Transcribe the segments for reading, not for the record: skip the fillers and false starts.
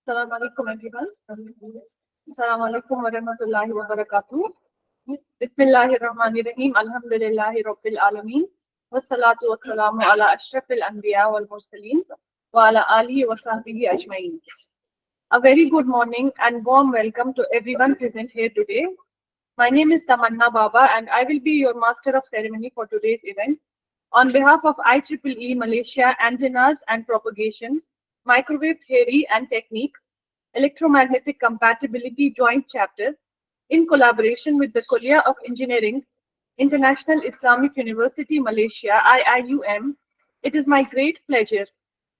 Assalamu alaikum everyone. Assalamu alaikum wa rahmatullahi wa barakatuh. Bismillahir Rahmanir Rahim. Alhamdulillahi Rabbil Alameen. Wassalatu wassalamu ala ashrafil anbiya wal mursaleen wa ala alihi wa sahbihi ajma'in. A very good morning and warm welcome to everyone present here today. My name is Tamanna Baba and I will be your master of ceremony for today's event. On behalf of IEEE Malaysia Antennas and Propagation, Microwave Theory and Technique, Electromagnetic Compatibility Joint Chapter, in collaboration with the Kuliah of Engineering, International Islamic University Malaysia, IIUM, it is my great pleasure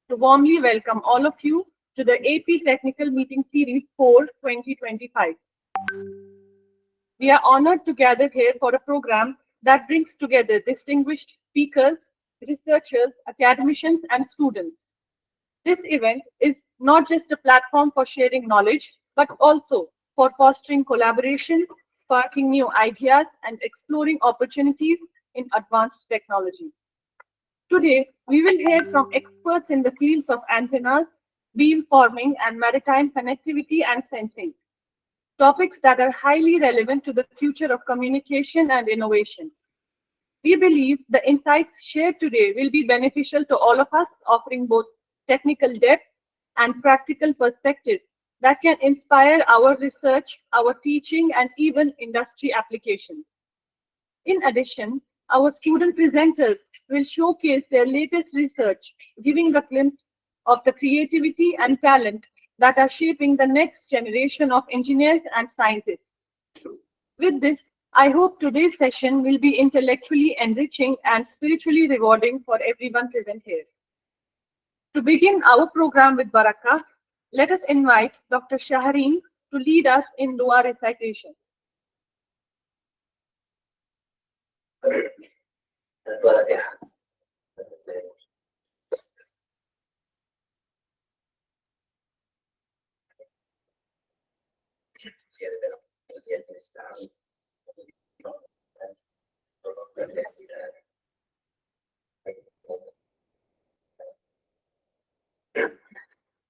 to warmly welcome all of you to the AP Technical Meeting Series 4 2025. We are honored to gather here for a program that brings together distinguished speakers, researchers, academicians, and students. This event is not just a platform for sharing knowledge, but also for fostering collaboration, sparking new ideas, and exploring opportunities in advanced technology. Today, we will hear from experts in the fields of antennas, beamforming, and maritime connectivity and sensing, topics that are highly relevant to the future of communication and innovation. We believe the insights shared today will be beneficial to all of us, offering both technical depth and practical perspectives that can inspire our research, our teaching, and even industry applications. In addition, our student presenters will showcase their latest research, giving a glimpse of the creativity and talent that are shaping the next generation of engineers and scientists. With this, I hope today's session will be intellectually enriching and spiritually rewarding for everyone present here. To begin our program with Barakah, let us invite Dr. Shahreen to lead us in dua recitation.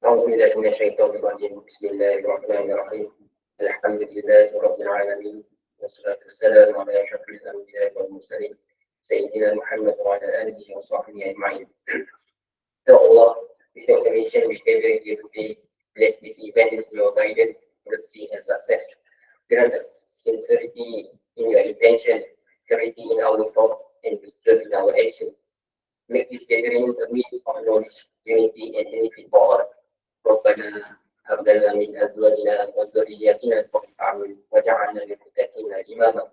أعوذ بالله من الشيطان الرجيم بسم الله الرحمن الرحيم الحمد لله رب العالمين والصلاة والسلام على أشرف الأنبياء والمرسلين سيدنا محمد وعلى آله وصحبه أجمعين. So Allah, with your permission, we pray you today, bless this event with your guidance, mercy and success. Grant us sincerity in your intention, clarity in our thought, and wisdom in our actions. Make this gathering a means of knowledge, unity, and benefit for all. ربنا هب لنا من أزواجنا وذرياتنا قرة أعين واجعلنا للمتقين إماما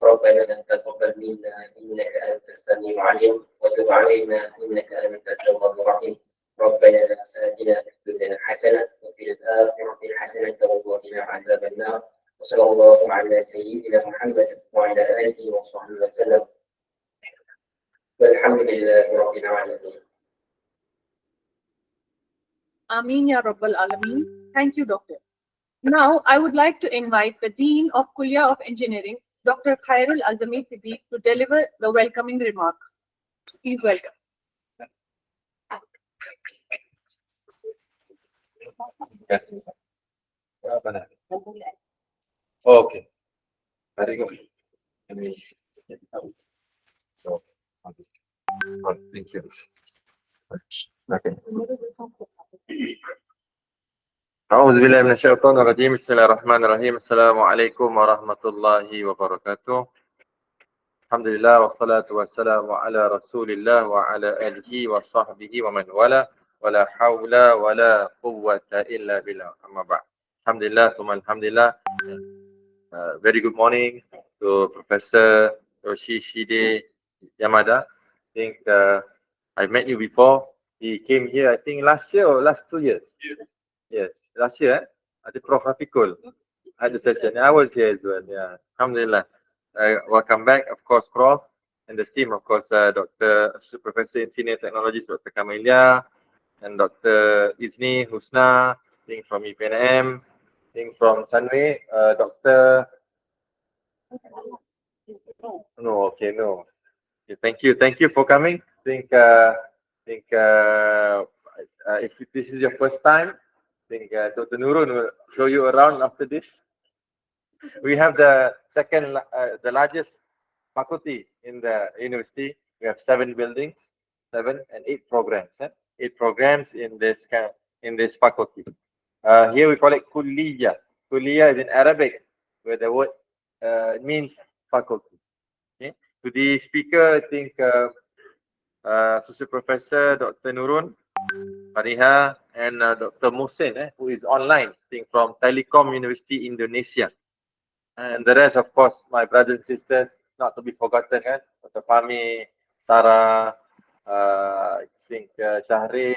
ربنا تقبل منا إنك أنت السميع العليم وتب علينا إنك أنت التواب الرحيم ربنا آتنا في الدنيا حسنة وفي الآخرة حسنة وقنا عذاب النار وصلى الله على سيدنا محمد وعلى آله وصحبه وسلم والحمد لله رب العالمين. Ameen Ya Rabbal Alameen. Thank you, Doctor. Now, I would like to invite the Dean of Kuliah of Engineering, Dr. Khairul Azami Siddiq, to deliver the welcoming remarks. Please welcome. Okay. Very good. Thank you. Okay. أعوذ بالله من الشيطان الرجيم بسم الله الرحمن الرحيم السلام عليكم ورحمة الله وبركاته الحمد لله والصلاة والسلام على رسول الله وعلى آله وصحبه ومن والاه ولا حول ولا قوة إلا بالله أما بعد الحمد لله ثم الحمد لله. Very good morning to Professor Yoshishide Yamada. I think I met you before. He came here I think last year or last 2 years. Yes, last year, the Prof Rafikul had the session. I was here as well. Yeah, alhamdulillah. Welcome back, of course, Prof, and the team, of course, Dr. Professor in Senior Technologies, Dr. Kamilia, and Dr. Izni Husna, I think from EPNM, I think from Sunway, Dr. No, okay, no. Okay, thank you for coming. I think if this is your first time, think Dr. Norun will show you around after this. We have the second, the largest faculty in the university. We have 7 buildings, 7 and 8 programs. 8 programs in this faculty. Here we call it kulliyah. Kulliyah is in Arabic, where the word means faculty. Okay. To the speaker, I think Associate Professor Dr. Norun, Farihah, and Dr. Muhsin, who is online, I think from Telkom University, Indonesia. And the rest, of course, my brothers and sisters, not to be forgotten, Dr. Fahmi, Sarah, I think Shahrin,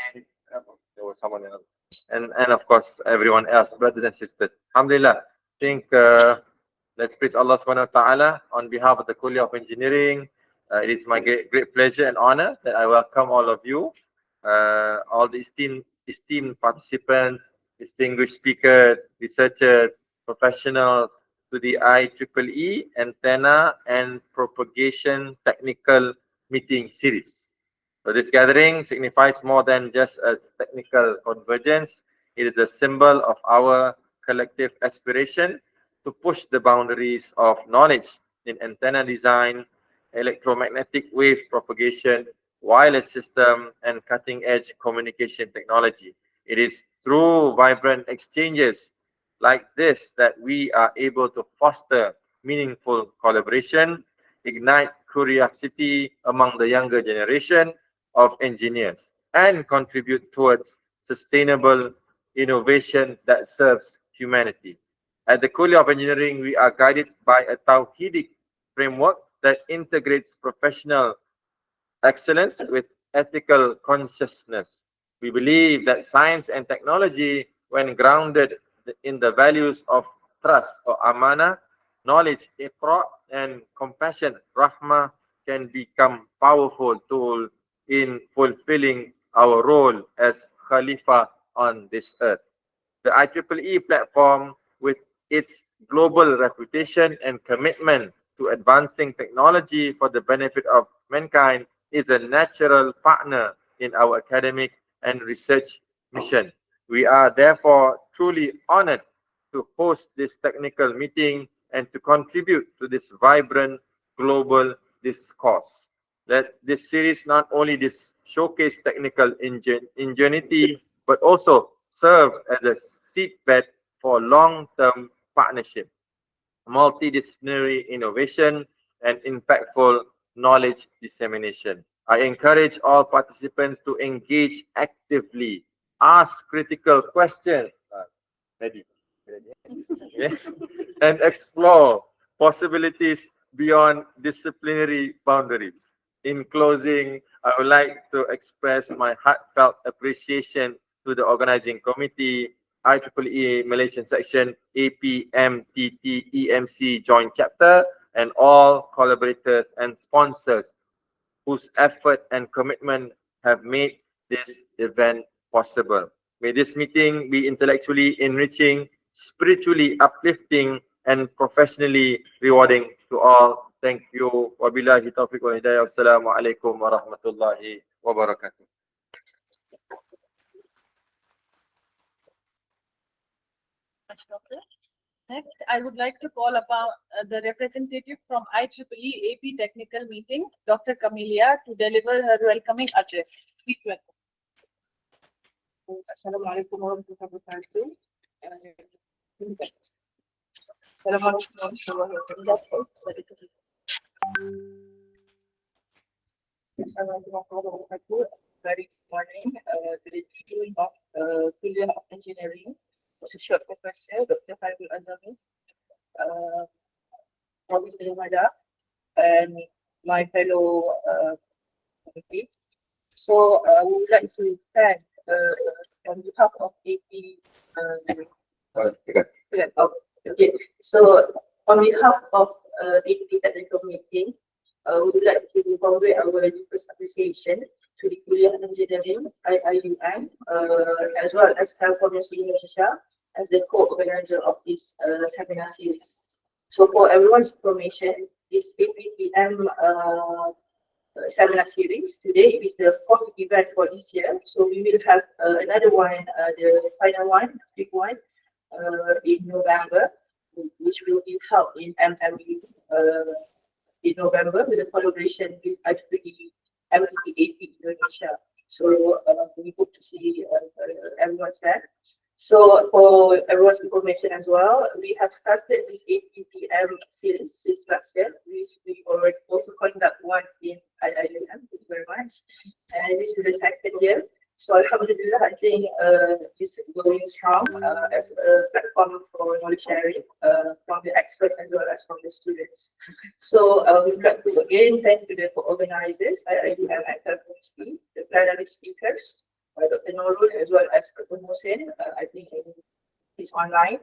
there was someone else. And of course, everyone else, brothers and sisters. Alhamdulillah, I think let's praise Allah subhanahu wa ta'ala on behalf of the Kulliyah of Engineering. It is my great pleasure and honor that I welcome all of you, all the esteemed participants, distinguished speakers, researchers, professionals, to the IEEE Antenna and Propagation Technical Meeting Series. So this gathering signifies more than just a technical convergence. It is a symbol of our collective aspiration to push the boundaries of knowledge in antenna design, electromagnetic wave propagation, wireless system, and cutting-edge communication technology. It is through vibrant exchanges like this that we are able to foster meaningful collaboration, ignite curiosity among the younger generation of engineers, and contribute towards sustainable innovation that serves humanity. At the Kulliyah of Engineering, we are guided by a Tawhidic framework that integrates professional excellence with ethical consciousness. We believe that science and technology, when grounded in the values of trust or amana, knowledge, iqra, and compassion, rahmah, can become powerful tool in fulfilling our role as Khalifa on this earth. The IEEE platform, with its global reputation and commitment to advancing technology for the benefit of mankind, is a natural partner in our academic and research mission. We are therefore truly honored to host this technical meeting and to contribute to this vibrant global discourse. That this series not only showcase technical ingenuity, but also serves as a seedbed for long-term partnership, multidisciplinary innovation, and impactful knowledge dissemination. I encourage all participants to engage actively, ask critical questions, and explore possibilities beyond disciplinary boundaries. In closing, I would like to express my heartfelt appreciation to the organizing committee, IEEE Malaysian Section, APMTT EMC Joint Chapter, and all collaborators and sponsors whose effort and commitment have made this event possible. May this meeting be intellectually enriching, spiritually uplifting, and professionally rewarding to all. Thank you. Wabillahi taufiq wal hidayah. Wassalamualaikum warahmatullahi wabarakatuh. Next, I would like to call upon the representative from IEEE AP Technical Meeting, Dr. Camelia, to deliver her welcoming address. Please welcome. Assalamualaikum warahmatullahi wabarakatuh. Assalamualaikum warahmatullahi wabarakatuh. Very good morning to the Dean of Kulliyah of Engineering, Associate Professor Dr. Farouk, and my fellow committee. So we would like to thank on behalf of AP. Okay. So on behalf of AP Technical Meeting, we would like to convey our deepest appreciation to the Kulliyah of Engineering, IIUM, as well as Telkom Indonesia as the co-organizer of this seminar series. So for everyone's information, this APTM seminar series. Today is the fourth event for this year, so we will have another one, the final one, big one, in November, which will be held in MMU in November with a collaboration with IIUM MTAP Indonesia. So we hope to see everyone there. So for everyone's information as well, we have started this APPM series since last year, which we already also conduct once in IIUM. Thank you very much. And this is the second year. So Alhamdulillah, I think it's going strong as a platform for knowledge sharing from the experts as well as from the students. So we'd like to again thank the organizers, IIUM and Telkom, the plenary speakers, Dr. Norun as well as Dr. Muhsin, I think he's online,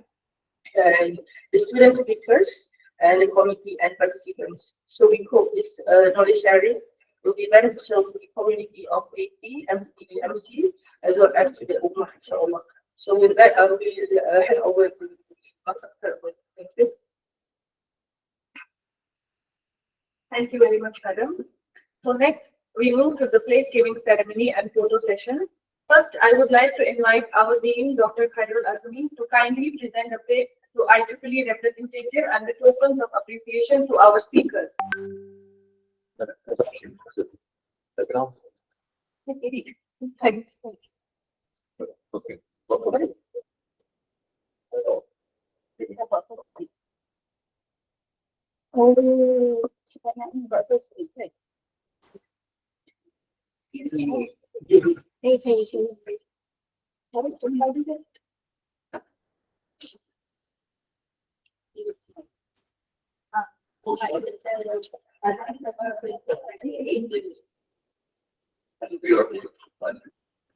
and the student speakers and the committee and participants. So we hope this knowledge sharing will be beneficial to the community of AP, MTMC, as well as to the Ummah, inshallah. So with that, I will hand over to Dr. Thank you. Thank you very much, madam. So next, we move to the plate giving ceremony and photo session. First, I would like to invite our Dean, Dr. Khairul Azmi, to kindly present a plate to IEEE representative and the tokens of appreciation to our speakers. Thanks. Okay.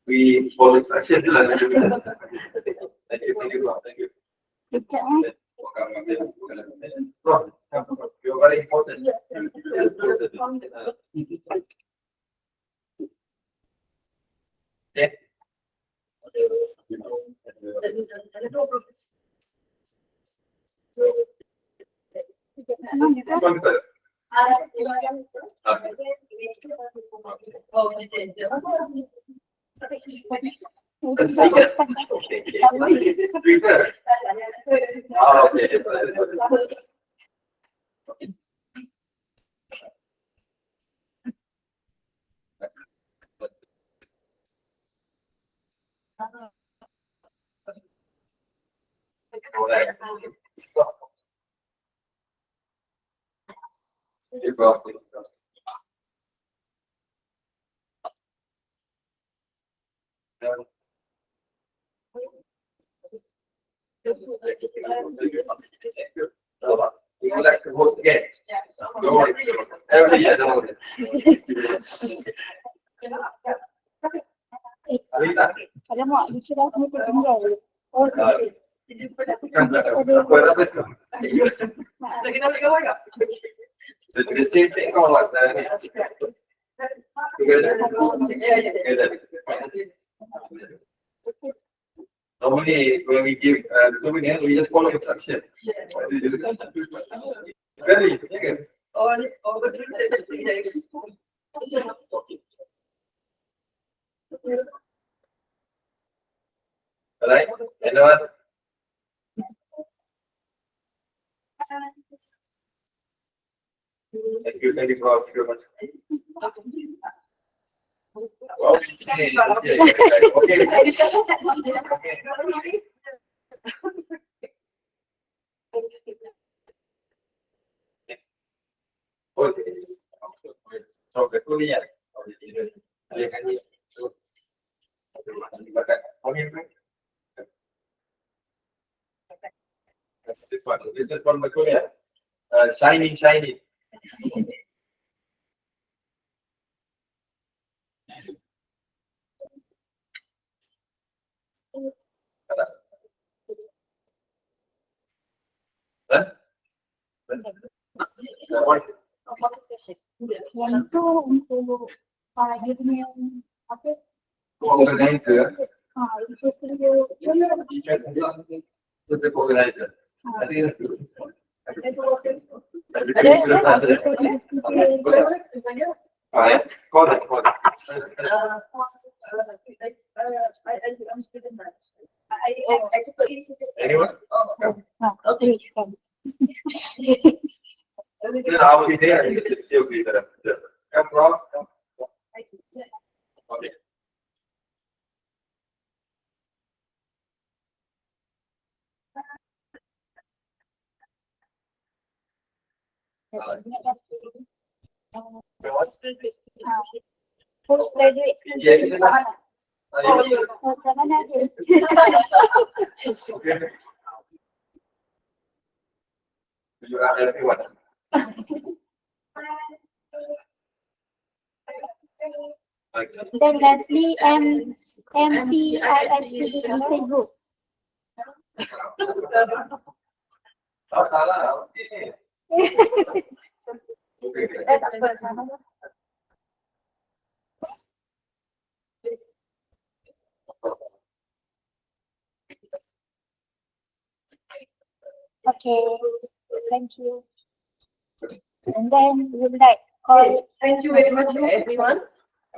We follow instruction. Thank you. Thank you. Prof, you're very important. You would like to host again? Don't worry. Every year, don't worry. The same thing or what? Normally, when we give souvenir, we just follow instruction. Very easy. Alright, anyone? Thank you, Prof. Thank you very much. Okay. So, kemudian, this is one material. Shiny. Yang itu untuk para yang apa? Organizer. Itu The organizer. Call it, call it. I'm student management. I took it. Anyone? Okay. Then I will be there and you can see me there. Come, Prof. Okay. Postgraduate. Yes. You are everyone. Then lastly, MCISP Design Group. Oh, salah. Okay. Okay, thank you. And then we would like call. Thank you very much, everyone.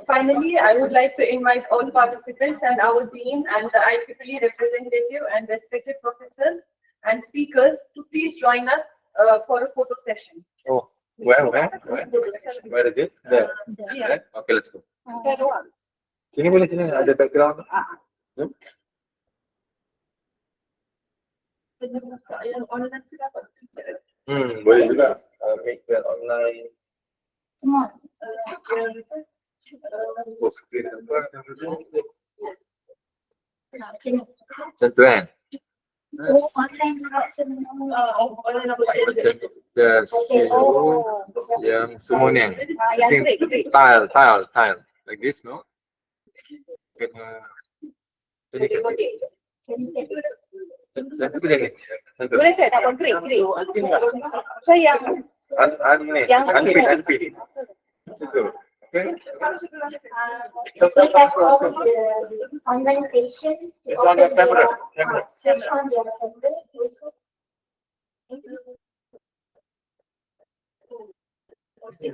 Finally, I would like to invite all participants and our dean and the IEEE representative and respected professors and speakers to please join us for a photo session. Oh, where is it? There. Yeah. There? Okay, let's go. Sini boleh, sini ada background. Boleh juga. Make that online. Semua. Full screen apa? Sini. Macam tu kan? Oh, online juga semua. Macam kita show yang semua ni kan? Yang I think great. tile. Like this, no? Kena sini ke? Satu ke sini? Satu. Boleh ke tak buat great? So yang Unpin. Situ. Okay. we have all the online sessions. It's on your camera. Switch on your camera also. Okay.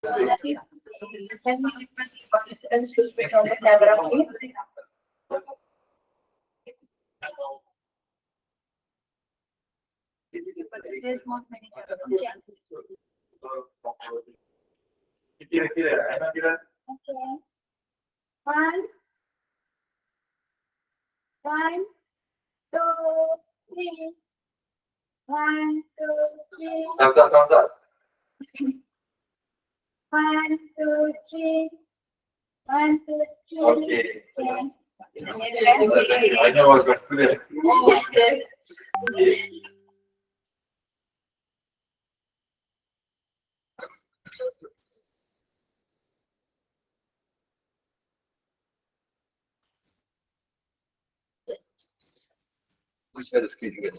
Can we request the participants to switch on the camera, please? There's more many. Kira. Okay. One, two, three. 1, 2, 3. Thumbs up. 1, 2, 3. 1, 2, 3. Okay. Okay. I know what was today. We share the screen again.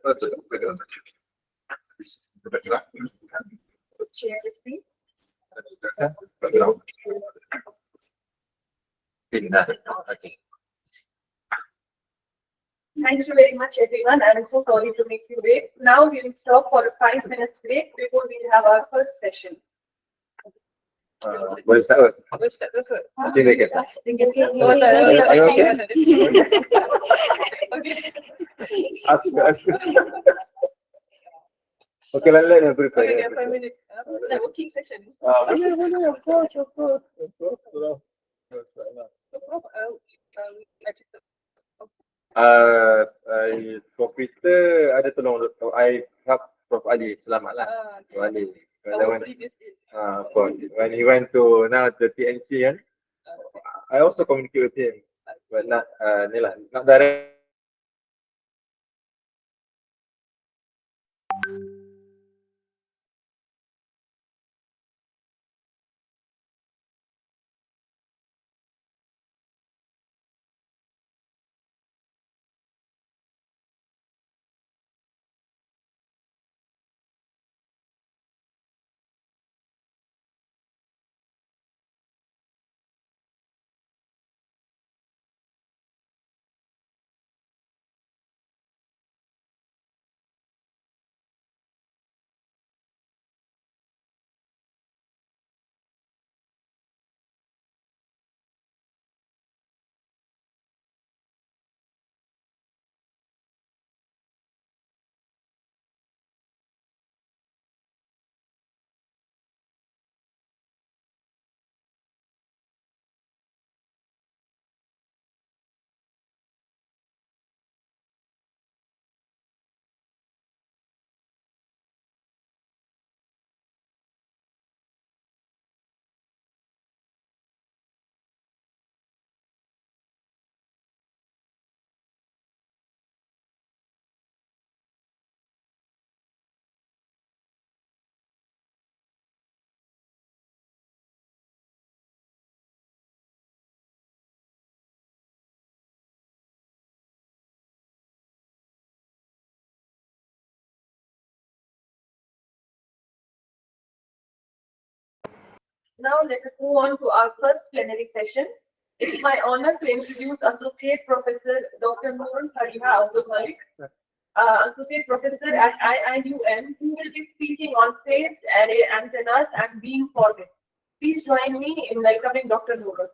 Background. Share the screen. Background. Okay. Thank you very much, everyone. I'm so sorry to make you wait. Now we'll stop for a 5 minutes break before we have our first session. What is that? What's that? I think they get that. Are you okay? Okay. Ask. Okay, let me prepare. Okay, 5 minutes. Networking session. Yeah, of course. Komputer ada tolong I help Prof Ali selamat lah. Prof Ali. Of course. When he went to now the TNC kan, I also communicate with him, but not ni lah, not direct. Now let us move on to our first plenary session. It's my honor to introduce Associate Professor Dr. Norun Farihah Abdul Malek, Associate Professor at IIUM, who will be speaking on phased array antennas and beamforming. Please join me in welcoming Dr. Norun.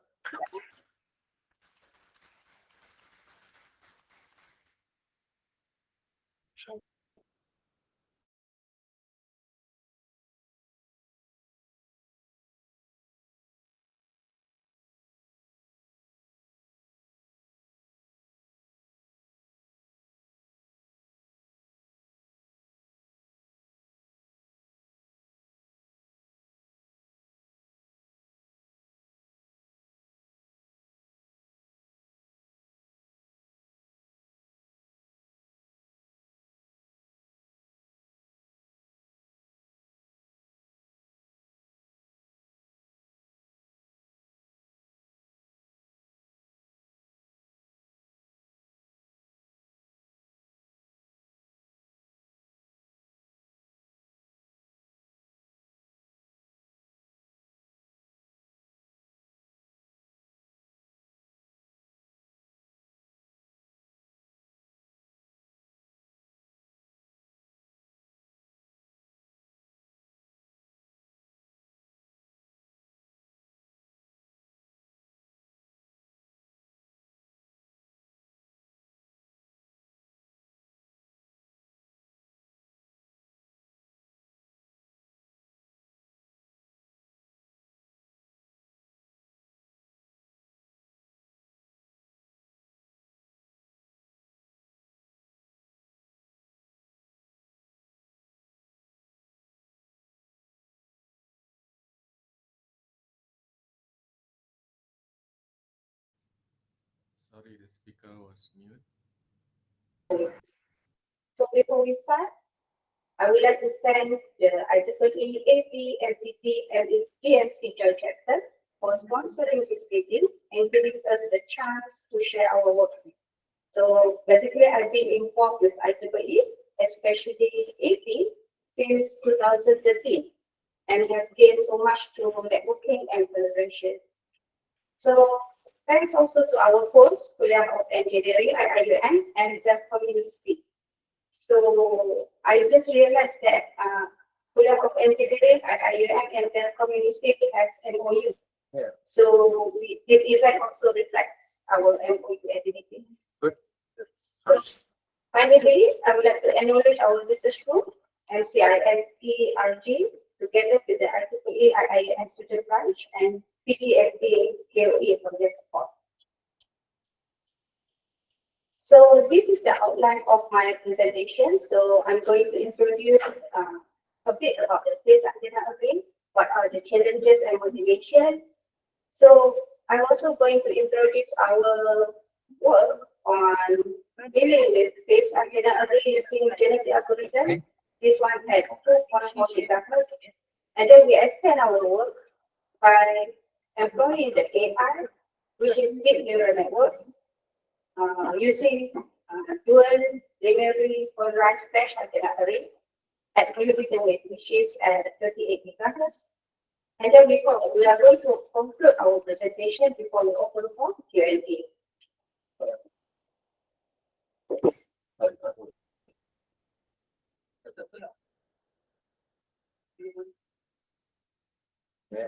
Sorry, the speaker was mute. So before we start, I would like to thank the IIUM, AP, LPT, and ENC Joint Chapter for sponsoring this meeting and giving us the chance to share our work. So basically, I've been involved with IEEE, especially AP, since 2013, and have gained so much through networking and collaboration. So thanks also to our course, Kuliah of Engineering at IIUM and the community. So I just realized that Kuliah of Engineering at IIUM and the community has MOU. Yeah. So this event also reflects our MOU activities. Good. So finally, I would like to acknowledge our research group and CISERG together with the IEEE IIUM student branch and PGSD KOE for their support. So this is the outline of my presentation. So I'm going to introduce a bit about the place antenna array, what are the challenges and motivation. So I'm also going to introduce our work on dealing with phase antenna array using genetic algorithm. This one had 2.4 gigahertz. And then we extend our work by employing the AI, which is deep neural network, using dual linearly polarized flash antenna array at millimeter wave, which is at 38 gigahertz. And then we are going to conclude our presentation before we open for Q&A. Yeah.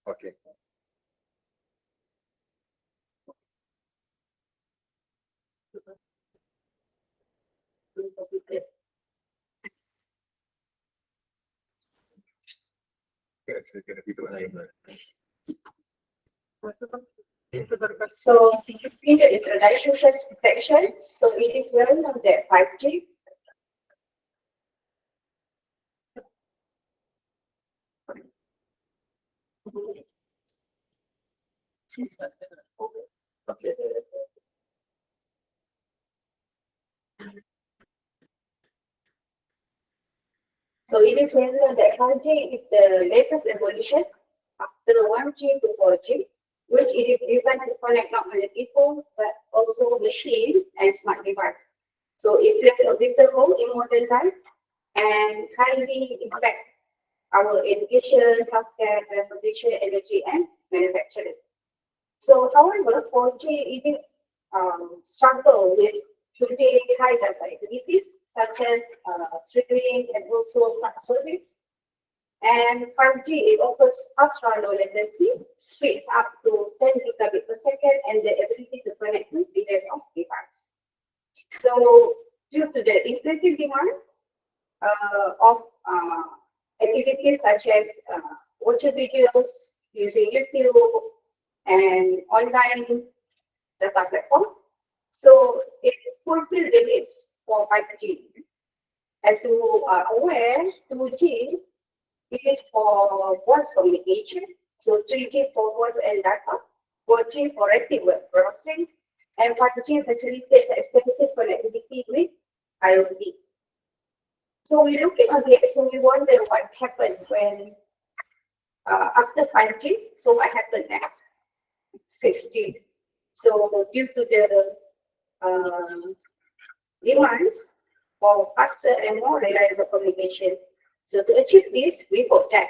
Okay. So in the introduction section, so it is well known that 5G Okay. So it is well known that 5G is the latest evolution after 1G to 4G, which it is designed to connect not only people but also machine and smart device. So it plays a vital role in modern life and highly impact our education, healthcare, transportation, energy, and manufacturing. So, however, 4G it is struggle with today high data activities such as streaming and also fast service. And 5G it offers ultra low latency, speeds up to 10 gigabit per second, and the ability to connect with billions of devices. So, due to the increasing demand of activities such as watching videos, using YouTube, and online data platform. So it fulfills the needs for 5G. As you are aware, 2G it is for voice communication. So 3G for voice and data, 4G for rapid web browsing, and 5G facilitates extensive connectivity with IoT. So we looking at it, so we wonder what happened when after 5G, so what happened next? 6G. So due to the demands for faster and more reliable communication. So to achieve this, we hope that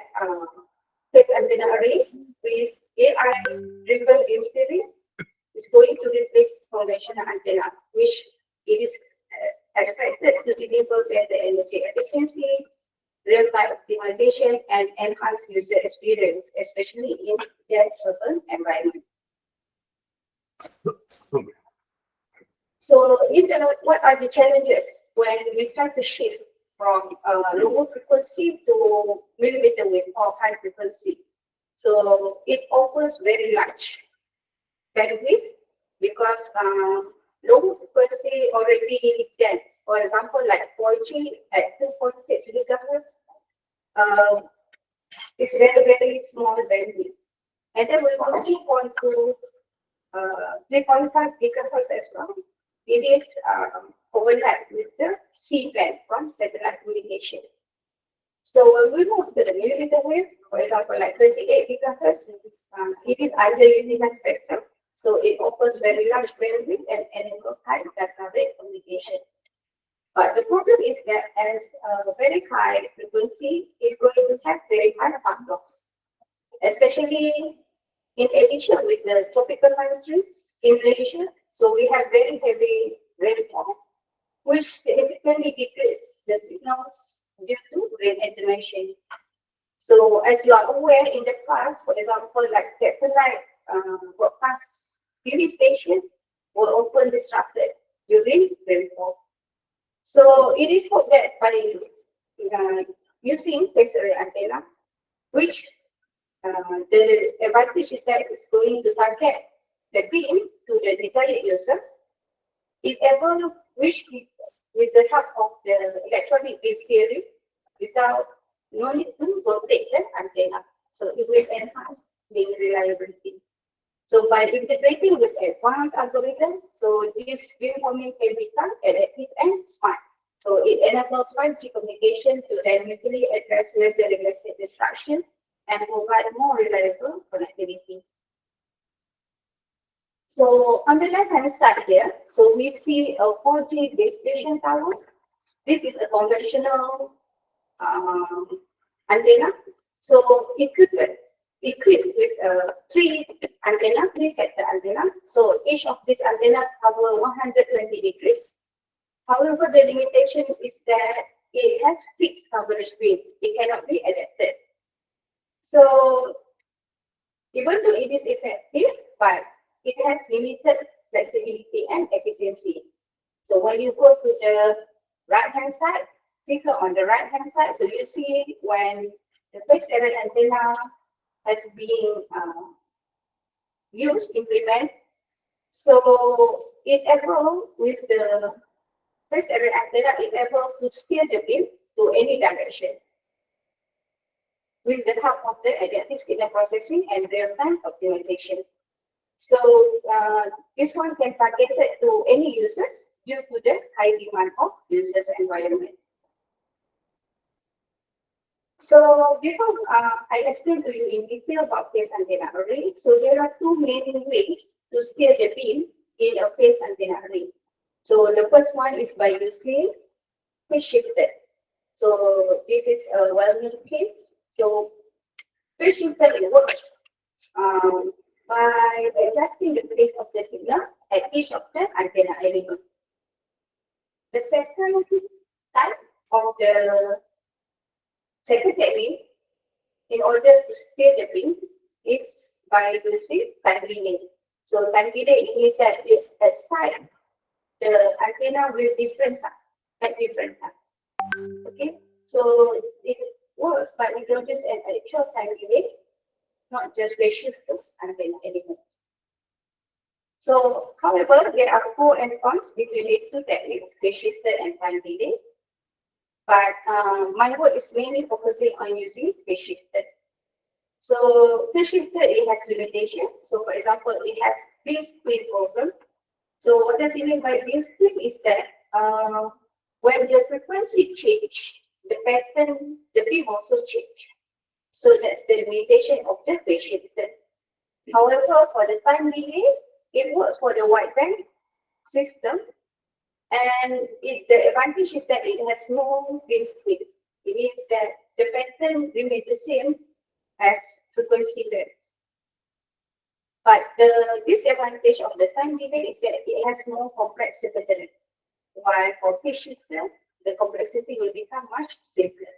phase antenna array with AI-driven beam steering is going to replace conventional antenna, which it is expected to deliver better energy efficiency, real-time optimization, and enhance user experience, especially in dense urban environment. So, what are the challenges when we try to shift from lower frequency to millimeter wave or high frequency? So, it offers very large bandwidth because low frequency already dense. For example, like 4G at 2.6 gigahertz, it's very small bandwidth. And then we will move on to 3.5 gigahertz as well. It is overlap with the C-band from satellite communication. So when we move to the millimeter wave, for example, like 28 gigahertz, it is either utilized spectrum, so it offers very large bandwidth and enable high data rate communication. But the problem is that as a very high frequency is going to have very high band loss, especially in addition with the tropical countries in Malaysia. So we have very heavy rainfall, which significantly decreases the signals due to rain attenuation. So as you are aware, in the past, for example, like satellite broadcast TV station were often disrupted during rainfall. So it is hoped that by using phased array antenna, which the advantage is that it's going to target the beam to the desired user, if ever wish with the help of the electronic wave steering without no need to rotate the antenna. So it will enhance the reliability. So by integrating with advanced algorithms, so this beamforming can become adaptive and smart. So it enables 5G communication to dynamically address weather-related distraction and provide more reliable connectivity. So on the left-hand side here, so we see a 4G base station tower. This is a conventional antenna. So equipped with 3 antenna, 3 sector antenna. So each of these antenna cover 120 degrees. However, the limitation is that it has fixed coverage width. It cannot be adapted. So even though it is effective, but it has limited flexibility and efficiency. So when you go to the right-hand side, figure on the right-hand side, so you see when the phased array antenna has been implemented. So it able with the phased array antenna, it able to steer the beam to any direction with the help of the adaptive signal processing and real-time optimization. So this one can target it to any users due to the high demand of users environment. So before I explain to you in detail about phased antenna array, so there are 2 main ways to steer the beam in a phased antenna array. So the first one is by using phase shifter. So this is a well-known case. So phase shifter, it works by adjusting the phase of the signal at each of the antenna element. The second type of the second technique in order to steer the beam is by using time delay. So time delay means that it assigns the antenna with different time, at different time. Okay, so it works by introducing an actual time delay, not just phase shift to antenna elements. So, however, there are pros and cons between these 2 techniques, phase shifter and time delay. But my work is mainly focusing on using phase shifter. So, phase shifter, it has limitations. So, for example, it has beam split problem. So, what does it mean by beam split is that when the frequency change, the pattern, the beam also change. So that's the limitation of the phase shifter. However, for the time delay, it works for the wideband system, and the advantage is that it has no beam split. It means that the pattern remains the same as frequency bands. But the disadvantage of the time delay is that it has more complex circuitry. While for phase shifter, the complexity will become much simpler.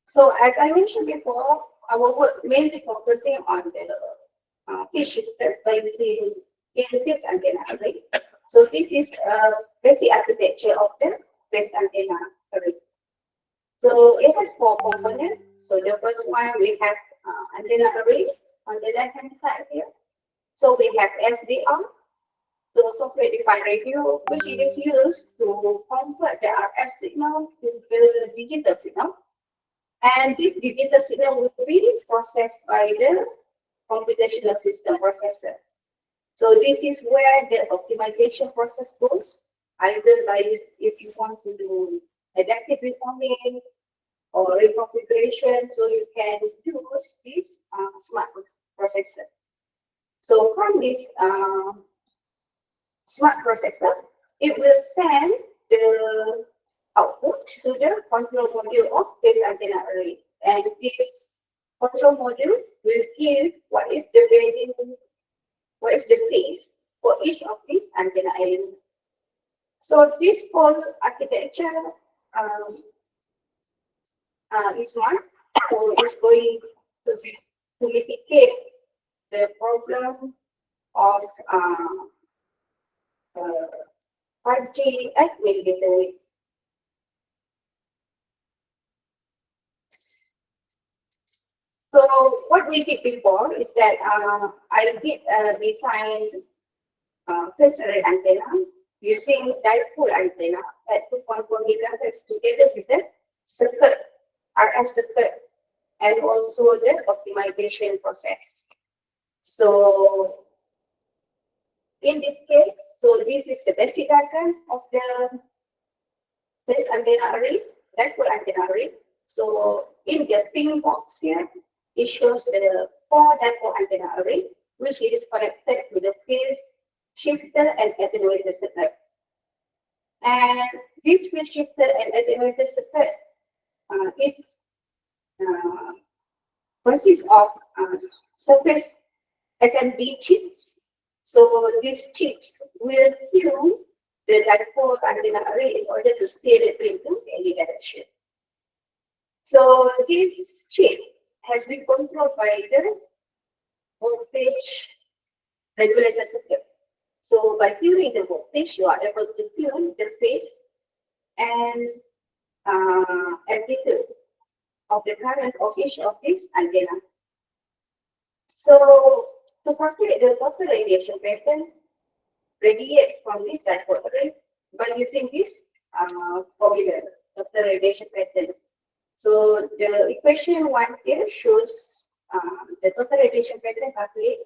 So as I mentioned before, our work mainly focusing on the phase shifter by using phased antenna array. So this is a basic architecture of the phased antenna array. So it has 4 components. So the first one, we have antenna array on the left-hand side here. So we have SDR, so software defined radio, which it is used to convert the RF signal to the digital signal. And this digital signal will be processed by the computational system processor. So this is where the optimization process goes, either by if you want to do adaptive reforming or reconfiguration, so you can use this smart processor. So from this smart processor, it will send the output to the control module of this antenna array. And this control module will give what is the value, what is the phase for each of these antenna elements. So this whole architecture is smart, so it's going to mitigate the problem of 5G millimeter wave. So what we did before is that I did design phased array antenna using dipole antenna at 2.4 gigahertz together with the circuit, RF circuit, and also the optimization process. So in this case, so this is the basic diagram of the phased antenna array, dipole antenna array. So in the pink box here, it shows the 4 dipole antenna array, which is connected to the phase shifter and attenuator circuit. And this phase shifter and attenuator circuit consists of surface SMD chips. So these chips will tune the dipole antenna array in order to steer the beam to any direction. So this chip has been controlled by the voltage regulator circuit. So by tuning the voltage, you are able to tune the phase and amplitude of the current of each of these antenna. So to calculate the total radiation pattern radiate from this dipole array by using this formula, total radiation pattern. So the equation 1 here shows the total radiation pattern calculate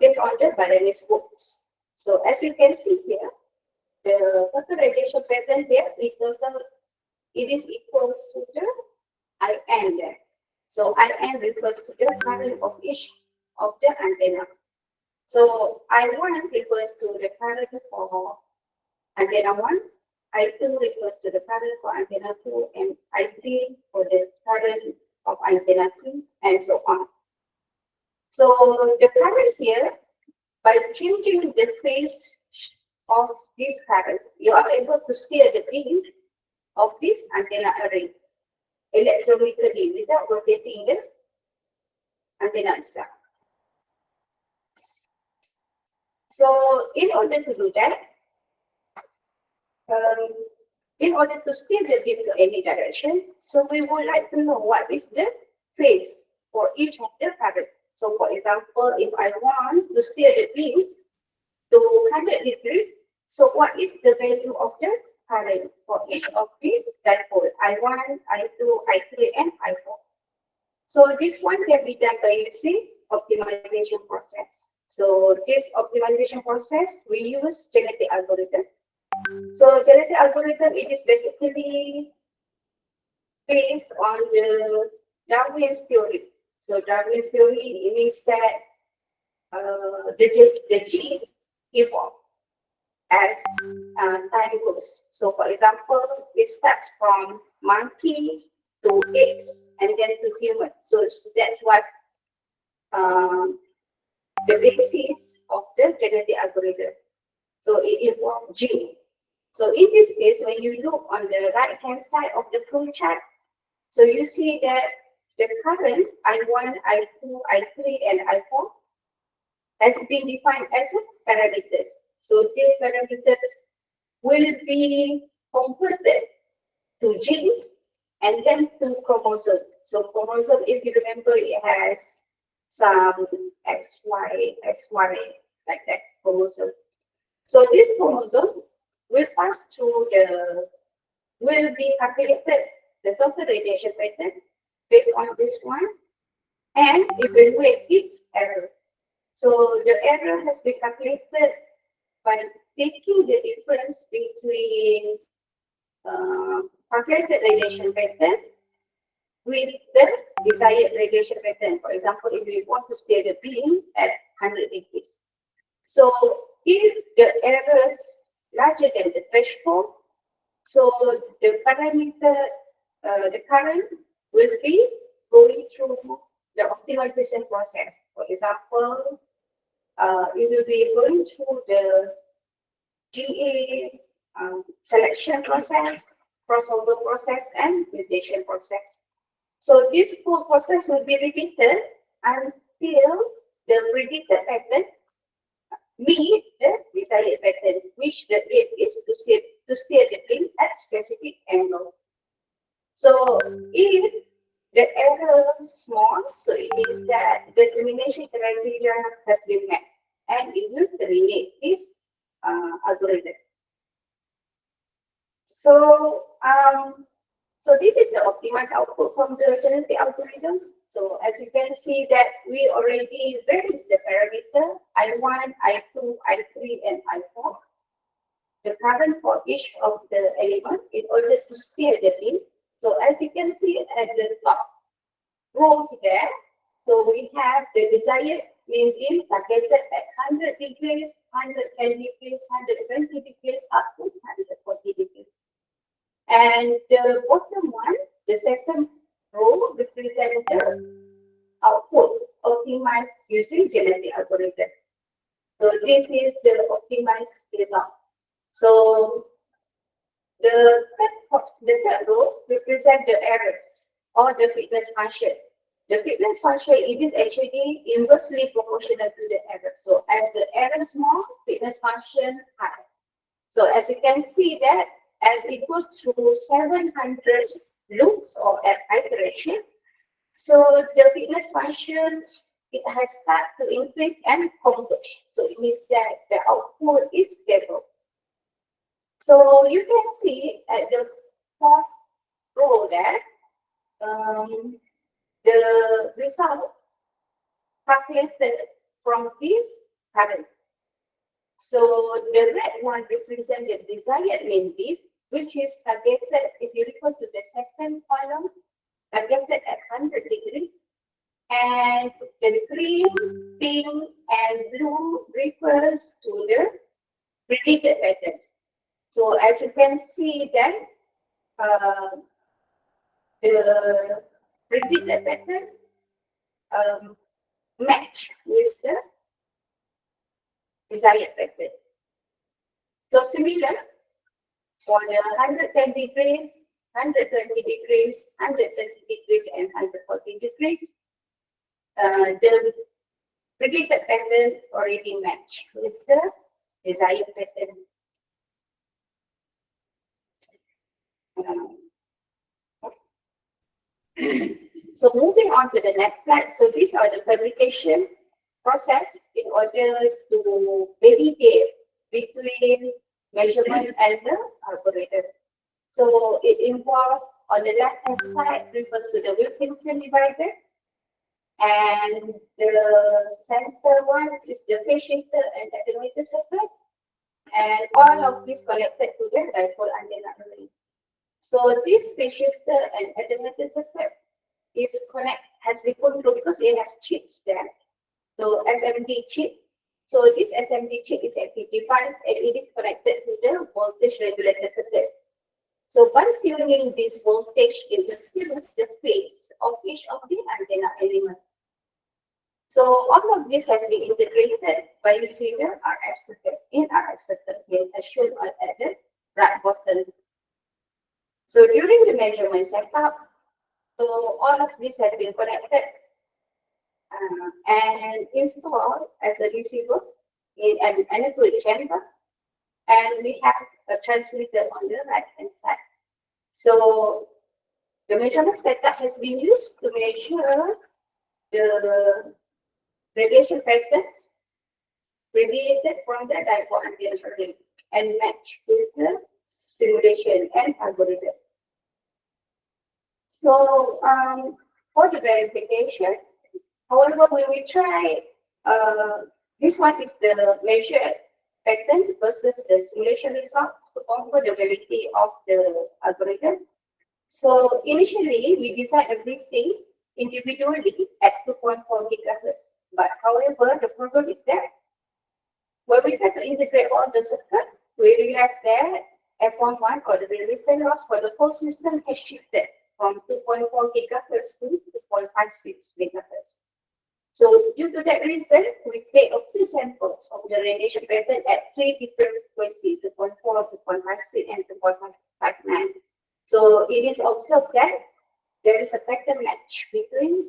based on the Balanese books. So as you can see here, the total radiation pattern here is total, it is equals to the IN there. So IN refers to the current of each of the antenna. So I1 refers to the current for antenna 1, I2 refers to the current for antenna 2, and I3 for the current of antenna 3, and so on. So the current here, by changing the phase of this current, you are able to steer the beam of this antenna array electromagnetically without rotating the antenna itself. So in order to do that, in order to steer the beam to any direction, so we would like to know what is the phase for each of the current. So for example, if I want to steer the beam to 100 degrees, so what is the value of the current for each of these dipole, I1, I2, I3, and I4? So this one can be done by using optimization process. So this optimization process, we use genetic algorithm. So genetic algorithm, it is basically based on the Darwin's theory. So Darwin's theory means that the gene evolve as time goes. So for example, it starts from monkey to apes and then to human. So that's what the basis of the genetic algorithm. So it involves gene. So in this case, when you look on the right-hand side of the flow chart, so you see that the current I1, I2, I3, and I4 has been defined as parameters. So these parameters will be converted to genes and then to chromosome. So chromosome, if you remember, it has some XY, like that chromosome. So this chromosome will pass through will be calculated, the total radiation pattern based on this one, and evaluate its error. So the error has been calculated by taking the difference between calculated radiation pattern with the desired radiation pattern. For example, if we want to steer the beam at 100 degrees. So if the error is larger than the threshold, so the parameter, the current will be going through the optimization process. For example, it will be going through the GA selection process, crossover process, and mutation process. So this whole process will be repeated until the predicted pattern meet the desired pattern, which the aim is to steer the beam at specific angle. So if the error is small, so it means that the termination criteria has been met, and it will terminate this algorithm. So, so this is the optimized output from the genetic algorithm. So as you can see that we already varies the parameter I1, I2, I3, and I4. The current for each of the element in order to steer the beam. So as you can see at the top row there, so we have the desired main beam targeted at 100 degrees, 110 degrees, 120 degrees, up to 140 degrees. And the bottom one, the second row, represents the output optimized using genetic algorithm. So this is the optimized result. So the third row represents the errors or the fitness function. The fitness function, it is actually inversely proportional to the error. So as the error small, fitness function high. So as you can see that as it goes through 700 loops or iteration, so the fitness function, it has started to increase and converge. So it means that the output is stable. So you can see at the fourth row there, the result calculated from this current. So the red one represents the desired main beam, which is targeted, if you refer to the second column, targeted at 100 degrees. And the green, pink, and blue refers to the predicted pattern. So as you can see that the predicted pattern match with the desired pattern. So similar for the 110 degrees, 120 degrees, 130 degrees, and 140 degrees, the predicted pattern already match with the desired pattern. So moving on to the next slide. So these are the fabrication process in order to validate between measurement and the algorithm. So it involves, on the left-hand side, refers to the Wilkinson divider. And the center one is the phase shifter and attenuator circuit. And all of this connected to the dipole antenna array. So this phase shifter and attenuator circuit has been controlled because it has chips there. So SMD chip. So this SMD chip is active device and it is connected to the voltage regulator circuit. So by tuning this voltage, it will tune the phase of each of the antenna element. So all of this has been integrated by using the RF circuit in RF circuit here as shown at the right bottom. So during the measurement setup, so all of this has been connected and installed as a receiver in an anechoic chamber, and we have a transmitter on the right hand side. So the measurement setup has been used to measure the radiation patterns radiated from the dipole antenna array and match with the simulation and algorithm. So for the verification, however, we will try, this one is the measured pattern versus the simulation results to confirm the validity of the algorithm. So initially, we design everything individually at 2.4 gigahertz. But however, the problem is that when we try to integrate all the circuit, we realize that S11 or the resistance loss for the whole system has shifted from 2.4 gigahertz to 2.56 megahertz. So due to that reason, we take a few samples of the radiation pattern at 3 different frequencies, 2.4, 2.56, and 2.59. So it is observed that there is a pattern match between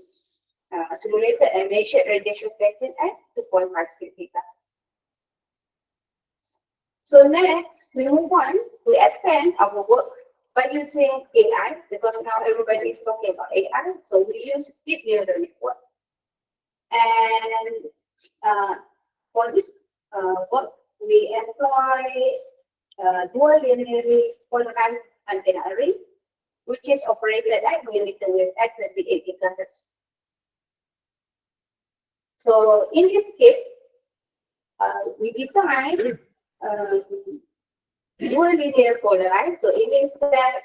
simulated and measured radiation pattern at 2.56 gigahertz. So next, we move on to extend our work by using AI, because now everybody is talking about AI. So we use deep neural network. And for this work, we employ dual linearly polarized antenna array, which is operated at millimeter wave at 28 gigahertz. So in this case, we design dual linear polarized. So it means that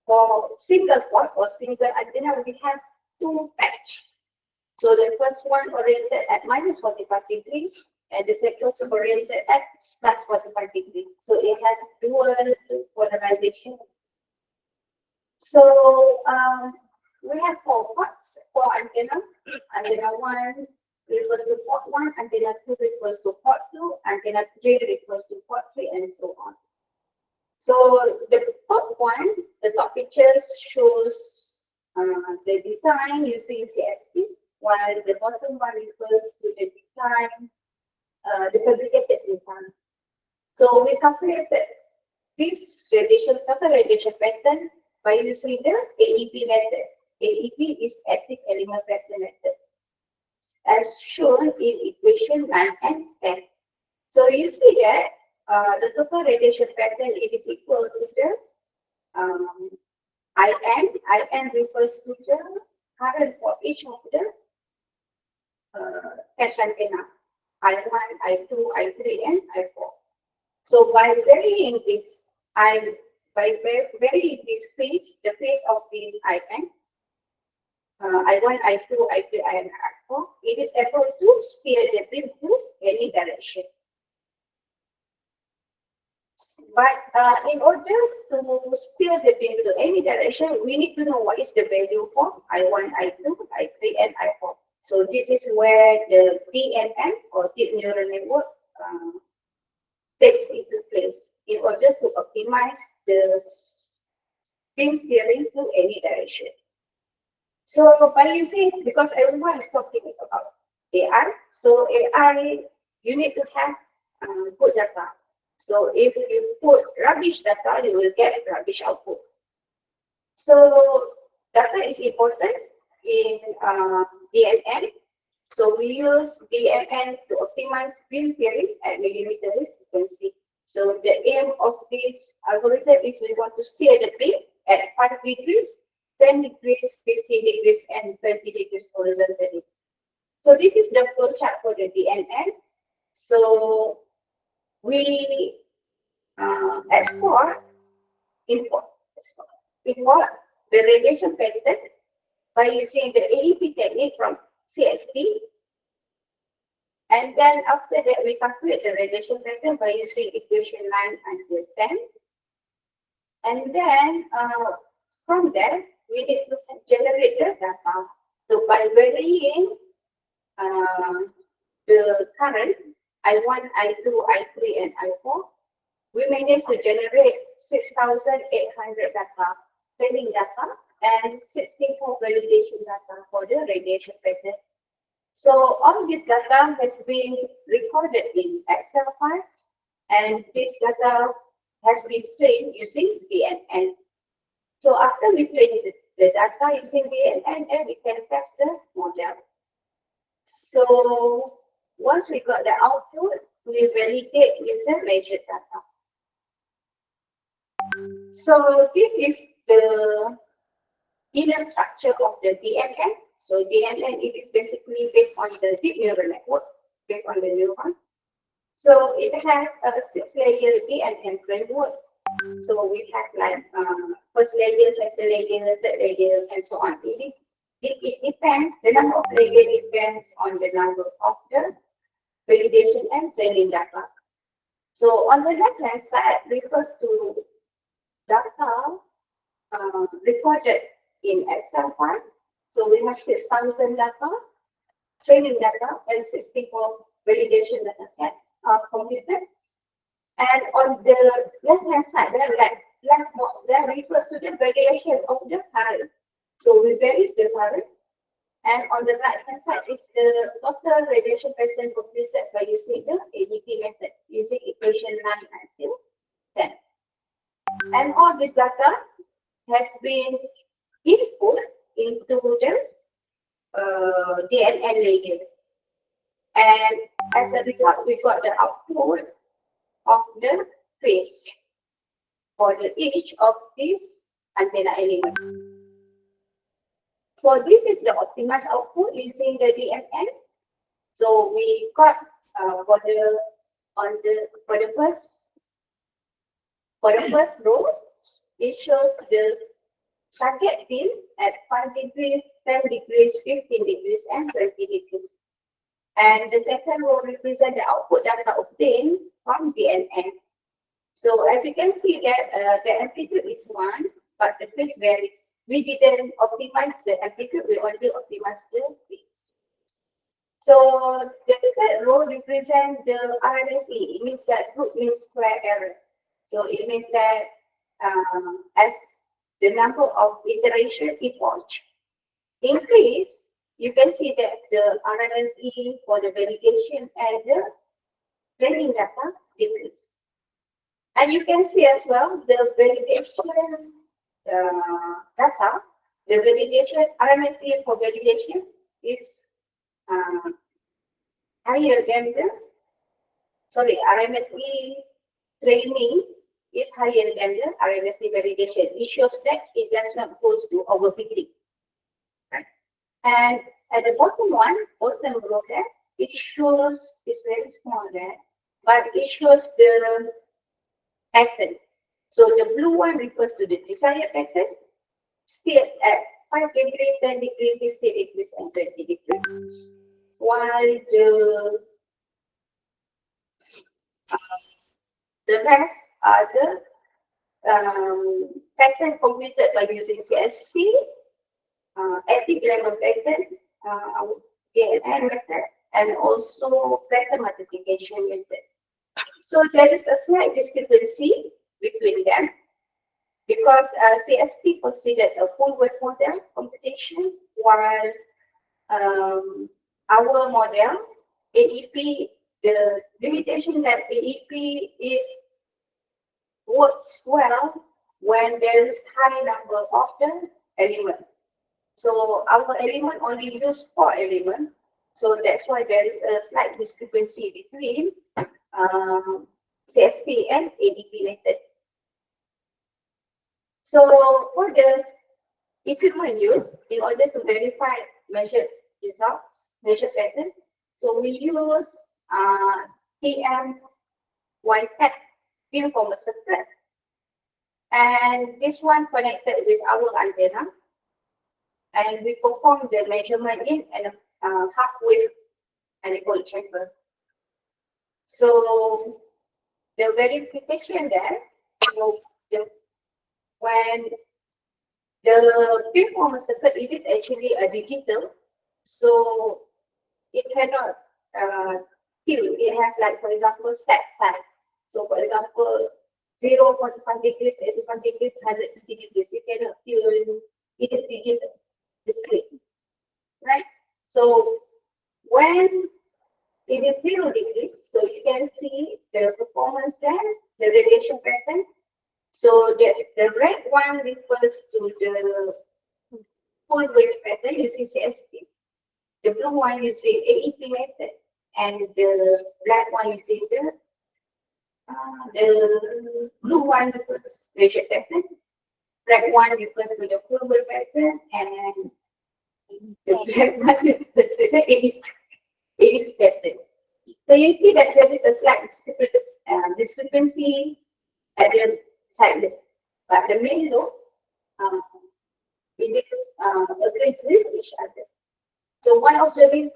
for single port or single antenna, we have two patch. So the first one oriented at minus 45 degrees, and the second one oriented at plus 45 degrees. So it has dual polarization. So we have 4 ports for antenna. Antenna 1 refers to port 1, antenna 2 refers to port 2, antenna 3 refers to port 3, and so on. So the top one, the top pictures shows the design using CSP, while the bottom one refers to the design, the fabricated design. So we calculated this total radiation pattern by using the AEP method. AEP is active element pattern method, as shown in equation 9 and 10. So you see that the total radiation pattern, it is equal to the IN. IN refers to the current for each of the catch antenna, I1, I2, I3, and I4. So by varying this, this phase, the phase of this IN, I1, I2, I3, and I4, it is able to steer the beam to any direction. But in order to steer the beam to any direction, we need to know what is the value for I1, I2, I3, and I4. So this is where the DNN or deep neural network takes into place in order to optimize the beam steering to any direction. So by using, because everyone is talking about AI, so AI, you need to have good data. So if you put rubbish data, you will get rubbish output. So data is important in DNN. So we use DNN to optimize beam steering at millimeter wave frequency. So the aim of this algorithm is we want to steer the beam at 5 degrees, 10 degrees, 15 degrees, and 20 degrees horizontally. So this is the flow chart for the DNN. So we import the radiation pattern by using the AEP technique from CST. And then after that, we calculate the radiation pattern by using equation 9 until 10. And then from there, we need to generate the data. So by varying the current I1, I2, I3, and I4, we managed to generate 6,800 data, training data, and 64 validation data for the radiation pattern. So all this data has been recorded in Excel file, and this data has been trained using DNN. So after we train the data using DNN, we can test the model. So once we got the output, we validate with the measured data. So this is the inner structure of the DNN. So DNN, it is basically based on the deep neural network, based on the neuron. So it has a 6-layer DNN framework. So we have like first layer, second layer, third layer, and so on. It depends, the number of layers depends on the number of the validation and training data. So on the left-hand side refers to data recorded in Excel file. So we have 6,000 data, training data, and 64 validation data sets are computed. And on the left-hand side, the left box there refers to the variation of the current. So we vary the current. And on the right-hand side is the total radiation pattern computed by using the ADP method, using equation 9 until 10. And all this data has been input into the DNN layer. And as a result, we got the output of the phase for each of these antenna elements. So this is the optimized output using the DNN. So we got for the first row, it shows the target field at 5 degrees, 10 degrees, 15 degrees, and 20 degrees. And the second row represents the output data obtained from DNN. So as you can see that the amplitude is 1, but the phase varies. We didn't optimize the amplitude, we only optimized the phase. So the third row represents the RMSE. It means that root mean square error. So it means that as the number of iteration epoch increase, you can see that the RMSE for the validation and the training data decrease. And you can see as well the validation data, the validation RMSE for validation is higher than the, RMSE training is higher than the RMSE validation. It shows that it does not go to overfitting. Right? And at the bottom row there, it shows, it's very small there, but it shows the pattern. So the blue one refers to the desired pattern, still at 5 degrees, 10 degrees, 50 degrees, and 20 degrees. While the rest are the pattern computed by using CSP, active lemon pattern, DNN method, and also pattern multiplication method. So there is a slight discrepancy between them because CSP considered a full wave model computation, while our model, AEP, the limitation that AEP it works well when there is high number of the element. So our element only use 4 elements. So that's why there is a slight discrepancy between CSP and ADP method. So for the equipment used in order to verify measured results, measured patterns, so we use TM YTAC beamformer circuit, and this one connected with our antenna, and we perform the measurement in a half-wave anechoic chamber. So the verification there, so when the beamformer circuit, it is actually a digital, so it cannot tune. It has, like, for example, step size. So for example, 0, 45 degrees, 85 degrees, 150 degrees. You cannot tune. It is digital, discrete, right? So when it is 0 degrees, so you can see the performance there, the radiation pattern. So the red one refers to the full wave pattern using CSP. the blue one using AEP method, and the black one using the blue one refers to the pattern, black one refers to the global pattern, and the black one refers to the AEP pattern. So you see that there is a slight discrepancy at the side, but the main lobe it is agrees with each other. So one of the reasons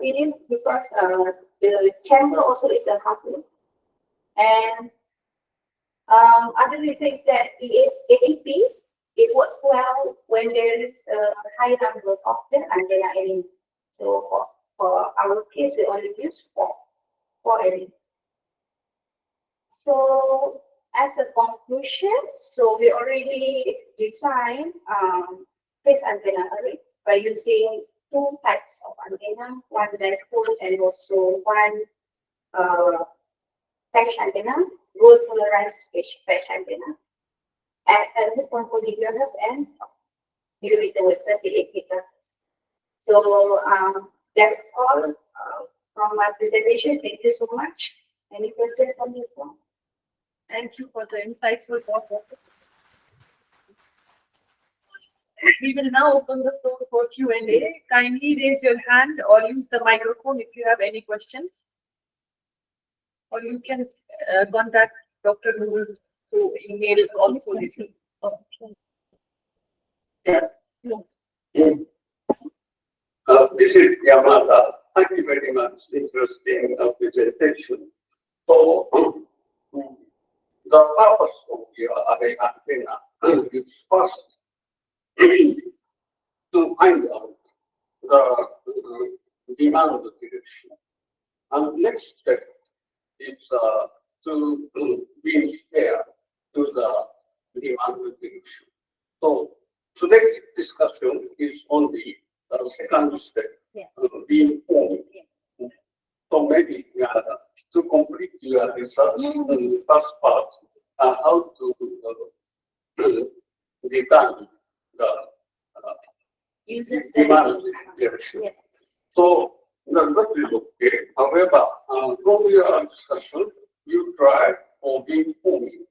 it is because the chamber also is a half loop, and other reason is that AEP it works well when there is a high number of the antenna element. So for our case, we only use four elements. So as a conclusion, so we already designed phase antenna array by using two types of antenna, one dipole and also one patch antenna, gold polarized patch antenna at 2.4 GHz and millimeter with 38 GHz. So that's all from my presentation. Thank you so much. Any questions from you? Thank you for the insightful talk. We will now open the floor for Q&A. Kindly raise your hand or use the microphone if you have any questions. Or you can contact Dr. Norun through email also. This is Yamada. Thank you very much. Interesting presentation. So, the purpose of your array antenna is first to find out the demand direction. And next step is to be fair to the demand direction. So today's discussion is on the second step, being formed. So maybe to complete your research in the first part, how to design the demand direction. So that is okay. However, from your discussion, you try for being forming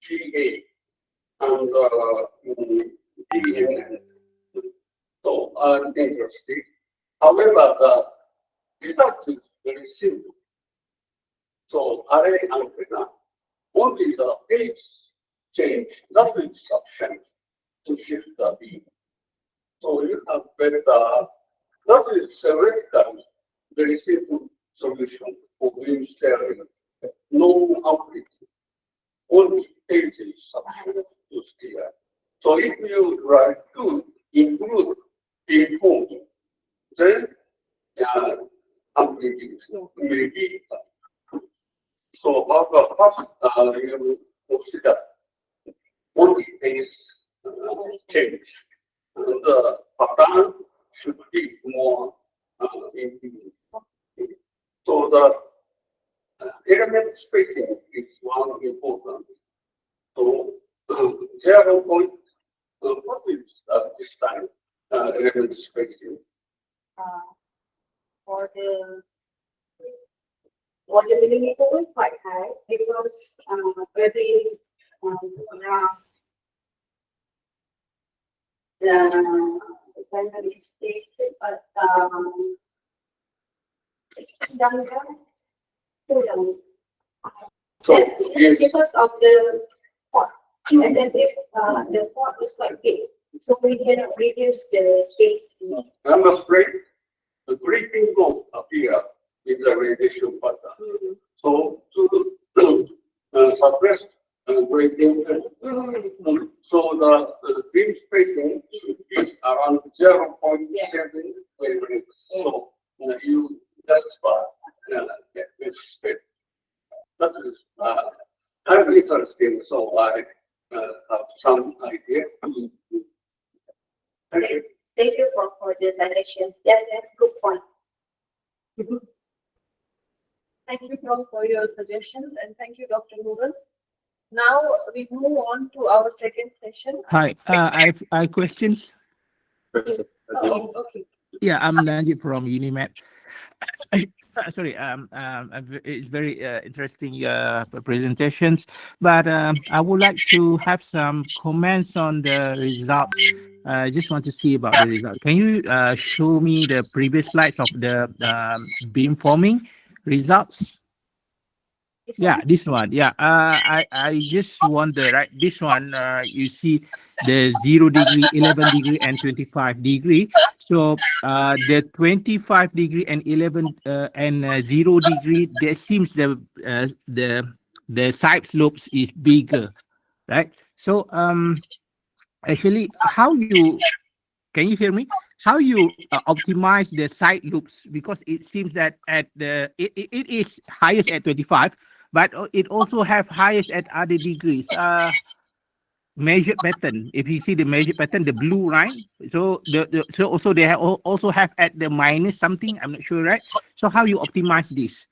GA and DNN. So I'm interested. However, the result is very simple. So array antenna, only the phase change, that is sufficient to shift the beam. So you have better, that is theoretically very simple solution for beam steering. No amplitude, only phase is sufficient to steer. So if you try to include beam forming, then amplitude may be. So first you consider only phase change. And the pattern should be more intuitive. So the element spacing is one important. So 0 point, what is this time element spacing? For the millimeter is quite high because every the primary station, but So yes. because of the port, as if the port is quite big, so we cannot reduce the space. I'm afraid the creeping lobe appear in the radiation pattern. So to suppress grading, so the beam spacing should be around 0.7 wavelengths. So you justify this space. That is kind of interesting. So I have some idea. Thank you for the suggestion. Yes, that's a good point. Thank you, Prof, for your suggestions, and thank you, Dr. Norun. Now we move on to our second session. Hi, I have questions. Okay. Yeah, I'm Najib from Unimed. Sorry, it's very interesting presentations, but I would like to have some comments on the results. I just want to see about the result. Can you show me the previous slides of the beamforming results? Yeah, this one. Yeah, I just wonder, right? This one, you see the 0 degree, 11 degree, and 25 degree. So the 25 degree and 11 and 0 degree, there seems the side slopes is bigger, right? So actually, how you can you hear me? How you optimize the side loops, because it seems that at it is highest at 25, but it also have highest at other degrees. Measured pattern. If you see the measured pattern, the blue line. So so also they also have at the minus something. I'm not sure, right? So how you optimize this?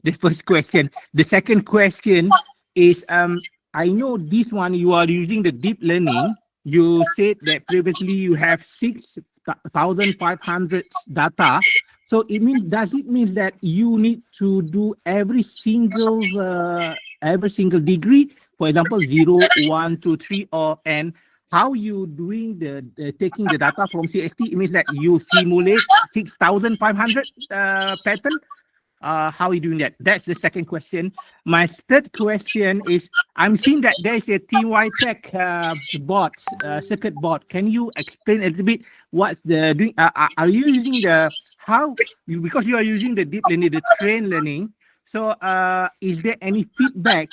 The first question. The second question is I know this one you are using the deep learning. You said that previously you have 6,500 data. So does it mean that you need to do every single degree, for example, 0, 1, 2, 3, or and how you doing the taking the data from CST? It means that you simulate 6,500 pattern. How are you doing that? That's the second question. My third question is, I'm seeing that there is a TY Tech board, circuit board. Can you explain a little bit what's the doing? Are you using because you are using the deep learning, the train learning? So is there any feedback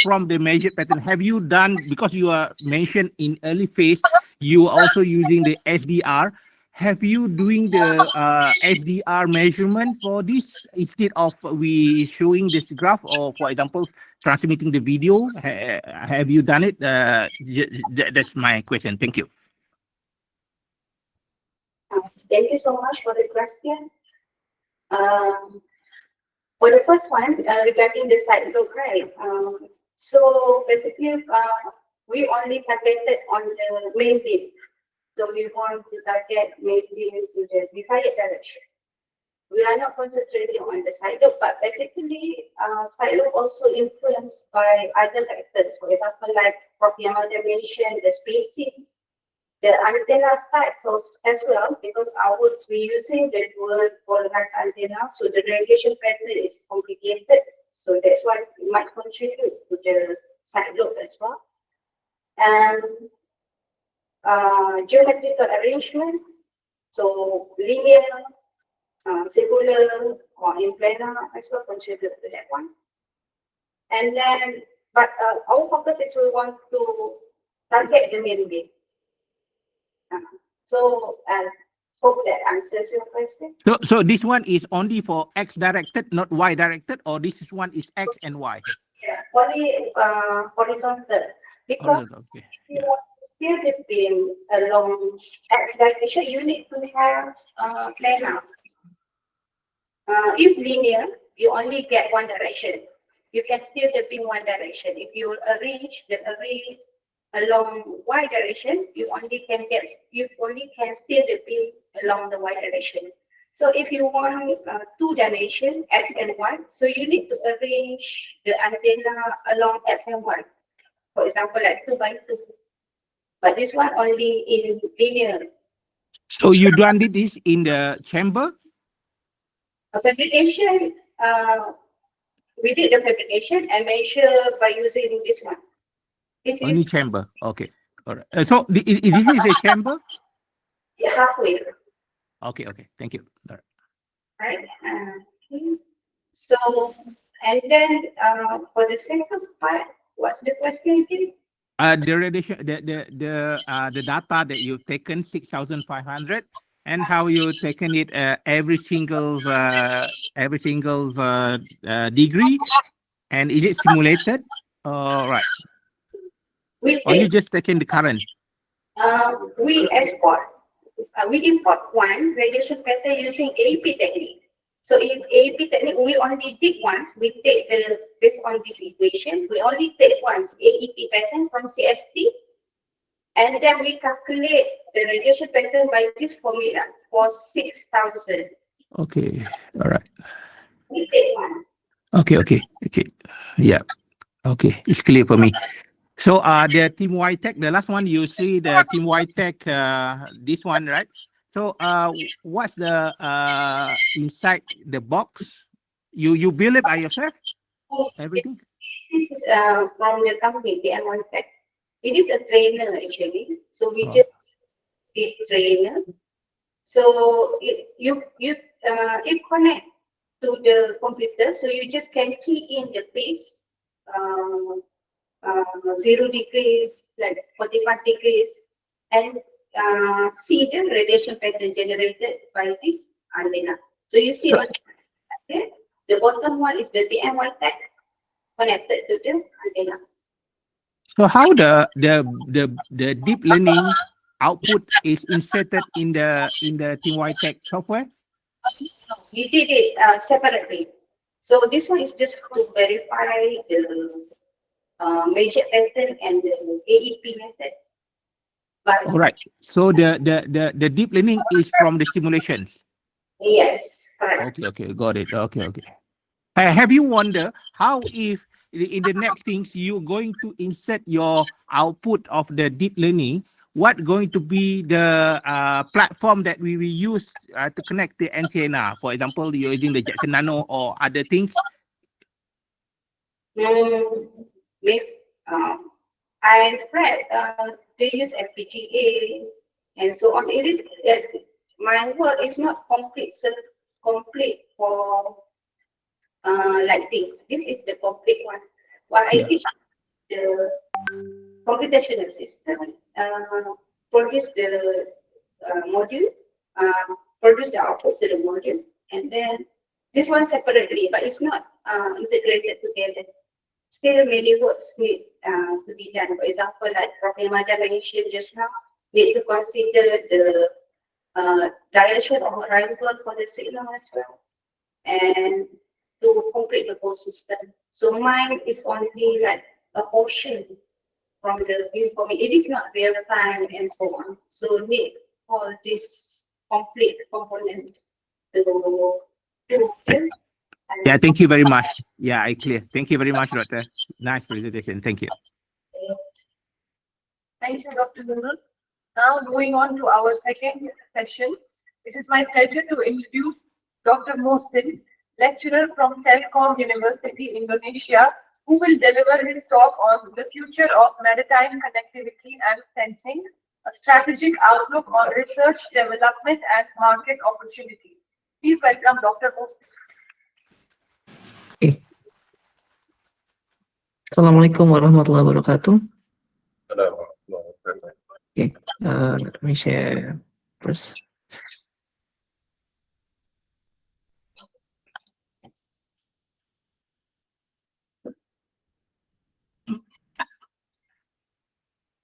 from the measured pattern? Have you done, because you are mentioned in early phase, you are also using the SDR. Have you doing the SDR measurement for this instead of we showing this graph, or for example transmitting the video? Have you done it? That's my question. Thank you. Thank you so much for the question. For the first one, regarding the side loop, right? So basically, we only targeted on the main beam. So we want to target main beam to the desired direction. We are not concentrating on the side loop, but basically, side loop also influenced by other factors. For example, like Prof. mentioned, the spacing, the antenna types as well, because ours we're using the dual polarized antenna, so the radiation pattern is complicated. So that's why it might contribute to the side lobe as well. And geometrical arrangement, so linear, circular, or in planar as well contribute to that one. And then, but our focus is we want to target the main beam. So hope that answers your question. So this one is only for X directed, not Y directed, or this one is X and Y? Yeah, only horizontal. Because okay. If you want to steer the beam along X direction, you need to have planar. If linear, you only get one direction. You can steer the beam one direction. If you arrange the array along Y direction, you only can steer the beam along the Y direction. So if you want 2 dimension X and Y, so you need to arrange the antenna along X and Y. For example, like 2 by 2. But this one only in linear. So you done this in the chamber? Fabrication, we did the fabrication and measure by using this one. This only is chamber. Okay. All right. So this is a chamber? halfway. Okay. Thank you. All right? So, and then for the second part, what's the question again? The radiation, the data that you've taken, 6,500, and how you've taken it every single degree, and is it simulated? Right. Or you just taken the current? We export. We import one radiation pattern using AEP technique. So in AEP technique, we only did once. We take based on this equation, we only take once AEP pattern from CST, and then we calculate the radiation pattern by this formula. for 6,000. Okay. All right. We take one. Okay. Yeah. Okay. It's clear for me. So the Team White Tech, the last one you see the Team White Tech, this one, right? So what's the inside the box? You build it by yourself? Everything? This is from the company, the M1 Tech. It is a trainer actually. So we Oh. just this trainer. So it connect to the computer. So you just can key in the pace, 0 degrees, like 45 degrees, and see the radiation pattern generated by this antenna. So you see on the bottom one is the TM1 tag connected to the antenna. So how the deep learning output is inserted in the Team White Tech software? We did it separately. So this one is just to verify the major pattern and the AEP method. But All right. So the deep learning is from the simulations. yes, correct. Okay, got it. Okay. Have you wondered how if in the next things you're going to insert your output of the deep learning, what going to be the platform that we will use to connect the antenna? For example, you're using the Jackson Nano or other things. I read they use FPGA and so on. It is my work is not complete for like this. This is the complete one. While I teach the computational system, produce the module, produce the output to the module, and then this one separately, but it's not integrated together. Still many works need to be done. For example, like Prof. mentioned just now, need to consider the direction of arrival for the signal as well, and to complete the whole system. So mine is only like a portion from the view for me. It is not real time and so on. So need all this complete component to do. Yeah, thank you very much. Yeah, I clear. Thank you very much, Doctor. Nice presentation. Thank you. Thank you, Dr. Norun. Now moving on to our second session. It is my pleasure to introduce Dr. Muhsin, lecturer from Telkom University, Indonesia, who will deliver his talk on the future of maritime connectivity and sensing, a strategic outlook on research, development, and market opportunities. Please welcome Dr. Muhsin. Okay. Assalamualaikum warahmatullahi wabarakatuh. Okay, let me share first.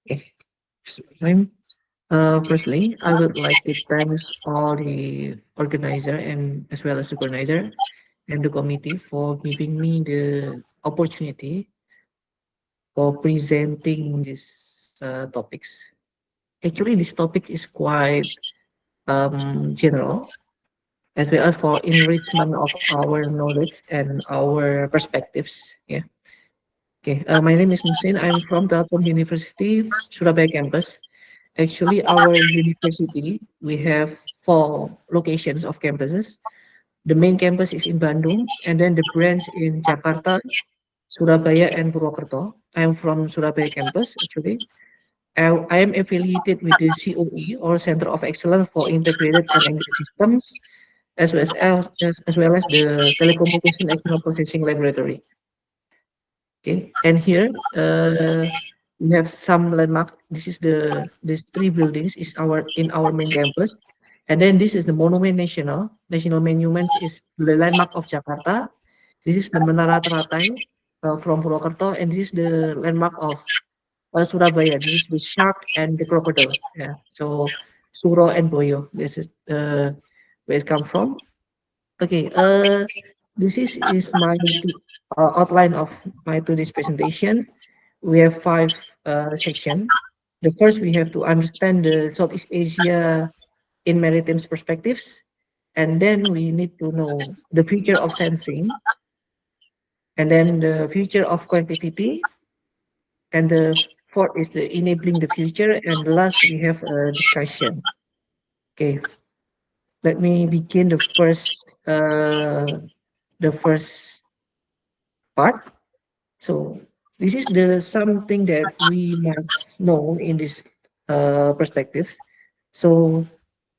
Okay, firstly, I would like to thank all the organizer and as well as the organizer and the committee for giving me the opportunity for presenting these topics. Actually, this topic is quite general, as well as for enrichment of our knowledge and our perspectives. Yeah. Okay. My name is Muhsin. I'm from Telkom University, Surabaya campus. Actually, our university, we have 4 locations of campuses. The main campus is in Bandung, and then the branch in Jakarta, Surabaya, and Purwokerto. I'm from Surabaya campus, actually. I am affiliated with the COE, or Center of Excellence for Integrated and Engaged Systems, as well as the Telecommunication External Processing Laboratory. Okay, and here we have some landmark. These 3 buildings is in our main campus, and then this is the Monument National. National Monument is the landmark of Jakarta. This is the Menara Teratai from Purwokerto, and this is the landmark of Surabaya. This is the shark and the crocodile. Yeah, so Suro and Boyo. This is where it comes from. Okay, this is my outline of my today's presentation. We have 5 sections. The first, we have to understand the Southeast Asia in maritime perspectives. And then we need to know the future of sensing, and then the future of connectivity, and the fourth is the enabling the future, and last we have a discussion. Okay, let me begin the first part. So this is the something that we must know in this perspective. So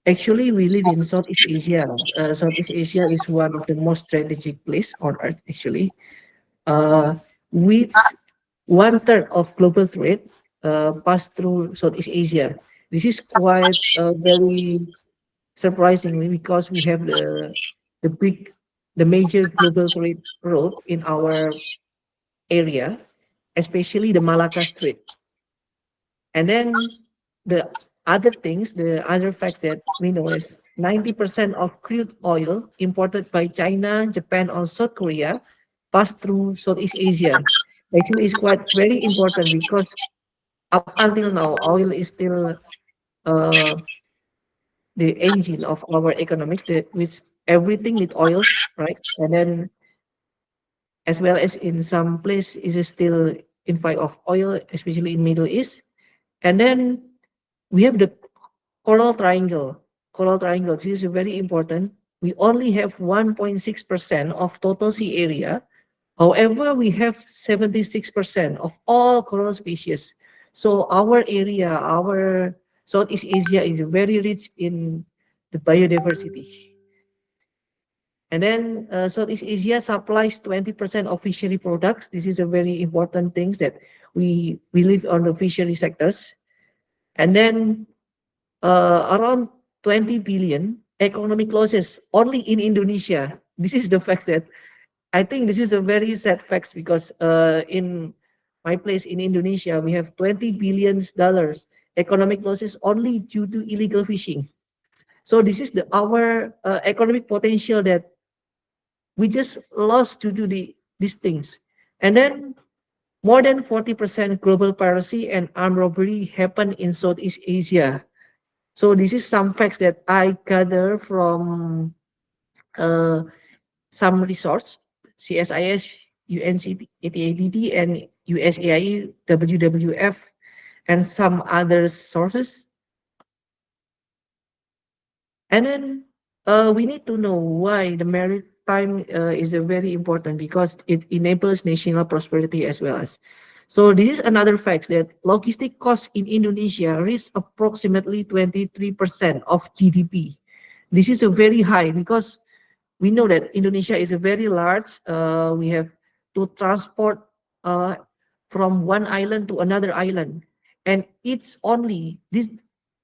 actually, we live in Southeast Asia. Southeast Asia is one of the most strategic place on earth, actually, which one third of global trade pass through Southeast Asia. This is quite very surprisingly, because we have the big, the major global trade route in our area, especially the Malacca Strait. And then the other things, the other facts that we know is 90% of crude oil imported by China, Japan, or South Korea pass through Southeast Asia. Actually, it's quite very important because up until now, oil is still uh, the engine of our economics, with everything with oils, right? And then as well as in some place is still in fight of oil, especially in Middle East. And then we have the coral triangle. Coral triangle, this is very important. We only have 1.6% of total sea area. However, we have 76% of all coral species. So our area, our Southeast Asia is very rich in the biodiversity. And then Southeast Asia supplies 20% of fishery products. This is a very important thing that we live on the fishery sectors. And then around 20 billion economic losses only in Indonesia. This is the fact that I think this is a very sad fact, because in my place in Indonesia, we have $20 billion economic losses only due to illegal fishing. So this is our economic potential that we just lost due to these things. And then more than 40% global piracy and armed robbery happen in Southeast Asia. So this is some facts that I gather from uh, some resource, CSIS, UNCTAD, and USAID, WWF, and some other sources. And then we need to know why the maritime is very important, because it enables national prosperity as well as. So this is another fact that logistic costs in Indonesia reach approximately 23% of GDP. This is a very high, because we know that Indonesia is a very large. We have to transport from one island to another island, and it's only this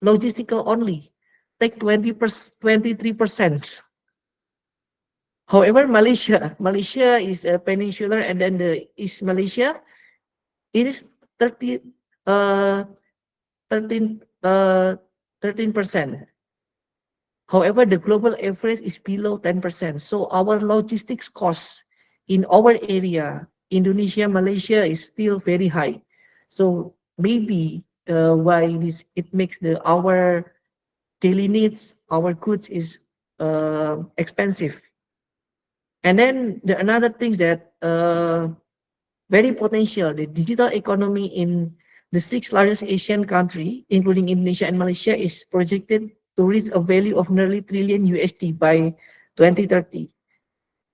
logistical only take 23%. However, Malaysia is a peninsular, and then the East Malaysia, it is 30, uh, 13, 13%. However, the global average is below 10%. So our logistics costs in our area, Indonesia, Malaysia, is still very high. So maybe why it makes our daily needs, our goods is expensive. And then the another things that very potential, the digital economy in the 6 largest Asian country, including Indonesia and Malaysia, is projected to reach a value of nearly trillion USD by 2030.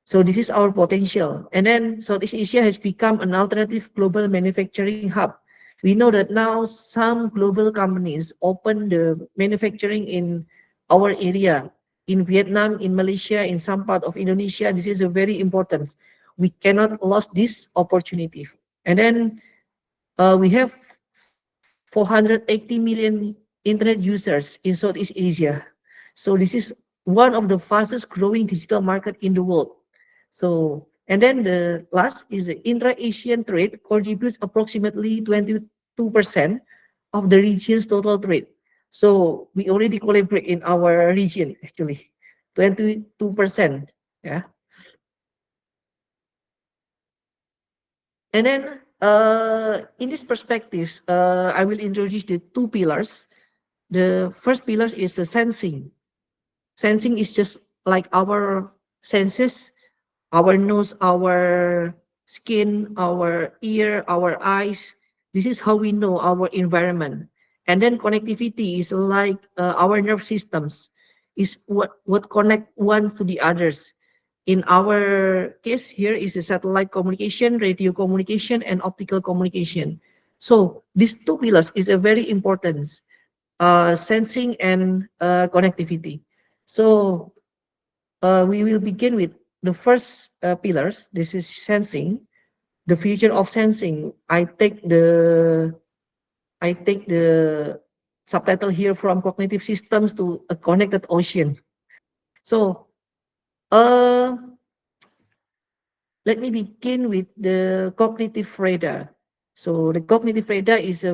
So this is our potential. And then Southeast Asia has become an alternative global manufacturing hub. We know that now some global companies open the manufacturing in our area, in Vietnam, in Malaysia, in some part of Indonesia. This is a very important. We cannot lose this opportunity. And then we have 480 million internet users in Southeast Asia. So this is one of the fastest growing digital market in the world. So, and then the last is the intra-Asian trade contributes approximately 22% of the region's total trade. So we already collaborate in our region, actually, 22%. Yeah. And then in this perspectives, I will introduce the 2 pillars. The first pillar is the sensing. sensing is just like our senses, our nose, our skin, our ear, our eyes. This is how we know our environment. And then connectivity is like our nerve systems is what connect one to the others. In our case here is the satellite communication, radio communication, and optical communication. So these two pillars is a very important sensing and connectivity. So we will begin with the first pillars. This is sensing. The future of sensing. I take the subtitle here from cognitive systems to a connected ocean. So let me begin with the cognitive radar. So the cognitive radar is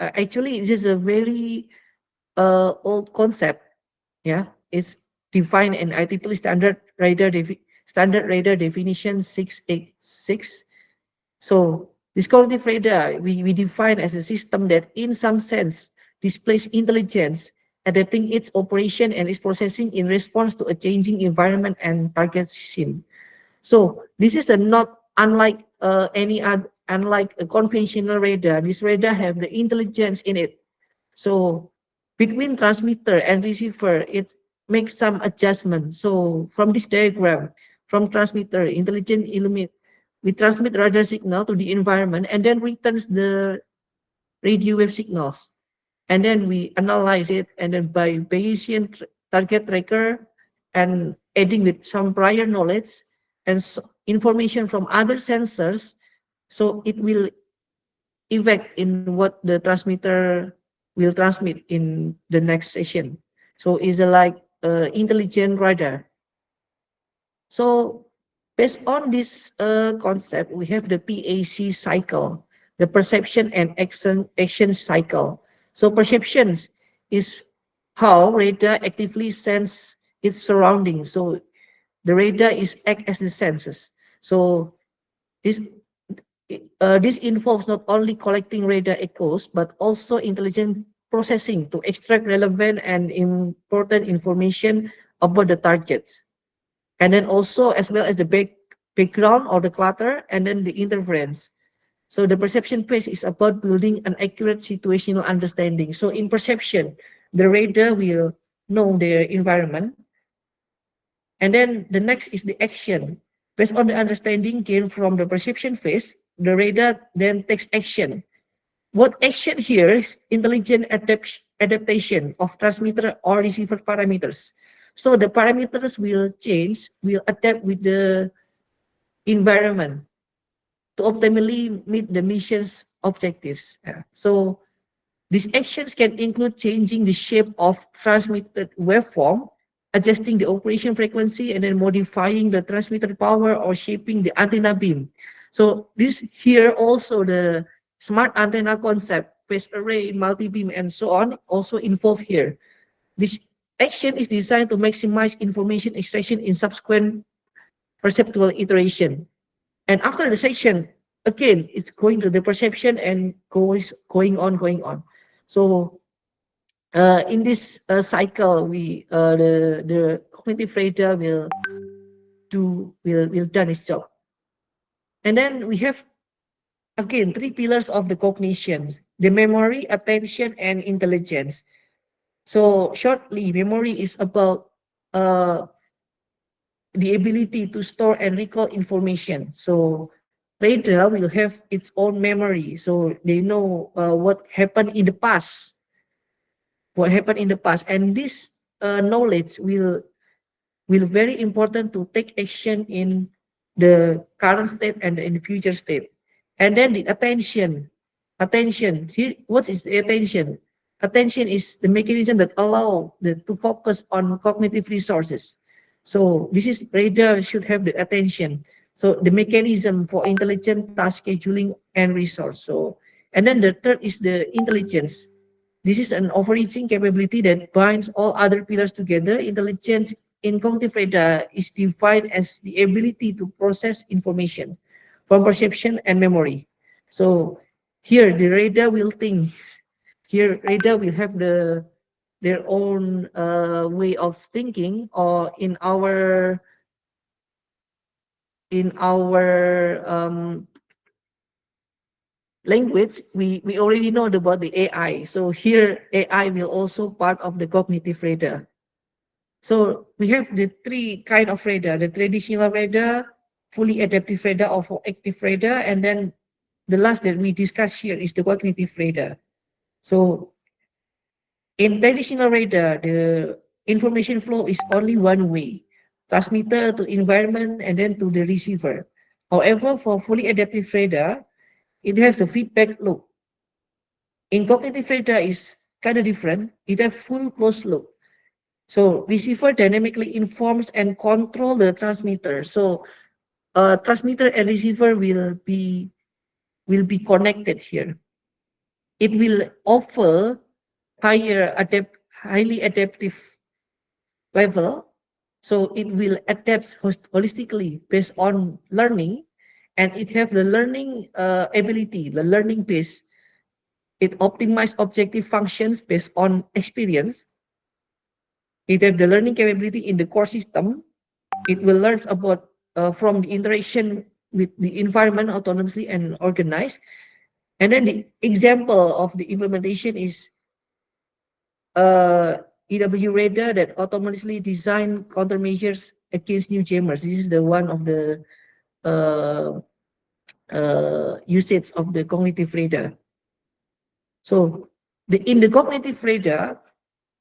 actually it is a very old concept. Yeah, it's defined in IEEE standard radar definition 686. So this cognitive radar we define as a system that in some sense displays intelligence, adapting its operation and its processing in response to a changing environment and target scene. So this is a not unlike any other, unlike a conventional radar. This radar have the intelligence in it. So between transmitter and receiver, it makes some adjustment. So from this diagram, from transmitter, intelligent illuminate, we transmit radar signal to the environment and then returns the radio wave signals. And then we analyze it, and then by Bayesian target tracker and adding with some prior knowledge and information from other sensors, so it will effect in what the transmitter will transmit in the next session. So it's like intelligent radar. So based on this concept, we have the PAC cycle, the perception and action cycle. So perceptions is how radar actively sense its surroundings. So the radar is act as the senses. So this this involves not only collecting radar echoes, but also intelligent processing to extract relevant and important information about the targets. And then also as well as the background or the clutter and then the interference. So the perception phase is about building an accurate situational understanding. So in perception, the radar will know their environment. And then the next is the action. Based on the understanding gained from the perception phase, the radar then takes action. What action here is intelligent adaptation of transmitter or receiver parameters. So the parameters will change, will adapt with the environment to optimally meet the mission's objectives. So these actions can include changing the shape of transmitted waveform, adjusting the operation frequency, and then modifying the transmitter power or shaping the antenna beam. So this here also the smart antenna concept, phased array, multi-beam, and so on also involved here. This action is designed to maximize information extraction in subsequent perceptual iteration. And after the section, again, it's going to the perception and going on. So in this cycle, the cognitive radar will done its job. And then we have again 3 pillars of the cognition: the memory, attention, and intelligence. So shortly, memory is about the ability to store and recall information. So radar will have its own memory, so they know what happened in the past, and this knowledge will very important to take action in the current state and in the future state. And then the attention here, what is the attention? Attention is the mechanism that allow to focus on cognitive resources. So this is radar should have the attention. So the mechanism for intelligent task scheduling and resource. So and then the third is the intelligence. This is an overreaching capability that binds all other pillars together. Intelligence in cognitive radar is defined as the ability to process information from perception and memory. So here the radar will think. Here radar will have the their own way of thinking, or in our language, we already know about the AI. So here AI will also part of the cognitive radar. So we have the three kind of radar: the traditional radar, fully adaptive radar, or active radar, and then the last that we discuss here is the cognitive radar. So in traditional radar, the information flow is only one way: transmitter to environment and then to the receiver. However, for fully adaptive radar, it has the feedback loop. In cognitive radar is kind of different. It has full closed loop. So receiver dynamically informs and control the transmitter. So transmitter and receiver will be connected here. It will offer highly adaptive level. So it will adapt holistically based on learning, and it have the learning ability, the learning base. It optimize objective functions based on experience. It have the learning capability in the core system. It will learn about from the interaction with the environment autonomously and organized. And then the example of the implementation is EW radar that autonomously design countermeasures against new jammers. This is the one of the uh, usage of the cognitive radar. So in the cognitive radar,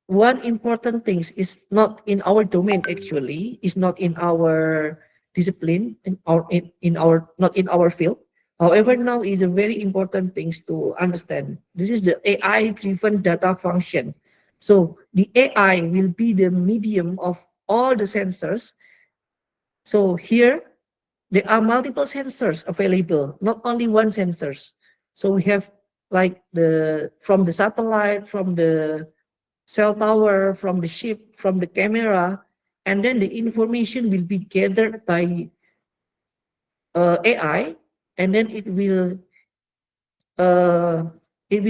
one important thing is not in our domain, actually, is not in our discipline, in our not in our field. However, now is a very important thing to understand. This is the AI driven data function. So the AI will be the medium of all the sensors. So here there are multiple sensors available, not only one sensors. So we have like from the satellite, from the cell tower, from the ship, from the camera, and then the information will be gathered by AI, and then it will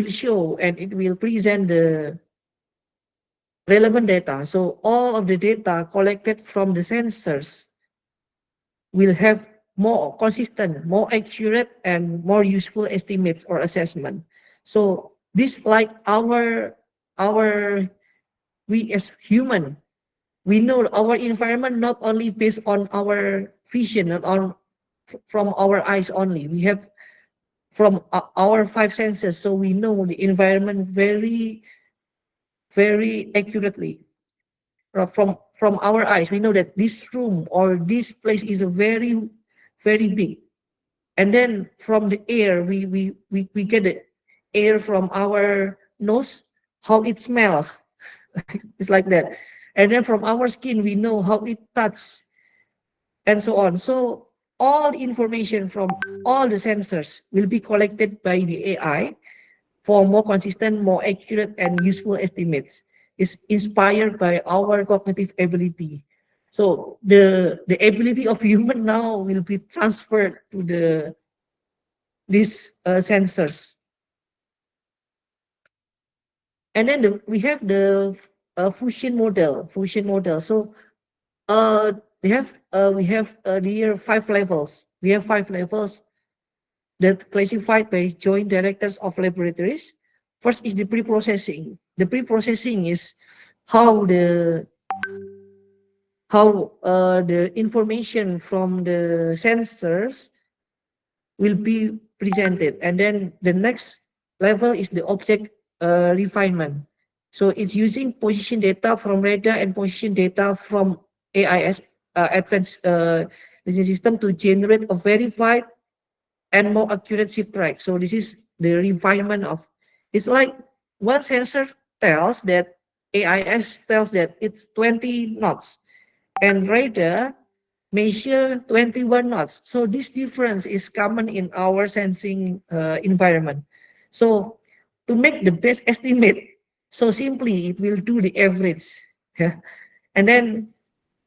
show and it will present the relevant data. So all of the data collected from the sensors will have more consistent, more accurate, and more useful estimates or assessment. So this like our we as human, we know our environment not only based on our vision and on from our eyes only. We have from our five senses, so we know the environment very accurately. From our eyes, we know that this room or this place is a very big. And then from the air, we get the air from our nose, how it smells. It's like that. And then from our skin, we know how it touches, and so on. So all information from all the sensors will be collected by the AI for more consistent, more accurate, and useful estimates. Is inspired by our cognitive ability. So the ability of human now will be transferred to these sensors. And then we have the fusion model. So we have here 5 levels. We have 5 levels that classified by joint directors of laboratories. First is the pre-processing. The pre-processing is how the information from the sensors will be presented, and then the next level is the object refinement. So it's using position data from radar and position data from AIS, advanced listening system, to generate a verified and more accurate shift track. So this is the refinement of. It's like one sensor tells that AIS tells that it's 20 knots, and radar measure 21 knots. So this difference is common in our sensing environment. So to make the best estimate, so simply it will do the average. Yeah. And then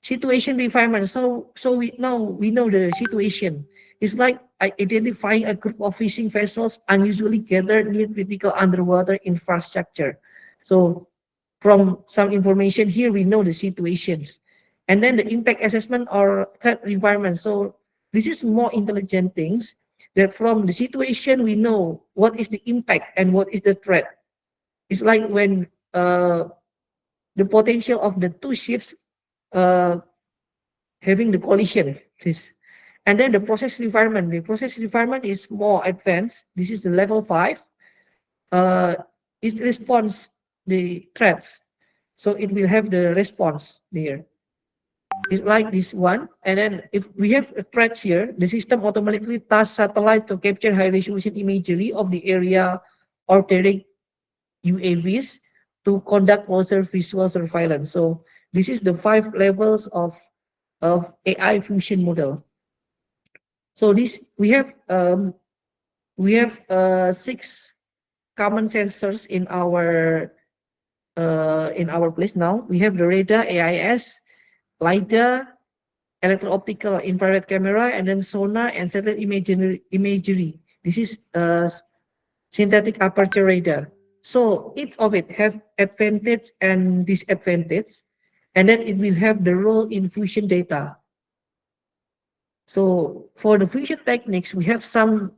situation refinement. So we know the situation. It's like identifying a group of fishing vessels unusually gathered near critical underwater infrastructure. So from some information here, we know the situations. And then the impact assessment or threat environment. So this is more intelligent things that from the situation, we know what is the impact and what is the threat. It's like when the potential of the two ships having the collision. And then the process environment. The process environment is more advanced. This is the level 5. It responds the threats. So it will have the response there. It's like this one. And then if we have a threat here, the system automatically tasks satellite to capture high resolution imagery of the area or direct UAVs to conduct closer visual surveillance. So this is the 5 levels of AI fusion model. So this we have 6 common sensors in our place now. We have the radar, AIS, LiDAR, electro-optical infrared camera, and then sonar and satellite imagery. This is synthetic aperture radar. So each of it have advantage and disadvantage, and then it will have the role in fusion data. So for the fusion techniques, we have some.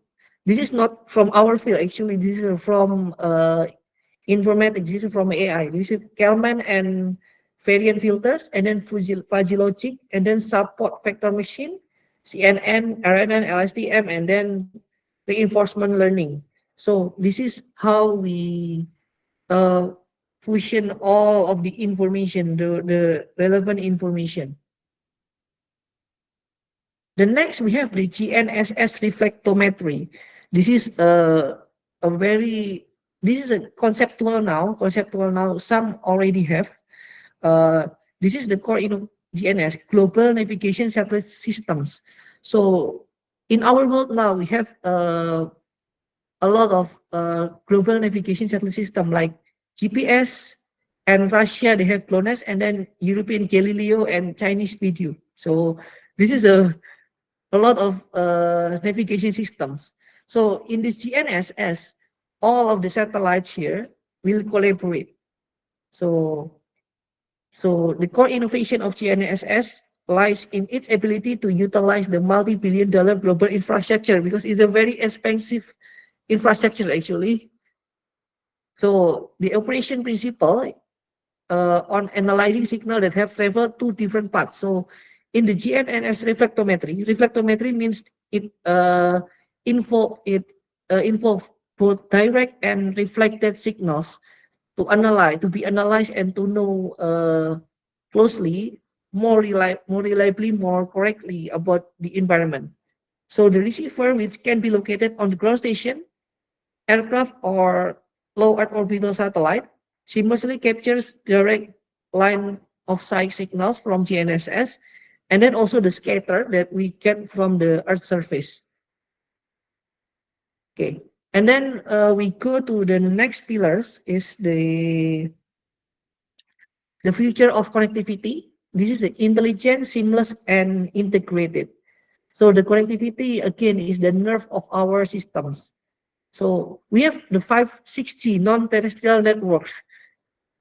This is not from our field actually. This is from informatics. This is from AI. This is Kalman and variant filters, and then fuzzy logic, and then support vector machine, CNN, RNN, LSTM, and then reinforcement learning. So this is how we fusion all of the information, the relevant information. The next we have the GNSS reflectometry. This is a conceptual now. Some already have. This is the core GNS, Global Navigation Satellite Systems. So in our world now, we have a lot of global navigation satellite system like GPS, and Russia, they have GLONASS, and then European Galileo and Chinese Video. So this is a lot of navigation systems. So in this GNSS, all of the satellites here will collaborate. So the core innovation of GNSS lies in its ability to utilize the multi-billion-dollar global infrastructure, because it's a very expensive infrastructure actually. So the operation principle on analyzing signal that have traveled 2 different paths. So in the GNSS reflectometry means it involve both direct and reflected signals to be analyzed and to know closely, more reliably, more correctly about the environment. So the receiver, which can be located on the ground station, aircraft, or low Earth orbital satellite, seamlessly captures direct line of sight signals from GNSS, and then also the scatter that we get from the Earth surface. Okay, and then we go to the next pillars is the future of connectivity. This is the intelligent, seamless, and integrated. So the connectivity again is the nerve of our systems. So we have the 6G non-terrestrial network.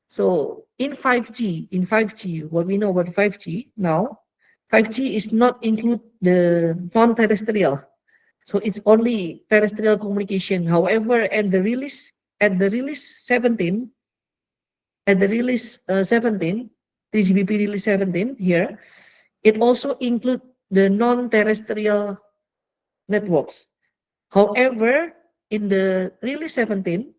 So in 5G, what we know about 5G now, 5G is not include the non-terrestrial. So it's only terrestrial communication. However, at the release 17, 3GPP release 17 here, it also include the non-terrestrial networks. However, in the release 17,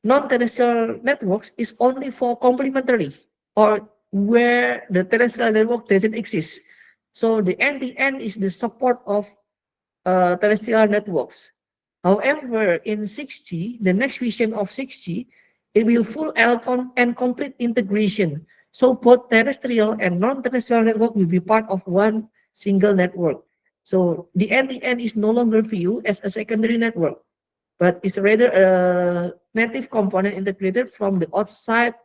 non-terrestrial networks is only for complementary or where the terrestrial network doesn't exist. So the end-to-end is the support of terrestrial networks. However, in 6G, the next vision of 6G, it will full and complete integration. So both terrestrial and non-terrestrial network will be part of one single network. So the end-to-end is no longer viewed as a secondary network, but it's rather a native component integrated from the outside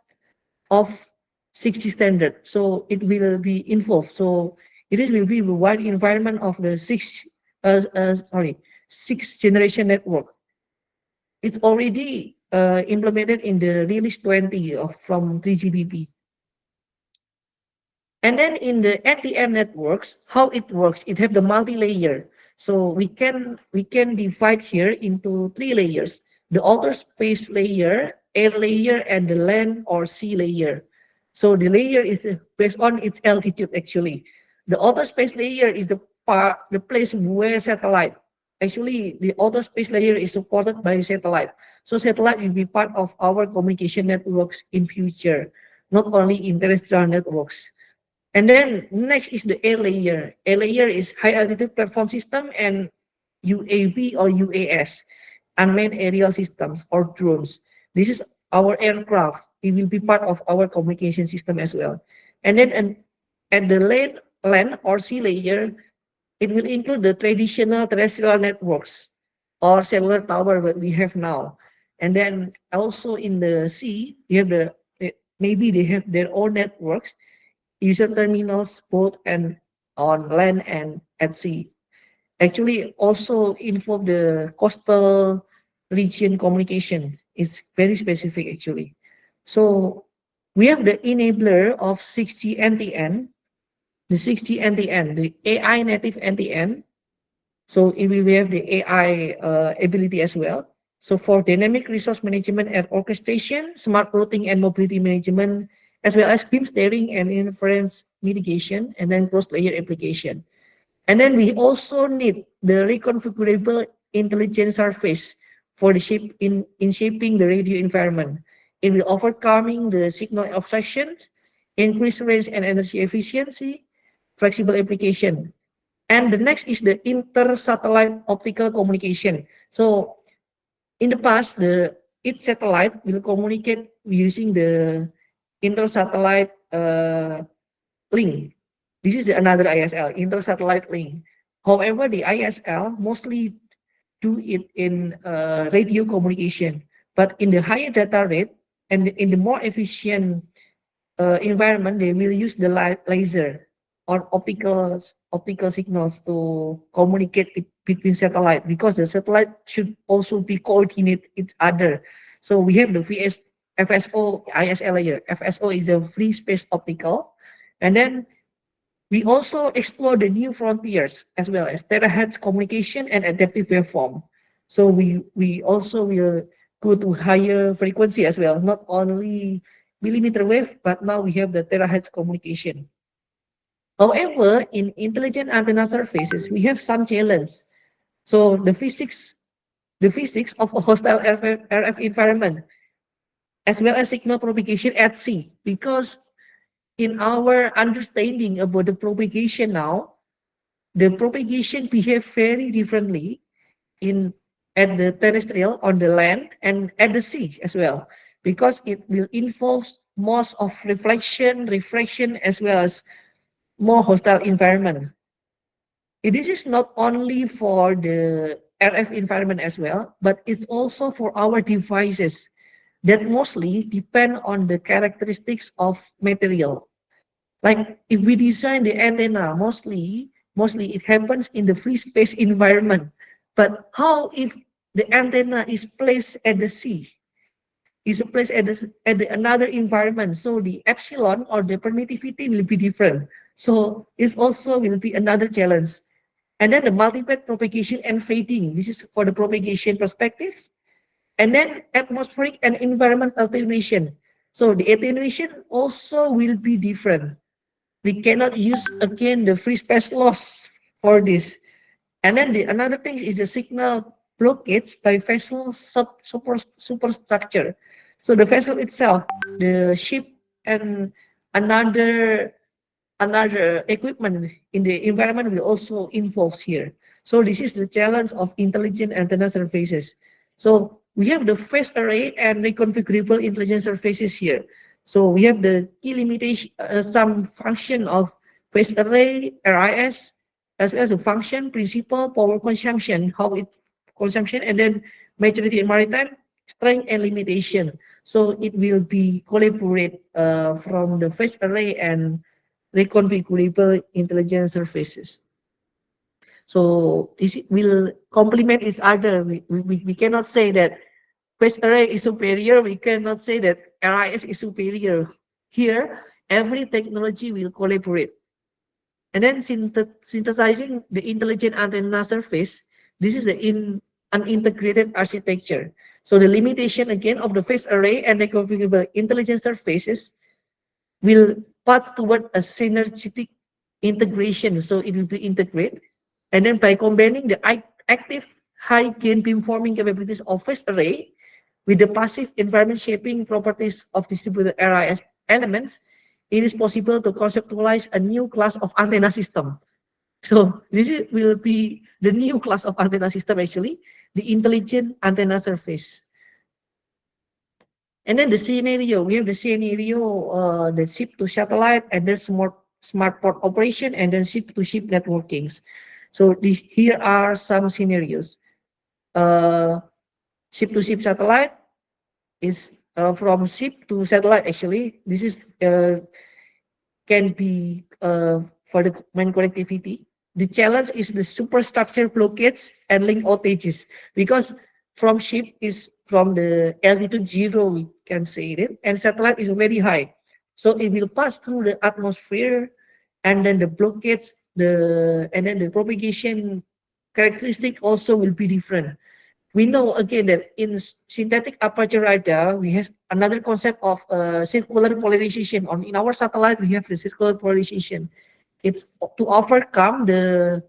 of 6G standard. So it will be involved. So it will be the wide environment of the sixth generation network. It's already implemented in the release 20 from 3GPP. And then in the NTN networks, how it works, it have the multi-layer. So we can divide here into 3 layers: the outer space layer, air layer, and the land or sea layer. So the layer is based on its altitude actually. The outer space layer is the place where satellite. Actually, the outer space layer is supported by satellite. So satellite will be part of our communication networks in future, not only in terrestrial networks. And then next is the air layer. Air layer is high altitude platform system and UAV or UAS, unmanned aerial systems or drones. This is our aircraft. It will be part of our communication system as well. And then at the land or sea layer, it will include the traditional terrestrial networks or cellular tower that we have now. And then also in the sea, you have maybe they have their own networks, user terminals both and on land and at sea. Actually also involve the coastal region communication. It's very specific actually. So we have the enabler of 6G NTN, the 6G NTN, the AI native NTN. So we have the AI ability as well. So for dynamic resource management and orchestration, smart routing and mobility management, as well as beam steering and inference mitigation, and then cross-layer application. And then we also need the reconfigurable intelligence surface for the in shaping the radio environment. It will overcoming the signal obstructions, increase range and energy efficiency, flexible application. And the next is the inter-satellite optical communication. So in the past, each satellite will communicate using the inter-satellite link. This is another ISL, inter-satellite link. However, the ISL mostly do it in radio communication, but in the higher data rate and in the more efficient environment, they will use the laser or optical signals to communicate between satellite, because the satellite should also be coordinate each other. So we have the FSO ISL layer. FSO is a free space optical, and then we also explore the new frontiers as well as terahertz communication and adaptive waveform. So we also will go to higher frequency as well, not only millimeter wave, but now we have the terahertz communication. However, in intelligent antenna surfaces, we have some challenge. So the physics of a hostile RF environment, as well as signal propagation at sea, because in our understanding about the propagation now, the propagation behave very differently at the terrestrial, on the land, and at the sea as well, because it will involve most of refraction, as well as more hostile environment. This is not only for the RF environment as well, but it's also for our devices that mostly depend on the characteristics of material. Like if we design the antenna, mostly it happens in the free space environment. But how if the antenna is placed at the sea? Is placed at another environment, so the epsilon or the permittivity will be different. So it also will be another challenge. And then the multipath propagation and fading. This is for the propagation perspective. And then atmospheric and environmental attenuation. So the attenuation also will be different. We cannot use again the free space loss for this. And then another thing is the signal blockage by vessel superstructure. So the vessel itself, the ship, and another equipment in the environment will also involve here. So this is the challenge of intelligent antenna surfaces. So we have the phase array and reconfigurable intelligent surfaces here. So we have the key limitation, some function of phase array, RIS, as well as the function, principle, power consumption, how it consumption, and then maturity and maritime, strength and limitation. So it will be collaborate from the phase array and reconfigurable intelligence surfaces. So this will complement each other. We cannot say that phase array is superior, we cannot say that RIS is superior. Here, every technology will collaborate. And then synthesizing the intelligent antenna surface, this is an integrated architecture. So the limitation again of the phase array and the configurable intelligent surfaces will path toward a synergetic integration. So it will be integrated. And then by combining the active high gain beamforming capabilities of phase array with the passive environment shaping properties of distributed RIS elements, it is possible to conceptualize a new class of antenna system. So will be the new class of antenna system actually, the intelligent antenna surface. And then the scenario, we have the scenario, the ship to satellite and then smart port operation and then ship to ship networkings. So here are some scenarios. Ship to ship satellite is from ship to satellite actually. This is can be for the main connectivity. The challenge is the superstructure blockades and link outages because from ship is from the altitude 0, we can say it, and satellite is very high. So it will pass through the atmosphere and then the blockades, and then the propagation characteristic also will be different. We know again that in synthetic aperture radar, we have another concept of circular polarization. In our satellite, we have the circular polarization. It's to overcome the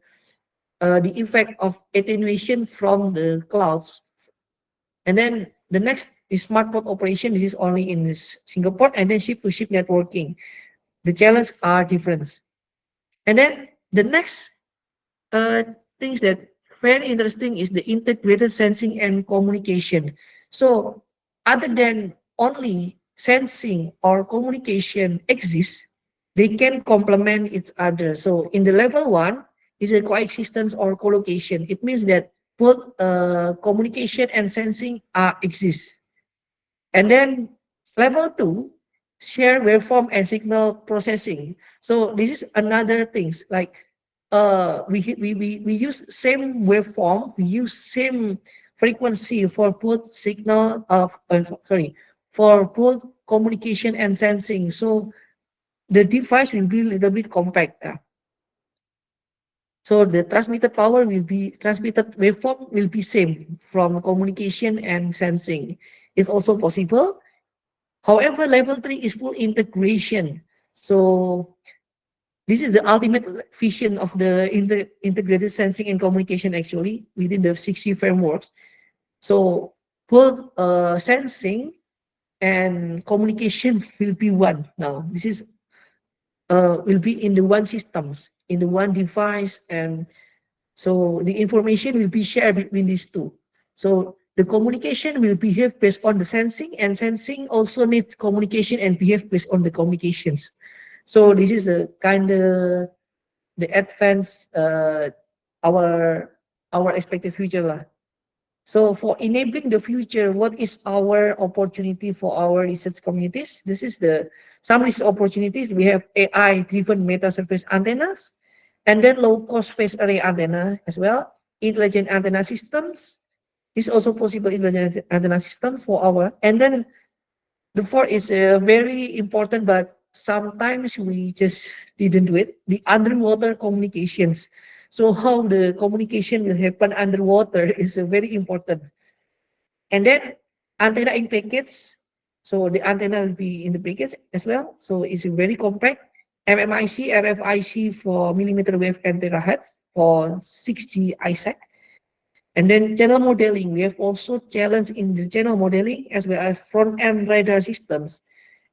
effect of attenuation from the clouds. And then the next is smart port operation. This is only in this Singapore, and then ship-to-ship networking. The challenges are different. And then the next things that very interesting is the integrated sensing and communication. So other than only sensing or communication exists, they can complement each other. So in the level 1 is a coexistence or collocation. It means that both communication and sensing exist. And then level 2, share waveform and signal processing. So this is another things like we use same waveform, we use same frequency for both signal of for both communication and sensing. So the device will be a little bit compact. So the transmitted power will be transmitted waveform will be same from communication and sensing. It's also possible. However, level 3 is full integration. So this is the ultimate vision of the integrated sensing and communication actually within the 6C frameworks. So both sensing and communication will be one now. This is will be in the one systems, in the one device, and so the information will be shared between these two. So the communication will behave based on the sensing, and sensing also needs communication and behave based on the communications. So this is a kind of the advanced our expected future lah. So for enabling the future, what is our opportunity for our research communities? This is some research opportunities. We have AI-driven meta-surface antennas, and then low-cost phase array antenna as well. Intelligent antenna systems is also possible. Intelligent antenna system for our, and then the fourth is very important, but sometimes we just didn't do it. The underwater communications. So how the communication will happen underwater is very important. And then antenna in packets. So the antenna will be in the packets as well. So it's very compact. MMIC, RFIC for millimeter wave and terahertz for 6G ISAC. And then channel modeling, we have also challenge in the channel modeling as well as front-end radar systems.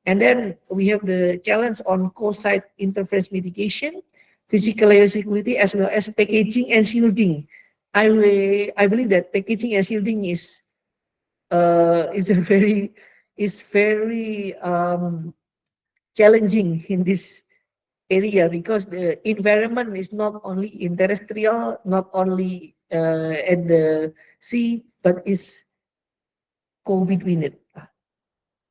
And then we have the challenge on co-site interference mitigation, physical layer security, as well as packaging and shielding. I believe that packaging and shielding is very challenging in this area because the environment is not only in terrestrial, not only at the sea, but is go between it.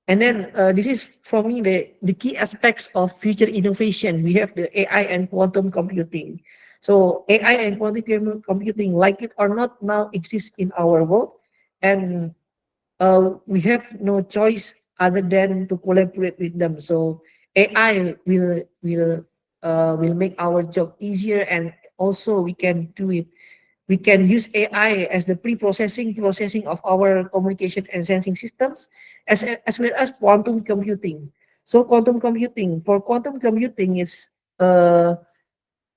And then this is for me the key aspects of future innovation. We have the AI and quantum computing. So AI and quantum computing, like it or not, now exists in our world, and we have no choice other than to collaborate with them. So AI will make our job easier, and also we can do it. We can use AI as the processing of our communication and sensing systems, as well as quantum computing. So quantum computing is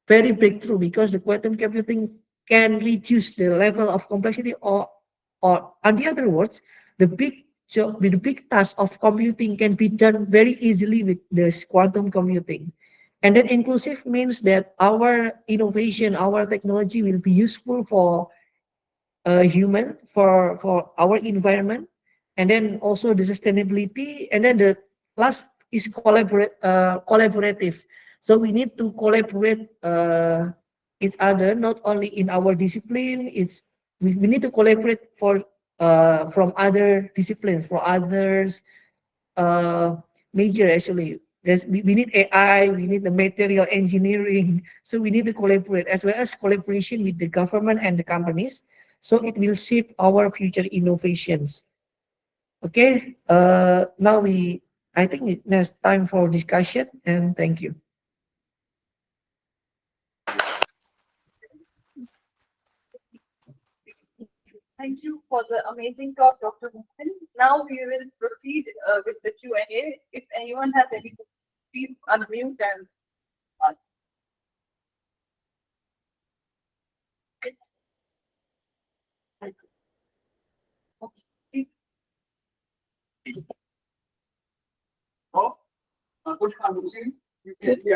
very breakthrough, because the quantum computing can reduce the level of complexity, or on the other words, the big task of computing can be done very easily with this quantum computing. And then inclusive means that our innovation, our technology will be useful for human, for our environment, and then also the sustainability, and then the last is collaborative. So we need to collaborate each other, not only in our discipline. We need to collaborate for from other disciplines, for others major actually. We need AI, we need the material engineering. So we need to collaborate, as well as collaboration with the government and the companies. So it will shape our future innovations. Okay, now I think there's time for discussion, and thank you. Thank you for the amazing talk, Dr. Muhsin. Now we will proceed with the Q&A. If anyone has any questions, please unmute and ask.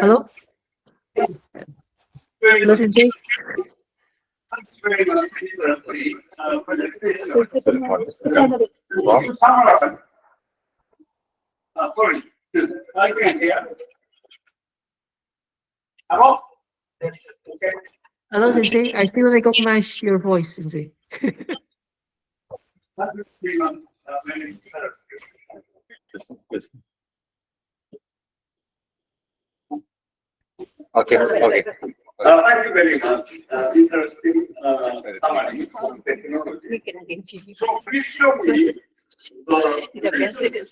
Hello? Hello, Sensei. Very much sorry, I can't hear. Hello? Okay. Hello, Sensei. I still recognize your voice, Sensei. Okay, okay. Thank you very much. Interesting summary of technology. So please show me the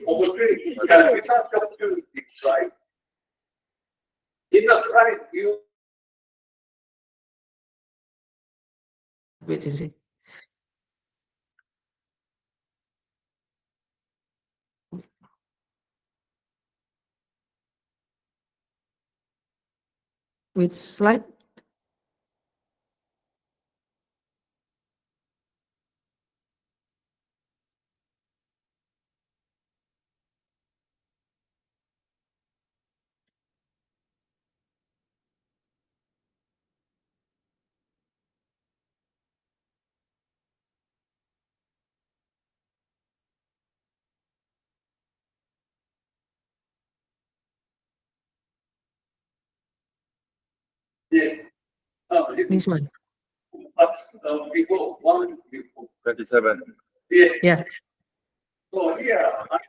opportunity, research opportunities, right? In the slide, you Wait, Sensei. Which slide? yes. This one. Before one before. 27. Yes. Yeah. So here I have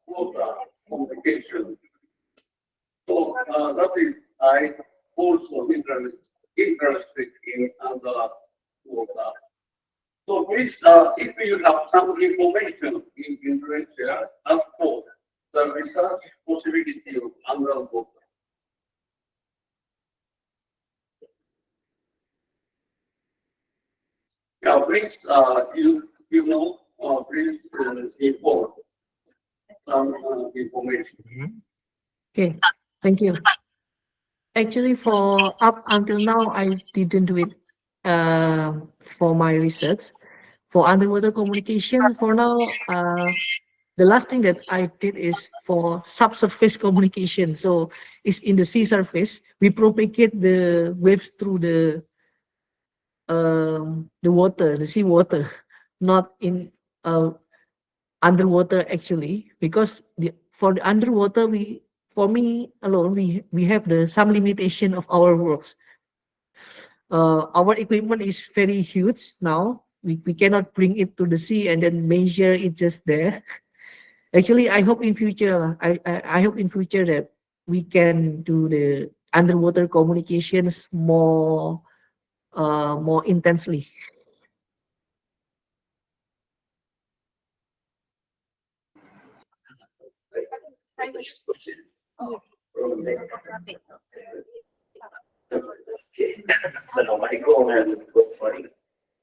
water communication. So that is I also interested in the water. So please, if you have some information in Indonesia, as for the research possibility of underwater. Yeah, please, please inform some information. Okay. Thank you. Actually, for up until now, I didn't do it for my research. For underwater communication, for now, the last thing that I did is for subsurface communication. So it's in the sea surface. We propagate the waves through the water, the sea water, not in underwater actually, because for the underwater, for me alone, we have some limitation of our works. Our equipment is very huge now. We cannot bring it to the sea and then measure it just there. Actually, I hope in future, I hope in future that we can do the underwater communications more intensely. Assalamualaikum and good morning.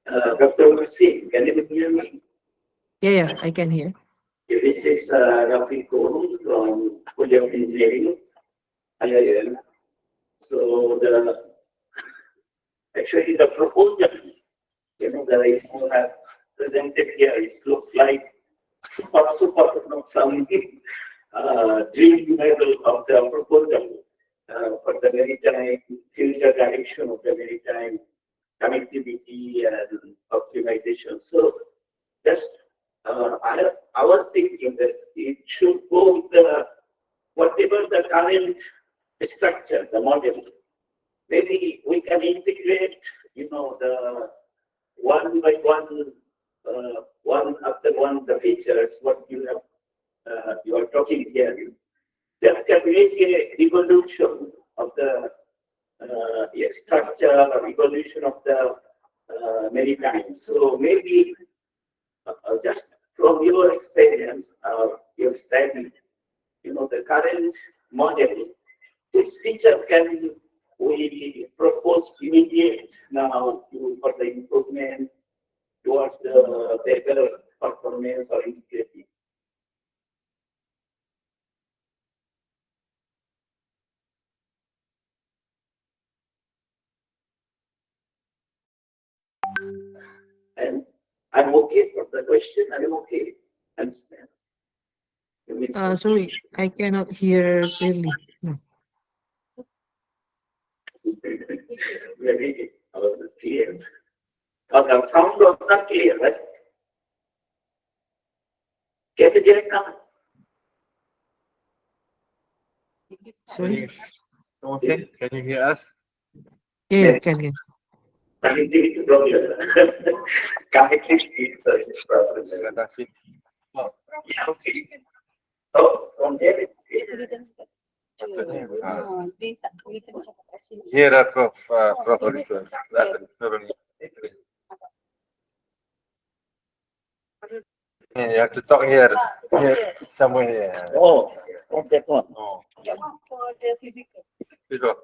Dr. Muhsin, can you hear me? Yeah, I can hear. This is Rafi Koru from College of Engineering, IIUM. So actually the proposal, that I have presented here, it looks like some dream level of the proposal for the maritime future direction of the maritime connectivity and optimization. So just I was thinking that it should go with the whatever the current structure, the model. Maybe we can integrate, the one by one, one after one, the features what you are talking here. That can make a evolution of the structure or evolution of the maritime. So maybe just from your experience or your study, the current model, which feature can we propose immediate now for the improvement towards the better performance or integrity? And I'm okay for the question. I'm okay. Understand. Sorry, I cannot hear clearly. No. Very clear. The sound was not clear, right? Can you hear it now? Sorry. Muhsin, can you hear us? Yeah, can hear. Connectivity problem. Connectivity is problem. Yeah, okay. Oh, from there. Here are Prof. Norun. Yeah, you have to talk here somewhere here. Oh, from that one. Oh. For the physical. Please go.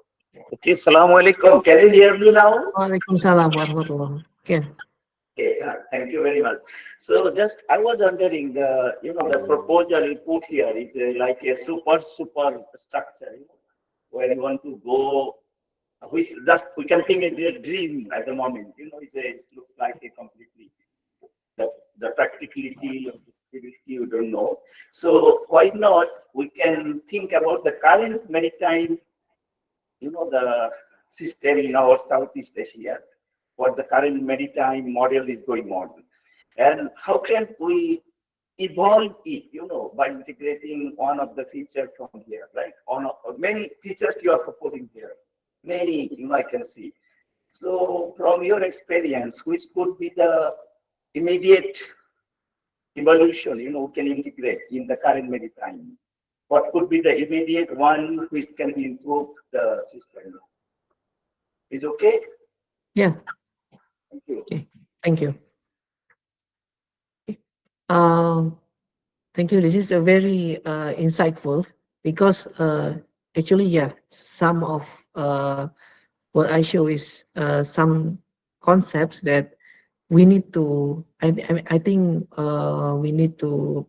Okay, Assalamualaikum. Can you hear me now? Waalaikumsalam warahmatullah. Okay. Okay, thank you very much. So just I was wondering the proposal you put here is like a super structure where you want to go. We can think it's a dream at the moment. It looks like a completely the practicality of the feasibility you don't know. So why not we can think about the current maritime, the system in our Southeast Asia, what the current maritime model is going on, and how can we evolve it, by integrating one of the features from here, right? Many features you are proposing here, many I can see. So from your experience, which could be the immediate evolution, we can integrate in the current maritime? What could be the immediate one which can improve the system? Is okay? Yeah. Thank you. Okay. Thank you. Thank you. This is a very insightful because actually, yeah, some of what I show is some concepts that we need to. I think we need to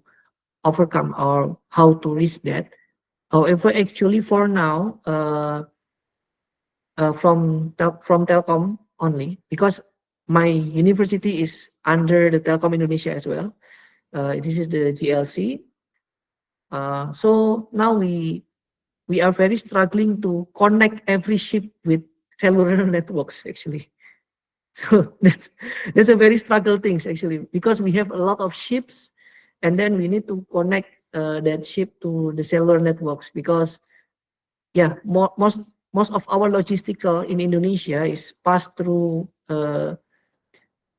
overcome or how to reach that. However, actually, for now, from Telkom only, because my university is under the Telkom Indonesia as well. This is the GLC. So now we are very struggling to connect every ship with cellular networks actually. So that's a very struggle things actually, because we have a lot of ships, and then we need to connect that ship to the cellular networks, because yeah, most of our logistical in Indonesia is passed through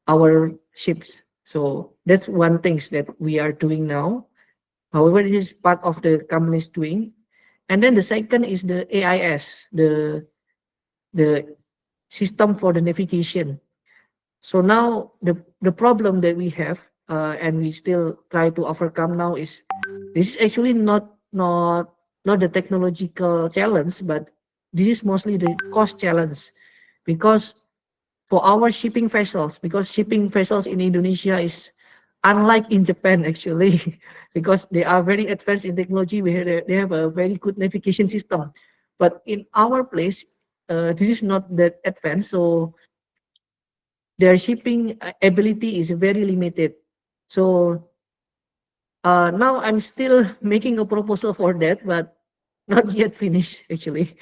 our ships. So that's one thing that we are doing now. However, it is part of the company's doing. And then the second is the AIS, the system for the navigation. So now the problem that we have, and we still try to overcome now, is this is actually not not the technological challenge, but this is mostly the cost challenge, because for our shipping vessels, because shipping vessels in Indonesia is unlike in Japan actually, because they are very advanced in technology. They have a very good navigation system, but in our place, this is not that advanced, so their shipping ability is very limited. So now I'm still making a proposal for that, but not yet finished actually.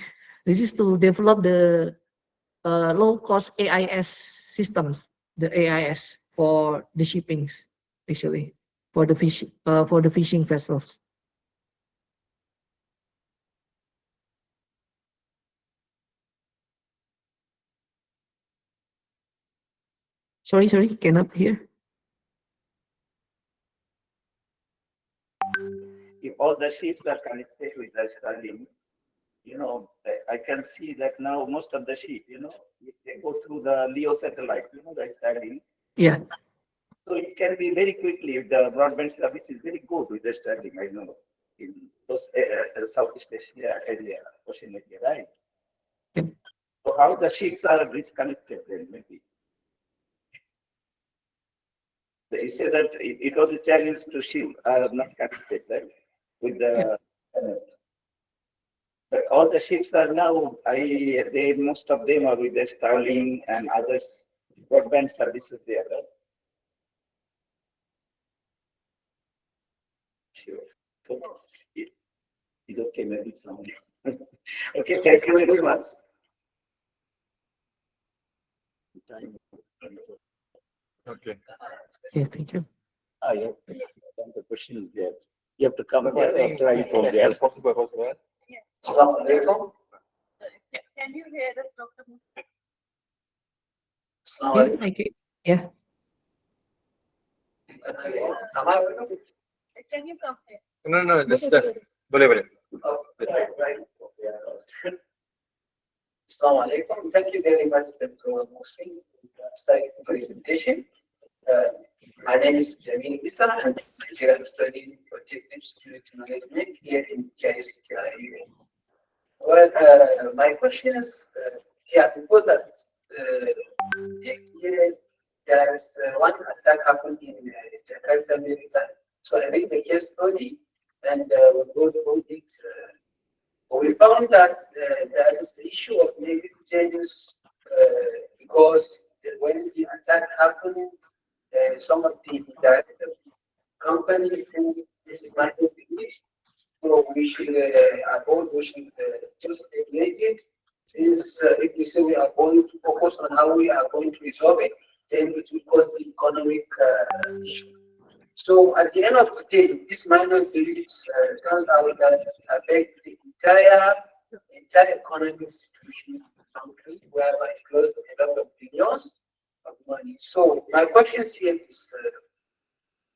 This is to develop the low cost AIS systems, the AIS for the shippings actually, for the fishing vessels. Sorry, cannot hear. If all the ships are connected with the Starlink, I can see that now most of the ships, they go through the LEO satellite, the Starlink. Yeah. So it can be very quickly, if the broadband service is very good with the Starlink, I know, in those Southeast Asia area, Oceania, right? Yep. So how the ships are disconnected then, maybe? You say that it was a challenge to ship not connected, right? With the but all the ships are now, most of them are with the Starlink and others broadband services there, right? Sure. It's okay, maybe some. Okay, thank you very much. Okay. Yeah, thank you. Yeah. The question is there. You have to come here after I told you. As possible. Assalamu alaikum. Can you hear us, Dr. Muhsin? Assalamu Yeah, alaikum. okay. Yeah. Can you come here? No, just boleh. Assalamu alaikum. Thank you very much, Dr. Muhsin, for the presentation. My name is Jamil Issa, and I'm studying Projective Security Management here in KICT IIUM. Well, my question is, before that, next year there's one attack happened in Jakarta, America. So I read the case study and we go through it. We found that there is the issue of negligence because when the attack happened, some of the directors companies think this is not the English, so we should just regulate it. Since if we say we are going to focus on how we are going to resolve it, then it will cause the economic issue. So at the end of the day, this minor glitch turns out that it affects the entire economic situation of the country, whereby it closed a lot of billions of money. So my question here is,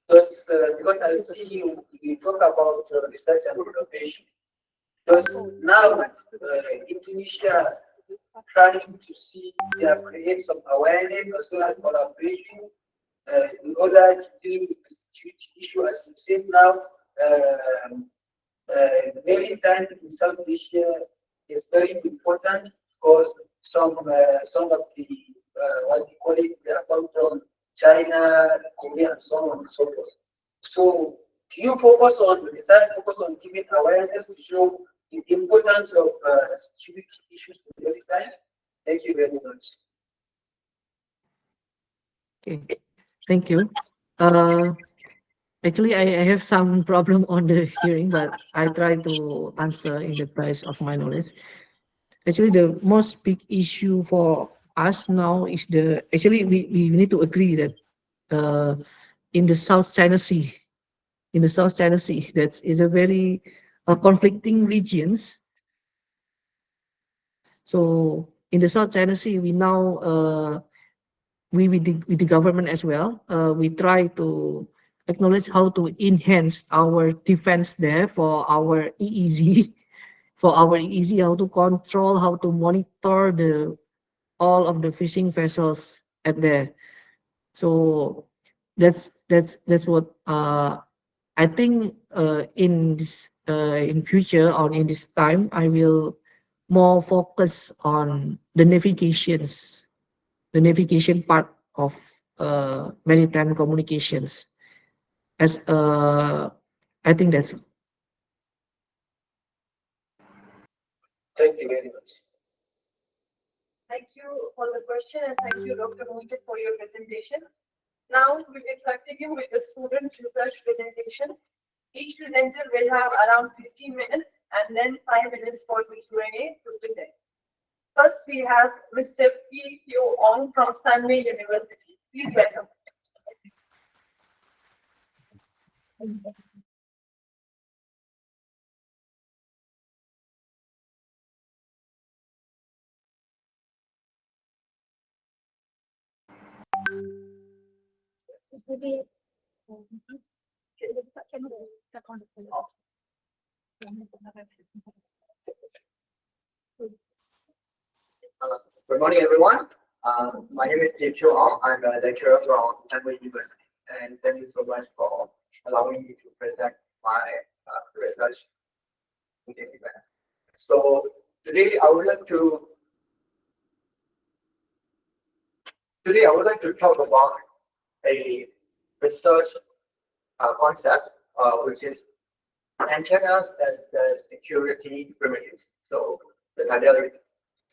because I see you talk about research and innovation. Because now Indonesia trying to see create some awareness as well as collaboration in order to deal with the security issue. As you said now, many times in South Asia is very important because some of the what you call it, they are come from China, Korea, and so on and so forth. So do you focus on giving awareness to show the importance of security issues every time? Thank you very much. Okay, thank you. Actually, I have some problem on the hearing, but I try to answer in the best of my knowledge. Actually, the most big issue for us now is we need to agree that in the South China Sea, that is a very conflicting regions. So in the South China Sea, we now with the government as well, we try to acknowledge how to enhance our defense there for our EEZ, how to control, how to monitor all of the fishing vessels at there. So that's what I think in in future or in this time, I will more focus on the navigation part of maritime communications. As I think that's Thank you very much. Thank you for the question and thank you, Dr. Muhsin, for your presentation. Now we will continue with the student research presentations. Each presenter will have around 15 minutes and then 5 minutes for the Q&A to present. First, we have Mr. Phyo Aung from Sunway University. Please welcome. Good morning, everyone. My name is Phyo Aung. I'm a lecturer from Sunway University, and thank you so much for allowing me to present my research in this event. So today I would like to talk about a research concept, which is antennas as the security primitives. So the title is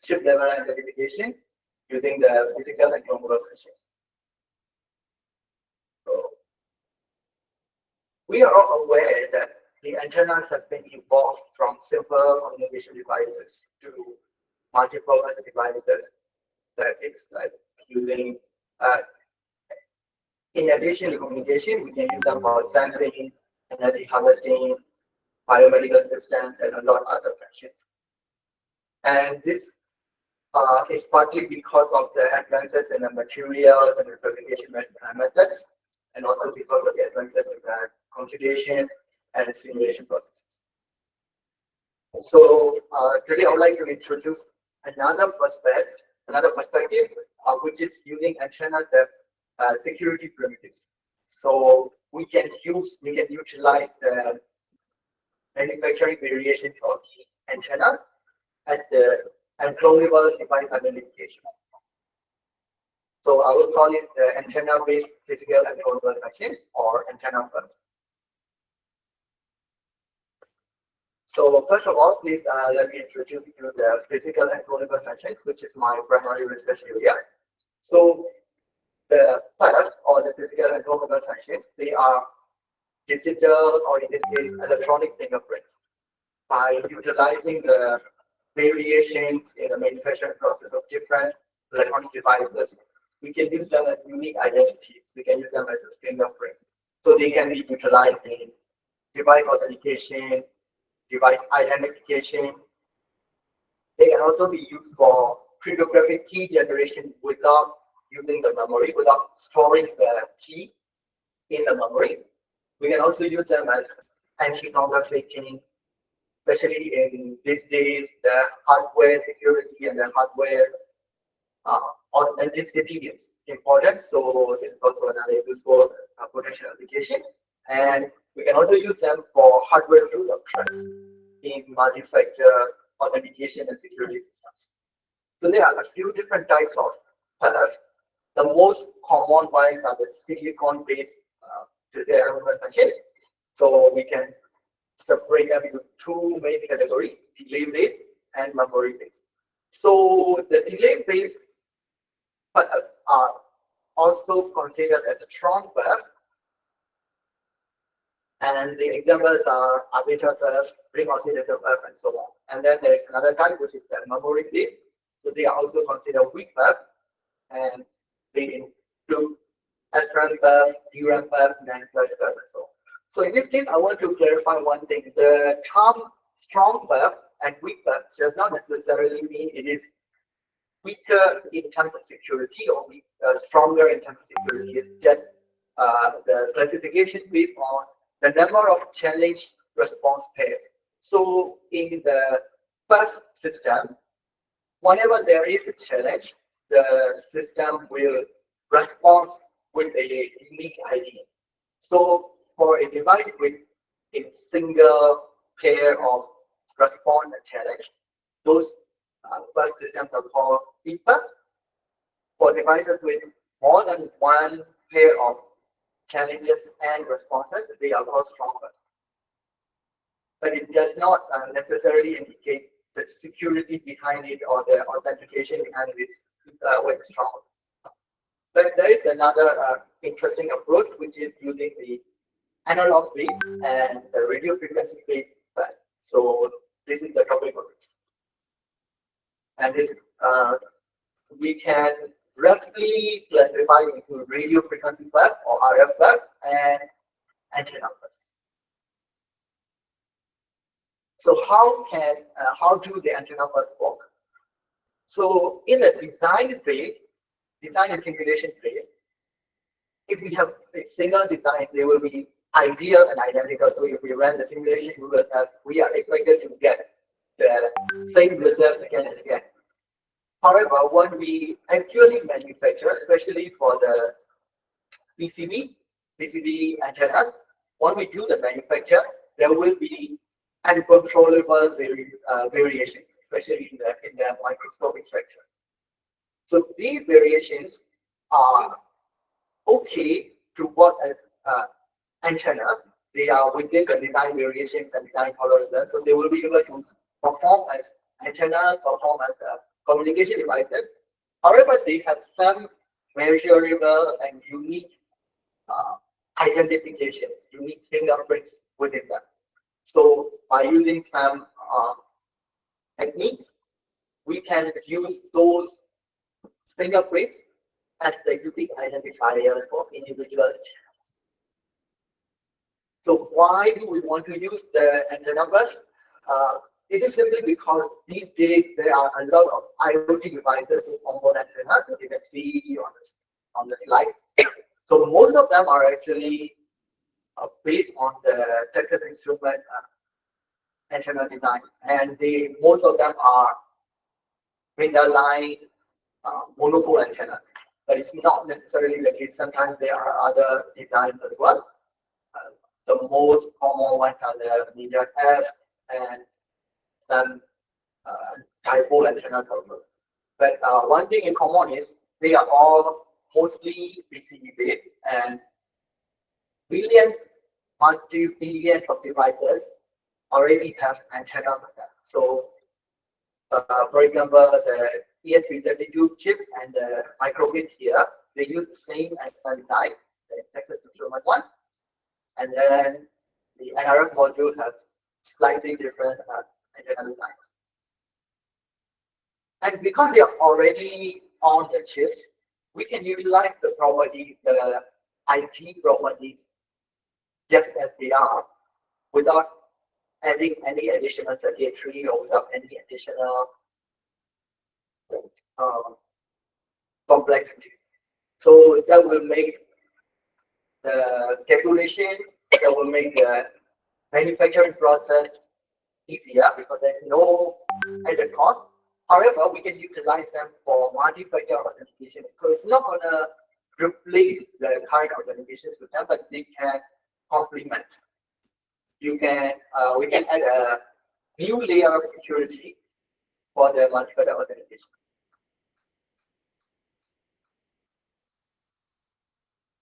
Ship Level Identification using the physical and global features. So we are all aware that the antennas have been evolved from simple communication devices to multiple devices that it's like using in addition to communication, we can use them for sensing, energy harvesting, biomedical systems, and a lot of other functions. And this is partly because of the advances in the materials and the fabrication methods, and also because of the advances in the computation and simulation processes. So today I would like to introduce another perspective, which is using antennas as security primitives. So we can utilize the manufacturing variations of the antennas as the unclonable device identifications. So I will call it the antenna-based physical and clonable functions, or antenna first. So first of all, please let me introduce you to the physical and clonable functions, which is my primary research area. So the first, or the physical and clonable functions, they are digital, or in this case, electronic fingerprints. By utilizing the variations in the manufacturing process of different electronic devices, we can use them as unique identities. We can use them as a fingerprint. So they can be utilized in device authentication, device identification. They can also be used for cryptographic key generation without using the memory, without storing the key in the memory. We can also use them as anti-counterfeiting, especially in these days, the hardware security and the hardware authenticity is important. So this is also another useful potential application. And we can also use them for hardware root of trust in multi-factor authentication and security systems. So there are a few different types of products. The most common ones are the silicon-based functions. So we can separate them into two main categories: delay-based and memory-based. So the delay-based products are also considered as a transfer, and the examples are arbitrary perf, ring oscillator perf, and so on. And then there is another type, which is the memory-based. So they are also considered weak perf, and they include SRAM perf, DRAM perf, NAND flash perf, and so on. So in this case, I want to clarify one thing. The term strong perf and weak perf does not necessarily mean it is weaker in terms of security or stronger in terms of security. It's just the classification based on the number of challenge response pairs. So in the perf system, whenever there is a challenge, the system will respond with a unique ID. So for a device with a single pair of response and challenge. Those bus systems are called IPA. For devices with more than one pair of challenges and responses, they are called strong bus. But it does not necessarily indicate the security behind it or the authentication behind it with strong. But there is another interesting approach, which is using the analog base and the radio frequency base bus. So this is the topic of this. And this we can roughly classify into radio frequency bus or RF bus and antenna bus. So how do the antenna bus work? So in the design phase, design and simulation phase, if we have a single design, they will be ideal and identical. So if we run the simulation, we are expected to get the same result again and again. However, when we actually manufacture, especially for the PCB antennas, when we do the manufacture, there will be uncontrollable variations, especially in the microscopic structure. So these variations are okay to work as antennas. They are within the design variations and design tolerances, so they will be able to perform as antennas, perform as communication devices. However, they have some measurable and unique identifications, unique fingerprints within them. So by using some techniques, we can use those fingerprints as the unique identifiers for individual antennas. So why do we want to use the antenna bus? It is simply because these days there are a lot of IoT devices with onboard antennas, as you can see on the slide. So most of them are actually based on the Texas Instrument antenna design, and most of them are window-line monopole antennas. But it's not necessarily the case. Sometimes there are other designs as well. The most common ones are the medium F and some dipole antennas also. But one thing in common is they are all mostly PCB based, and billions, multi-billions of devices already have antennas on them. So, for example, the ESP32 chip and the microbit here, they use the same antenna design, the Texas Instrument one, and then the NRF module has slightly different antenna designs. And because they are already on the chips, we can utilize the properties, the IT properties, just as they are, without adding any additional circuitry or without any additional complexity. So that will make the calculation, that will make the manufacturing process easier because there's no added cost. However, we can utilize them for multi-factor authentication. So it's not going to replace the current authentication system, but they can complement. We can add a new layer of security for the multi-factor authentication.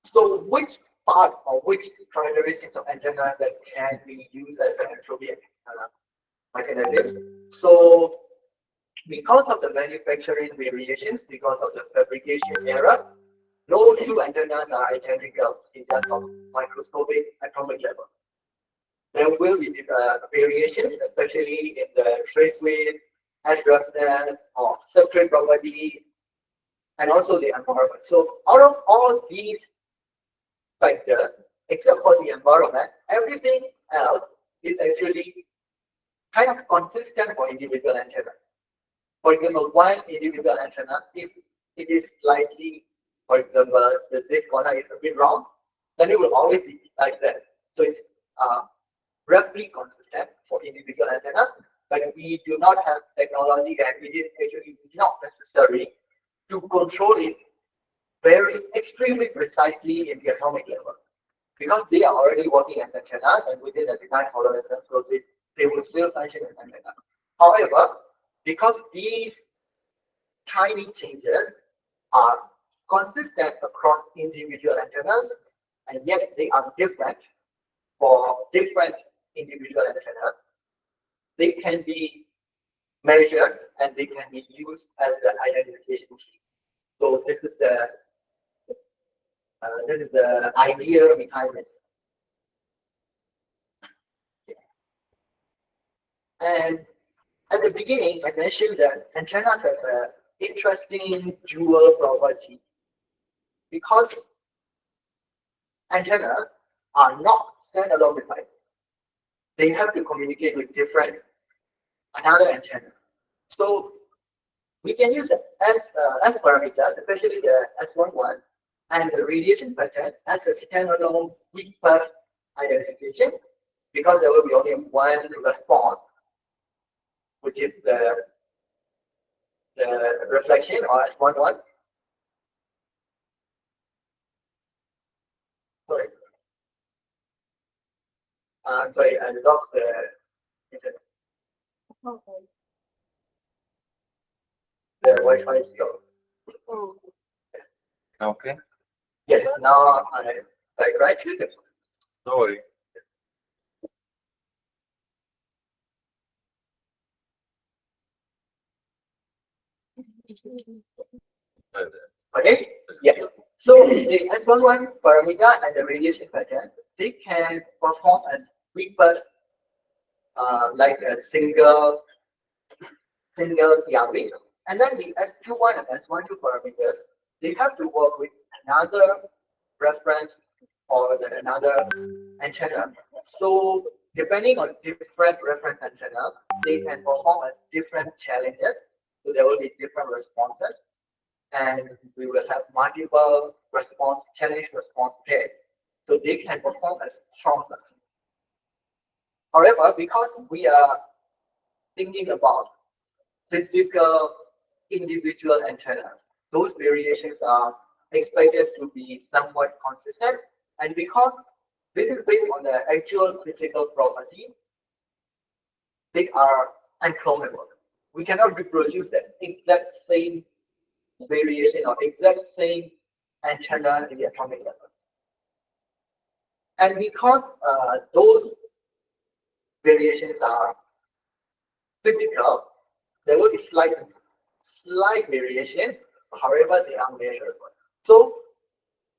So which part or which characteristics of antenna that can be used as an entropy mechanism? So because of the manufacturing variations, because of the fabrication error, no two antennas are identical in terms of microscopic atomic level. There will be variations, especially in the trace width, edge roughness, or substrate properties, and also the environment. So out of all these factors, except for the environment, everything else is actually kind of consistent for individual antennas. For example, one individual antenna, if it is slightly, for example, this corner is a bit wrong, then it will always be like that. So it's roughly consistent for individual antennas, but we do not have technology and it is actually not necessary to control it very extremely precisely in the atomic level, because they are already working as antennas and within the design tolerances, so they they will still function as antenna. However, because these tiny changes are consistent across individual antennas, and yet they are different for different individual antennas, they can be measured and they can be used as the identification key. So this is the idea behind this. And at the beginning, I mentioned that antennas have an interesting dual property because antennas are not standalone devices. They have to communicate with another antenna. So we can use the S parameters, especially the S11 and the radiation pattern as a standalone weak path identification, because there will be only one response, which is the reflection or S11. Sorry. Sorry, I lost the internet. The Wi-Fi is low. Okay. Yes, now I right. No worry. Okay. Yes. So the S11 parameter and the radiation pattern, they can perform as weak burst, like a single CRV. And then the S21 and S12 parameters, they have to work with another reference or another antenna. So depending on different reference antennas, they can perform as different challenges. So there will be different responses, and we will have multiple challenge response pairs. So they can perform as stronger. However, because we are thinking about physical individual antennas, those variations are expected to be somewhat consistent. And because this is based on the actual physical property, they are unclonable. We cannot reproduce the exact same variation or exact same antenna in the atomic level. And because those variations are physical, there will be slight variations, however they are measurable. So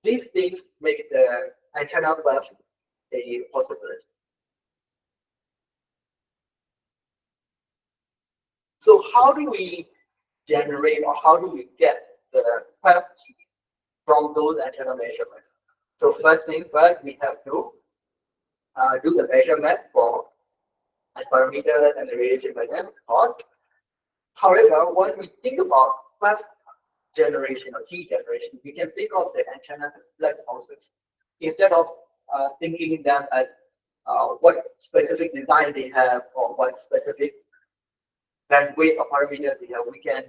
these things make the antenna path a possibility. So how do we generate or how do we get the path from those antenna measurements? So first thing first, we have to do the measurement for parameters and the radiation pattern cost. However, when we think about path generation or key generation, we can think of the antennas as black boxes. Instead of thinking them as what specific design they have or what specific bandwidth or parameters they have, we can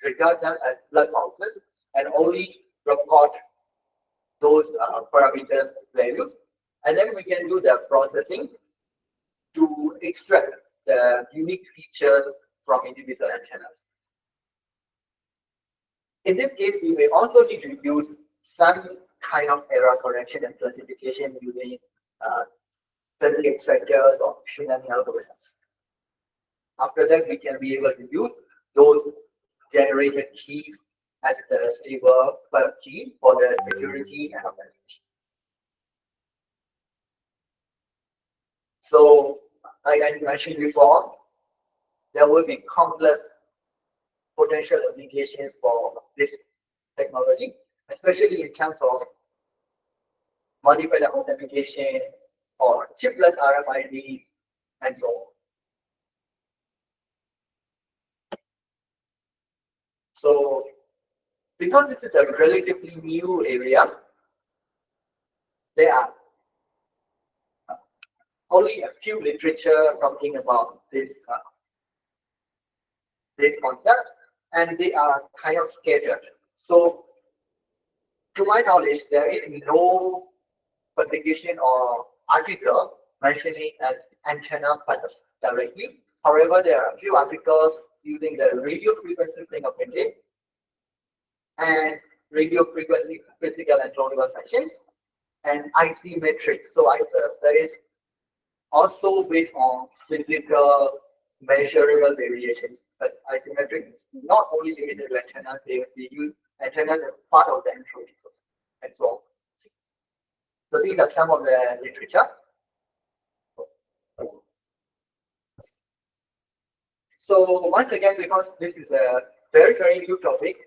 regard them as black boxes and only record those parameters values, and then we can do the processing to extract the unique features from individual antennas. In this case, we may also need to use some kind of error correction and classification using physics extractors or machine learning algorithms. After that, we can be able to use those generated keys as the stable key for the security and authentication. So, like I mentioned before, there will be complex potential applications for this technology, especially in terms of modified authentication or chipless RFID and so on. So, because this is a relatively new area, there are only a few literature talking about this concept, and they are kind of scattered. So, to my knowledge, there is no publication or article mentioning as antenna directly. However, there are a few articles using the radio frequency fingerprinting and radio frequency physical and clonable functions and IC matrix. So that is also based on physical measurable variations. But isometric is not only limited to antennas, they use antennas as part of the entropy and so on. So these are some of the literature. So once again, because this is a very, very new topic,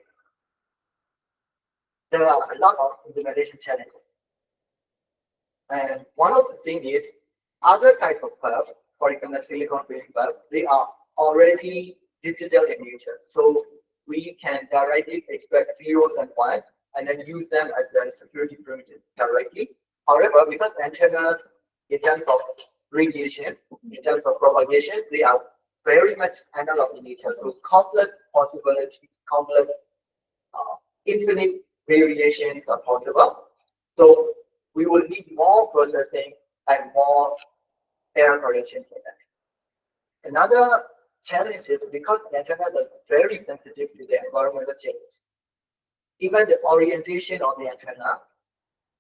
there are a lot of implementation challenges. And one of the things is other types of bulbs, for example, silicon-based bulbs, they are already digital in nature. So we can directly extract zeros and ones and then use them as the security parameters directly. However, because antennas, in terms of radiation, in terms of propagation, they are very much analog in nature. So complex possibilities, complex infinite variations are possible. So we will need more processing and more error corrections for that. Another challenge is because antennas are very sensitive to the environmental changes. Even the orientation of the antenna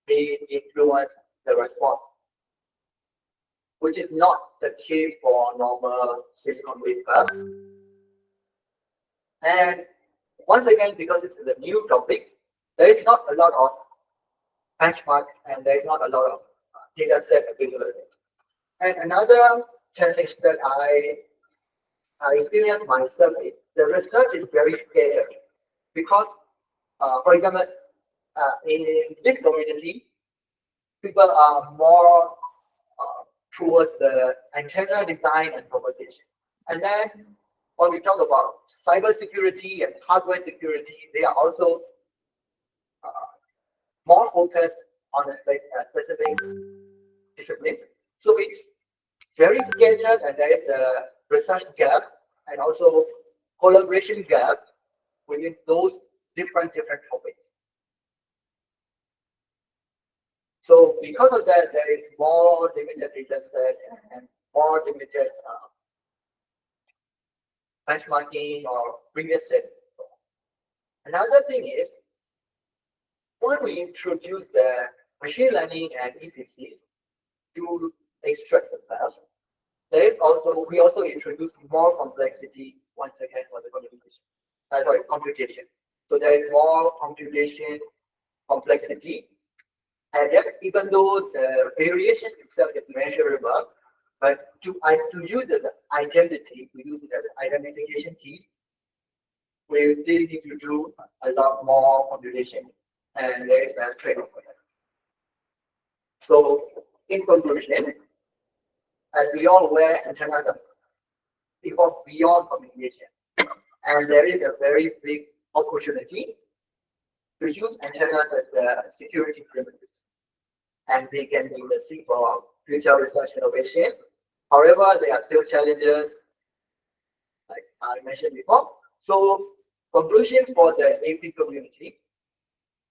may influence the response, which is not the case for normal silicon-based bulbs. And once again, because this is a new topic, there is not a lot of benchmark and there is not a lot of data set available. And another challenge that I experienced myself is the research is very scattered because, for example, in this community, people are more towards the antenna design and propagation. And then when we talk about cyber security and hardware security, they are also more focused on a specific discipline. So it's very scattered and there is a research gap and also collaboration gap within those different topics. So because of that, there is more limited data set and more limited benchmarking or previous studies. So another thing is when we introduce the machine learning and ECCs to extract the file, there is also we also introduce more complexity once again for the computation. So there is more computation complexity. And yet, even though the variation itself is measurable, but to use it as an identity, we use it as an identification keys, we still need to do a lot more computation, and there is a trade-off for that. So, in conclusion, as we all aware, antennas are evolved beyond communication, and there is a very big opportunity to use antennas as the security primitives. And they can be the seed for future research innovation. However, there are still challenges, like I mentioned before. So, conclusion for the AP community,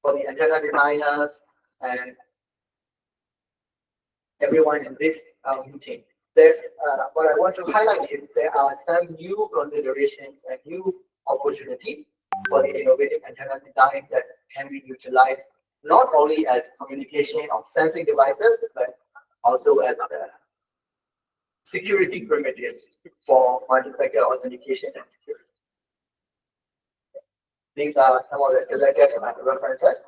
for the antenna designers, and everyone in this meeting, that what I want to highlight is there are some new considerations and new opportunities for the innovative antenna design that can be utilized not only as communication of sensing devices, but also as security primitives for multi-factor authentication and security. These are some of the selected references.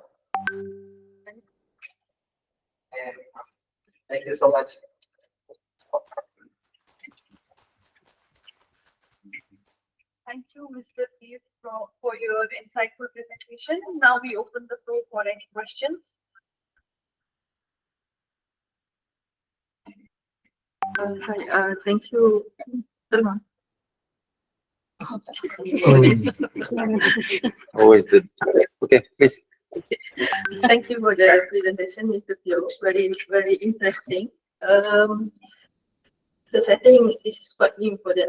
And thank you so much. Thank you, Mr. Deep, for your insightful presentation. Now we open the floor for any questions. Hi, thank you, Salman. Always the okay, please. Thank you for the presentation, Mr. Phyo. Very interesting. Because I think this is quite new for the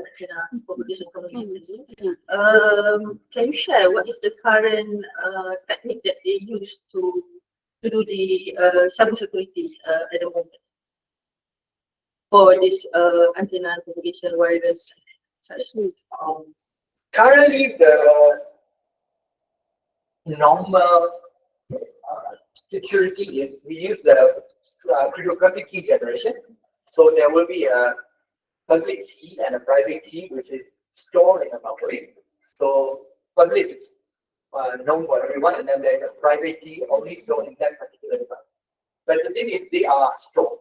population community. Can you share what is the current technique that they use to do the cybersecurity at the moment? for this antenna propagation wireless? Currently, the normal security is we use the cryptographic key generation. So there will be a public key and a private key which is stored in a memory. So public is known for everyone, and then there's a private key only stored in that particular device. But the thing is, they are stored.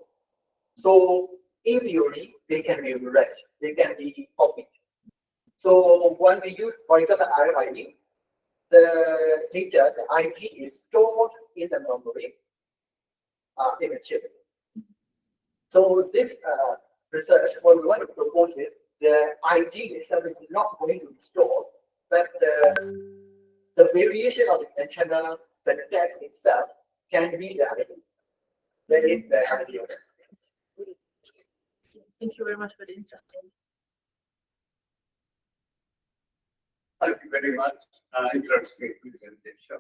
So in theory, they can be read, they can be copied. So when we use, for example, RFID, the data, the ID is stored in the memory in a chip. So this research, what we want to propose is the ID itself is not going to be stored, but the variation of the antenna, the tag itself can be the ID. That is the idea. Thank you very much for the insight. Thank you very much. Interesting presentation.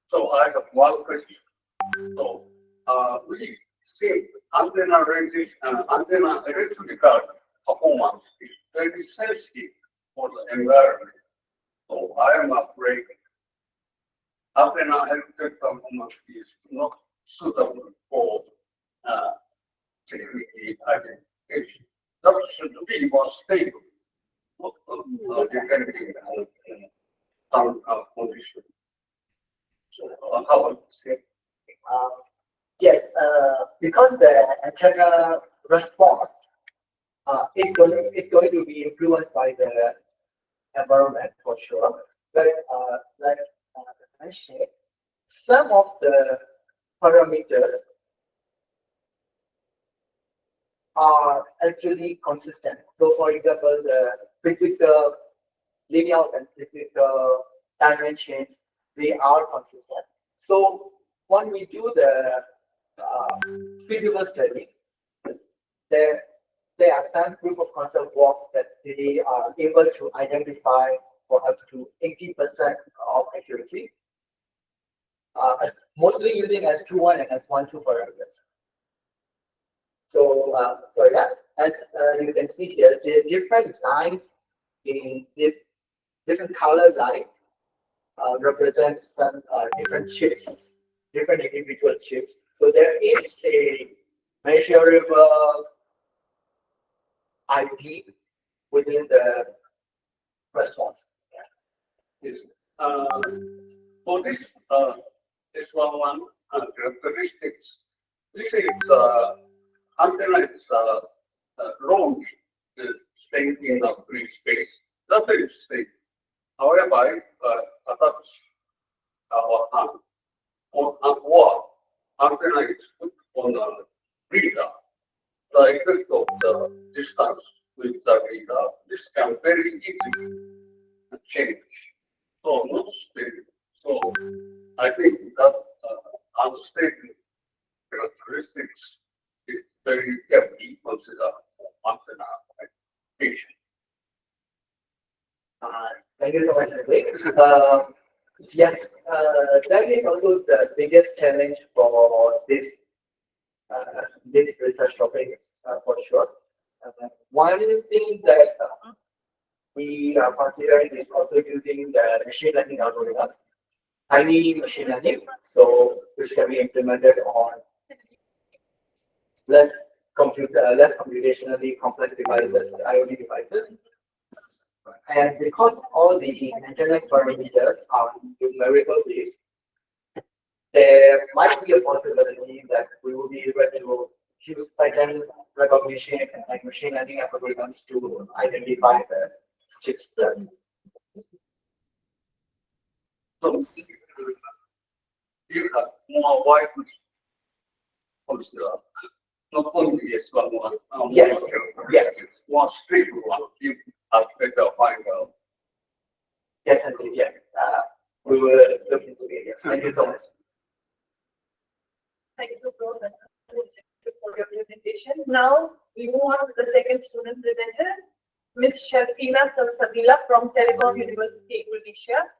So I have one question. So we see antenna electrical performance is very sensitive for the environment. So I am afraid antenna electrical performance is not suitable for security identification. That should be more stable. Depending on condition. So how would you say? Yes, because the antenna response is going to be influenced by the environment for sure. But like I mentioned, some of the parameters are actually consistent. So, for example, the physical layout and physical dimensions, they are consistent. So, when we do the physical studies, there are some proof of concept work that they are able to identify for up to 80% of accuracy, mostly using S21 and S12 parameters. So, as you can see here, the different lines in this different color lines represent some different chips, different individual chips. So there is a measurable ID within the response. Yes. For this S11 characteristics, this is antenna is long, staying in the free space. That is stable. However, attach our hand on a wall, antenna is put on the reader. The effect of the distance with the reader, this can very easily change. So not stable. So I think that unstable characteristics is very carefully considered antenna application. Thank you so much, Malek. Yes, that is also the biggest challenge for this research topic for sure. One thing that we are considering is also using the machine learning algorithms, tiny machine learning, so which can be implemented on less computationally complex devices, IoT devices. And because all the antenna parameters are numerical based, there might be a possibility that we will be able to use pattern recognition and machine learning algorithms to identify the chips. So you have more widely consider not only S11, Yes, yes. more stable one. You have better find out. Definitely, yeah. We will look into it. Yes. Thank you so much. Thank you, Prof, for your presentation. Now we move on to the second student presenter, Ms. Sherfina Salsabila from Telkom University, Indonesia.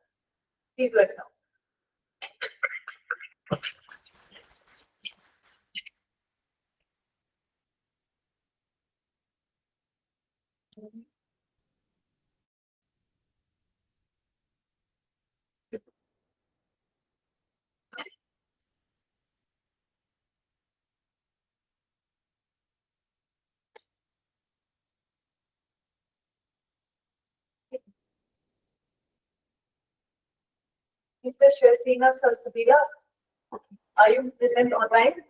Please welcome. Sister Sherfina Salsabila, are you present online?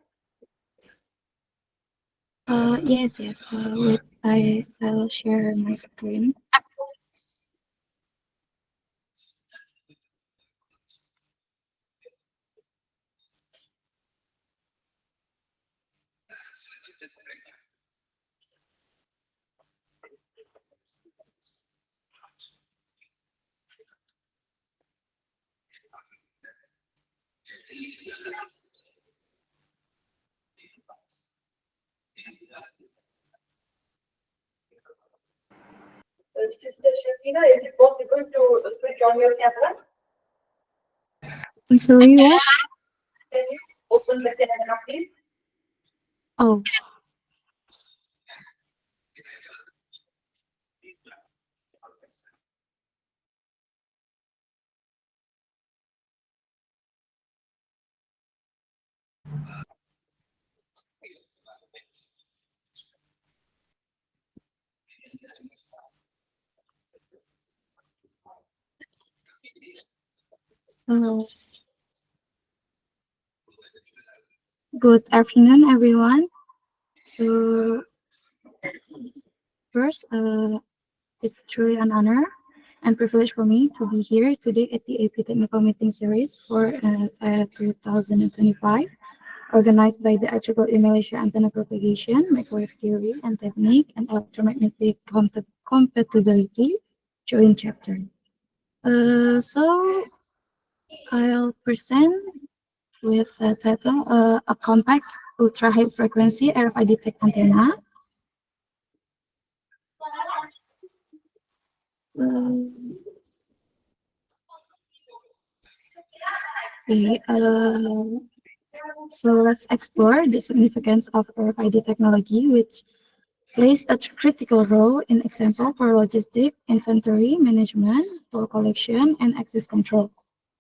Yes. Wait, I'll share my screen. Sister Sherfina, is it possible to switch on your camera? I'm sorry, what? Can you open the camera, please? Oh. Good afternoon, everyone. So, first, it's truly an honor and privilege for me to be here today at the AP Technical Meeting Series for 2025, organized by the IIUM Malaysia Antenna Propagation, Microwave Theory and Technique, and Electromagnetic Compatibility Joint Chapter. So, I'll present with the title, A Compact Ultra High Frequency RFID Tech Antenna. Okay, so let's explore the significance of RFID technology, which plays a critical role in example for logistic, inventory management, toll collection, and access control.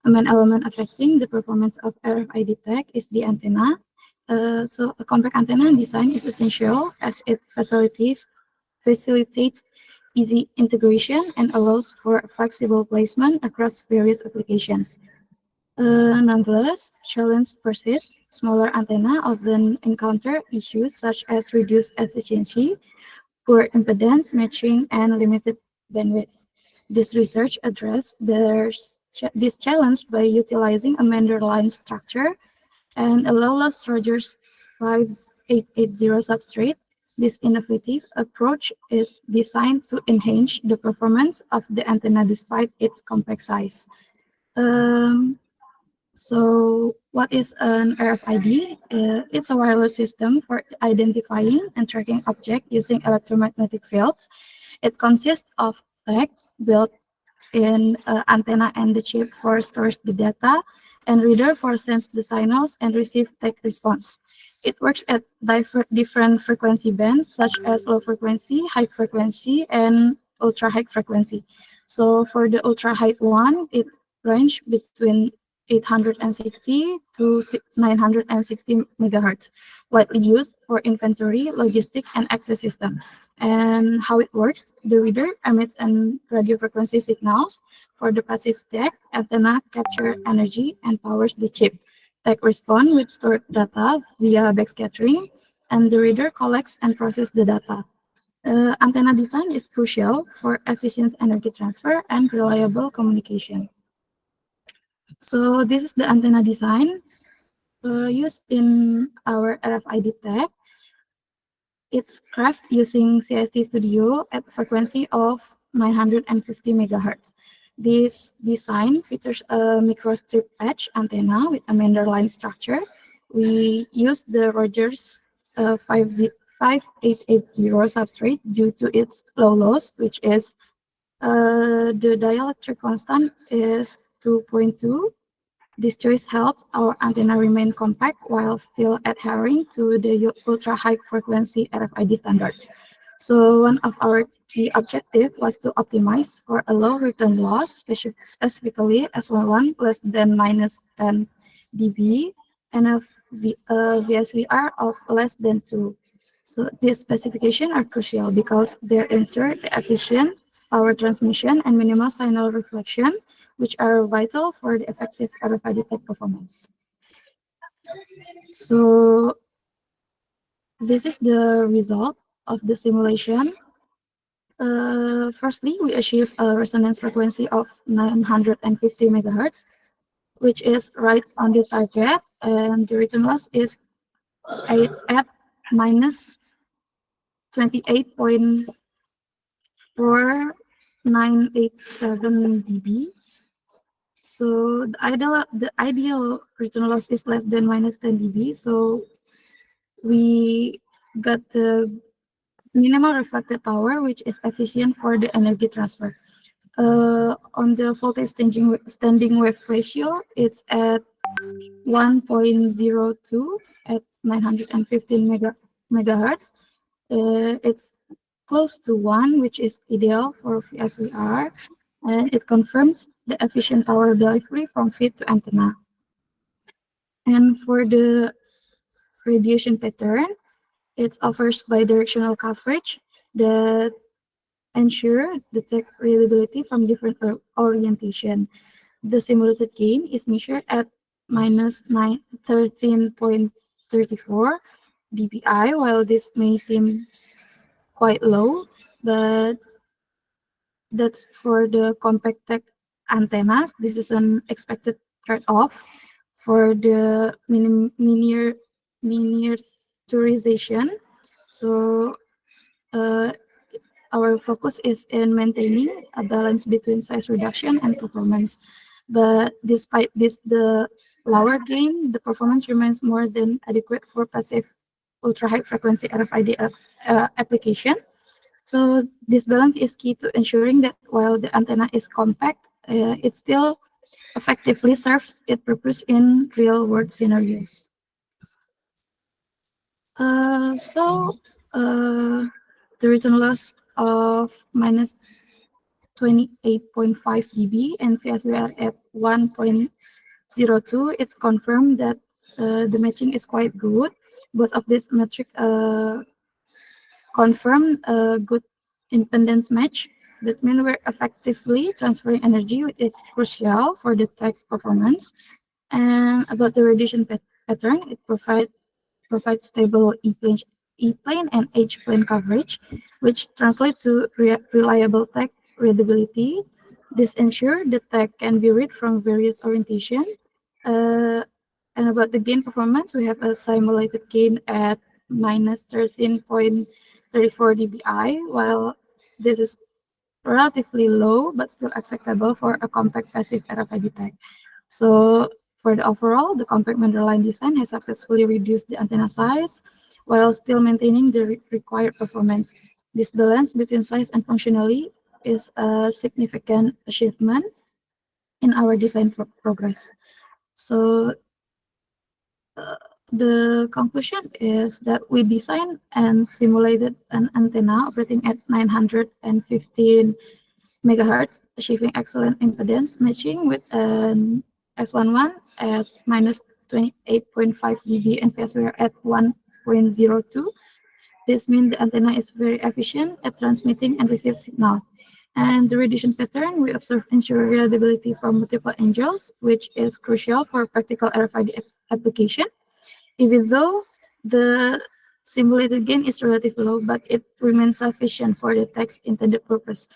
A main element affecting the performance of RFID tech is the antenna. So a compact antenna design is essential as it facilitates easy integration and allows for flexible placement across various applications. Nonetheless, challenges persist. Smaller antenna often encounter issues such as reduced efficiency, poor impedance matching, and limited bandwidth. This research addressed this challenge by utilizing a Mender line structure and a low-loss Rogers 5880 substrate. This innovative approach is designed to enhance the performance of the antenna despite its compact size. So what is an RFID? It's a wireless system for identifying and tracking objects using electromagnetic fields. It consists of tag built in antenna and the chip for storage the data, and reader for sense the signals and receive tag response. It works at different frequency bands such as low frequency, high frequency, and ultra high frequency. So for the ultra high one, it range between 860 to 960 megahertz, widely used for inventory, logistics, and access system. And how it works, the reader emits and radio frequency signals. For the passive tag, antenna capture energy and powers the chip. Tag respond with stored data via backscattering, and the reader collects and processes the data. Antenna design is crucial for efficient energy transfer and reliable communication. So this is the antenna design used in our RFID tag. It's crafted using CST Studio at frequency of 950 megahertz. This design features a microstrip patch antenna with a Mender line structure. We use the Rogers 5880 substrate due to its low loss, which is the dielectric constant is 2.2. This choice helps our antenna remain compact while still adhering to the ultra-high frequency RFID standards. So one of our key objectives was to optimize for a low return loss, specifically SO1 less than -10 dB and a VSVR of less than 2. So these specifications are crucial because they ensure the efficient power transmission, and minimal signal reflection, which are vital for the effective RFID tag performance. So this is the result of the simulation. Firstly, we achieve a resonance frequency of 950 megahertz, which is right on the target, and the return loss is at minus 28.4987 dB. So the ideal return loss is less than minus 10 dB. So we got the minimal reflected power, which is efficient for the energy transfer. On the voltage standing wave ratio, it's at 1.02 at 915 megahertz. It's close to 1, which is ideal for VSVR, and it confirms the efficient power delivery from feed to antenna. And for the radiation pattern, it offers bidirectional coverage that ensure the tag reliability from different orientation. The simulated gain is measured at minus 13.34 dBi. While this may seem quite low, but that's for the compact tag antennas. This is an expected trade-off for the miniaturization. So our focus is in maintaining a balance between size reduction and performance. But despite this, the lower gain, the performance remains more than adequate for passive ultra-high frequency RFID application. So this balance is key to ensuring that while the antenna is compact, it still effectively serves its purpose in real-world scenarios. The return loss of minus 28.5 dB and VSWR at 1.02, it's confirmed that the matching is quite good. Both of these metrics confirm a good impedance match. That means we're effectively transferring energy, which is crucial for the text performance. And about the radiation pattern, it provides stable E-plane and H-plane coverage, which translates to reliable tag readability. This ensures the tag can be read from various orientation. And about the gain performance, we have a simulated gain at minus 13.34 dBi, while this is relatively low but still acceptable for a compact passive RFID tag. So for the overall, the compact Manderline design has successfully reduced the antenna size while still maintaining the required performance. This balance between size and functionality is a significant achievement in our design progress. So the conclusion is that we designed and simulated an antenna operating at 915 megahertz, achieving excellent impedance matching with an S11 at minus 28.5 dB and VSWR at 1.02. This means the antenna is very efficient at transmitting and receiving signal. And the radiation pattern we observe ensure reliability from multiple angles, which is crucial for practical RFID application. Even though the simulated gain is relatively low, but it remains sufficient for the text intended purpose.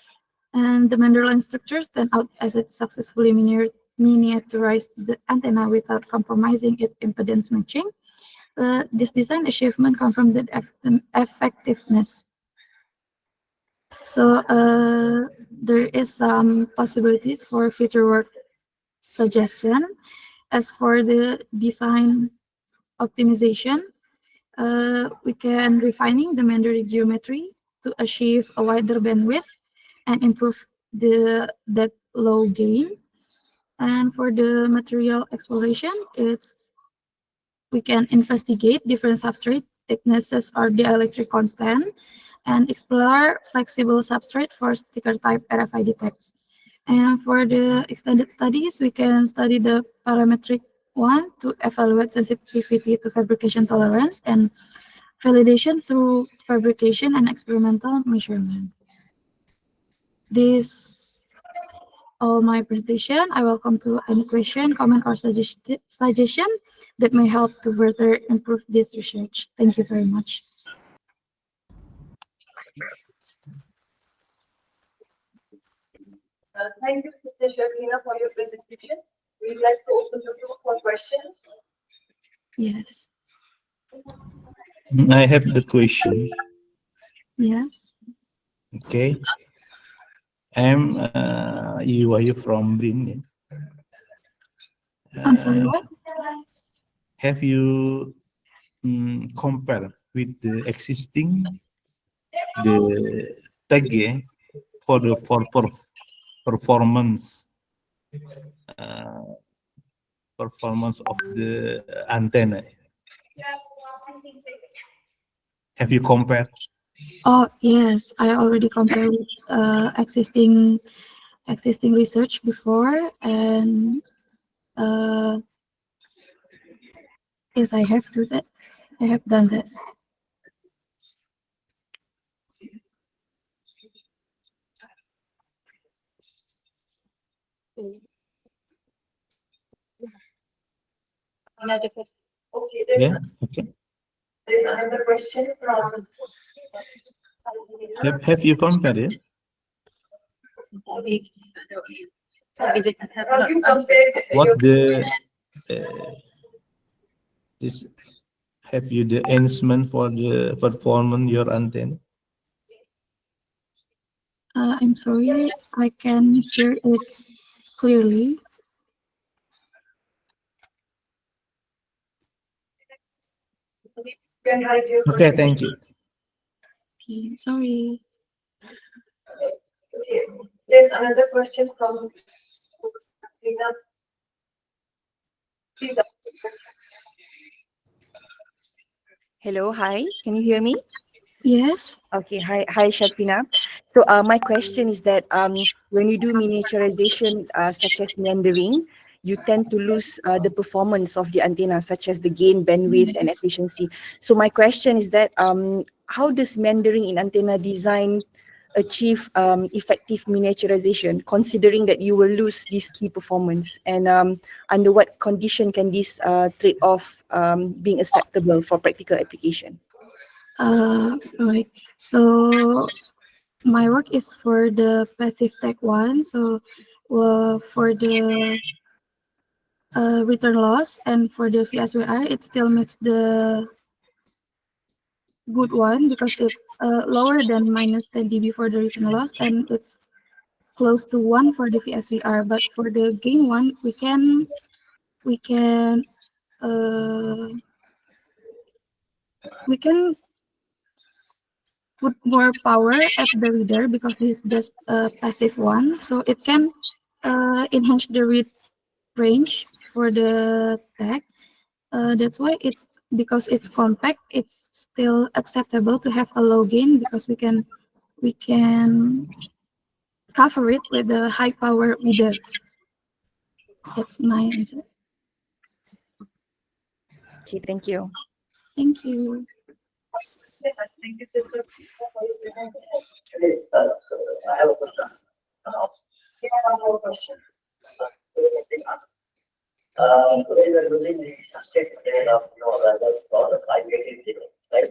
And the Manderline structure stands out as it successfully miniaturized the antenna without compromising its impedance matching. This design achievement confirmed the effectiveness. So there is some possibilities for future work suggestion. As for the design optimization, we can refining the Mandarin geometry to achieve a wider bandwidth and improve that low gain. And for the material exploration, we can investigate different substrate thicknesses or dielectric constant and explore flexible substrate for sticker type RFID tags. And for the extended studies, we can study the parametric one to evaluate sensitivity to fabrication tolerance and validation through fabrication and experimental measurement. This all my presentation. I welcome to any question, comment, or suggestion that may help to further improve this research. Thank you very much. Thank you, Sister Sherfina, for your presentation. We'd like to open the floor for questions. Yes. I have the question. Yeah. Okay. I'm IIUM from BRIN. I'm sorry, what? Have you compared with the existing tag for the performance of the antenna? Have you compared? Oh yes, I already compared with existing research before, and yes, I have done that. Another question. Okay, Yeah. Okay. there's another question from. Have you compared it? Have you compared What this? Have you the enhancement for the performance your antenna? I'm sorry, I can hear it clearly. Okay, thank you. Okay, sorry. Okay, there's another question from Srina. Hello, hi. Can you hear me? Yes. Okay, hi, Sherfina. So my question is that when you do miniaturization such as meandering, you tend to lose the performance of the antenna, such as the gain, bandwidth, and efficiency. So my question is that how does meandering in antenna design achieve effective miniaturization, considering that you will lose this key performance? And under what condition can this trade-off being acceptable for practical application? Right. So my work is for the passive tag one. So for the return loss and for the VSWR, it still makes the good one because it's lower than minus 10 dB for the return loss, and it's close to 1 for the VSWR. But for the gain one, we can put more power at the reader because this is just a passive one, so it can enhance the read range for the tag. That's why because it's compact, it's still acceptable to have a low gain because we can cover it with the high power reader. That's my answer. Okay, thank you. Thank you. Thank you, sister. I have a question. One more question. When we are using the substrate material of rather for the 580, right?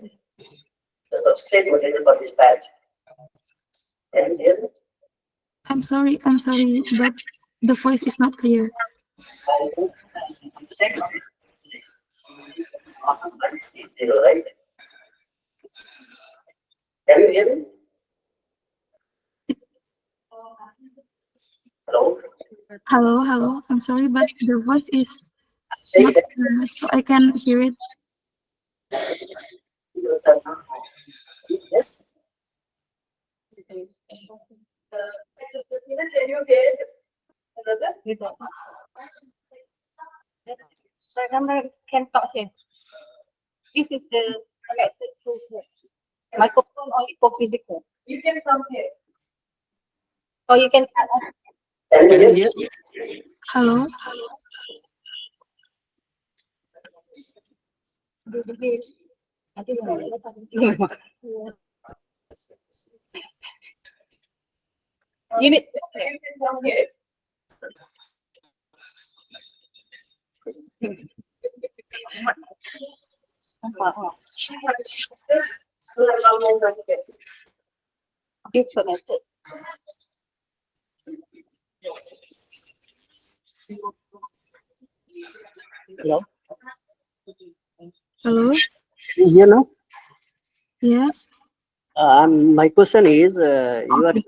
The substrate material for this patch. Can you hear me? I'm sorry, but the voice is not clear. Substrate material, right? Can you hear me? Hello? Hello. I'm sorry, but the voice is not clear, so I can hear it. Can you hear another? The number can talk here. This is the connected to the microphone only for physical. You can come here. Or you can turn on. Hello. Unit. Yes. Disconnected. Hello. Hello? You know, Yes? my question is, you are Okay.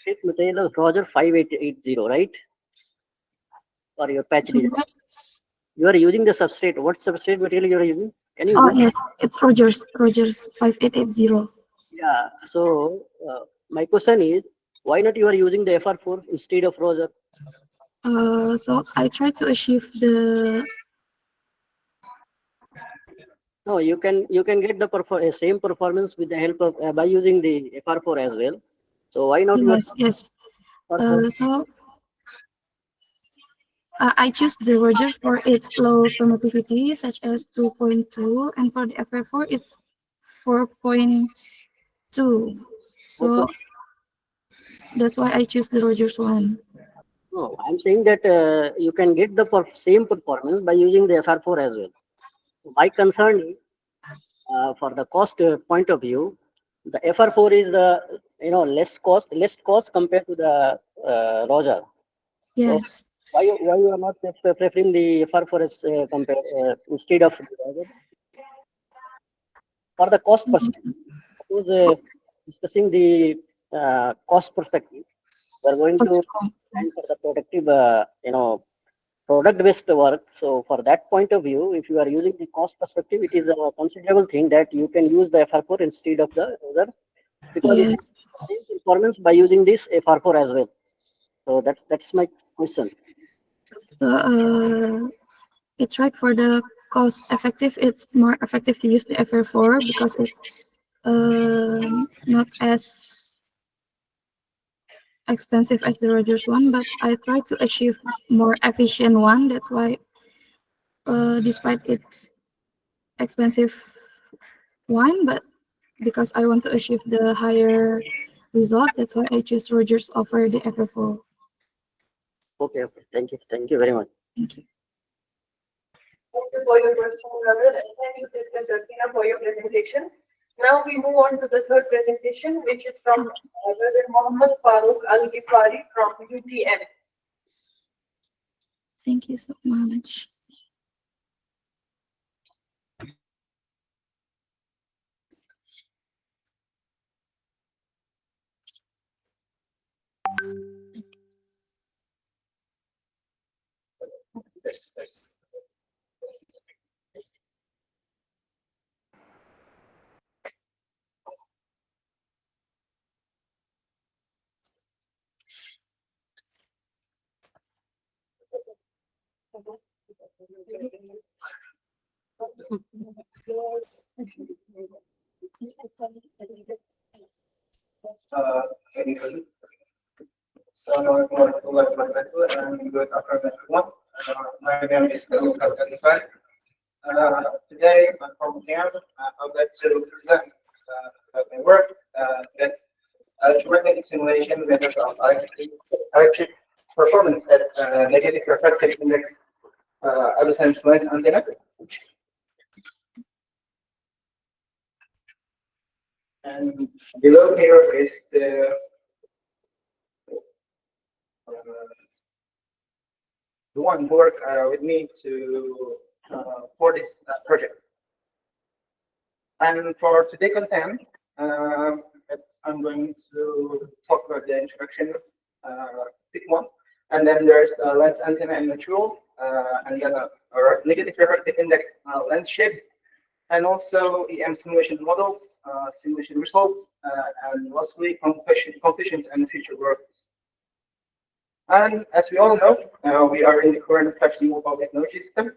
using material Roger 5880, right? For your patch So design. what? You are using the substrate. What substrate material you are using? Can you Oh, know? yes, it's Rogers 5880. Yeah. So my question is, why not you are using the FR4 instead of Roger? So I try to achieve the No, you can get the same performance with the help of by using the FR4 as well. So why not you are yes. FR4? So I choose the Rogers for its low permittivity, such as 2.2, and for the FR4 it's 4.2. So that's why I choose the Rogers one. No, I'm saying that you can get the same performance by using the FR4 as well. My concern is, for the cost point of view, the FR4 is the less cost compared to the Roger. Yes. So why you are not preferring the FR4 as instead of the Roger? For the cost perspective, suppose discussing the cost perspective, we are going to and for the productive, product-based work. So for that point of view, if you are using the cost perspective, it is a considerable thing that you can use the FR4 instead of the other, because it Yes. same performance by using this FR4 as well. So that's my question. It's right for the cost effective. It's more effective to use the FR4 because it's not as expensive as the Rogers one, but I try to achieve more efficient one. That's why, despite its expensive one, but because I want to achieve the higher result, that's why I choose Rogers over the FR4. Okay. Thank you very much. Thank you. Thank you for your question, brother, and thank you, Sister Sherfina, for your presentation. Now we move on to the third presentation, which is from Brother Mohamed Farouk Al-Ghiffary from UTM. Thank you so much. Yes. Assalamualaikum warahmatullahi wabarakatuh, and good afternoon, everyone. My name is Al-Ghiffary. Today, from here, I would like to present my work. That's electromagnetic simulation methods of electric performance at negative refractive index absence lens antenna. And below here is the one who worked with me for this project. And for today's content, I'm going to talk about the introduction, pick one, and then there's lens antenna and natural, and then negative refractive index lens shapes, and also EM simulation models, simulation results, and lastly conclusions and future work. And as we all know, we are in the current 5G mobile technology system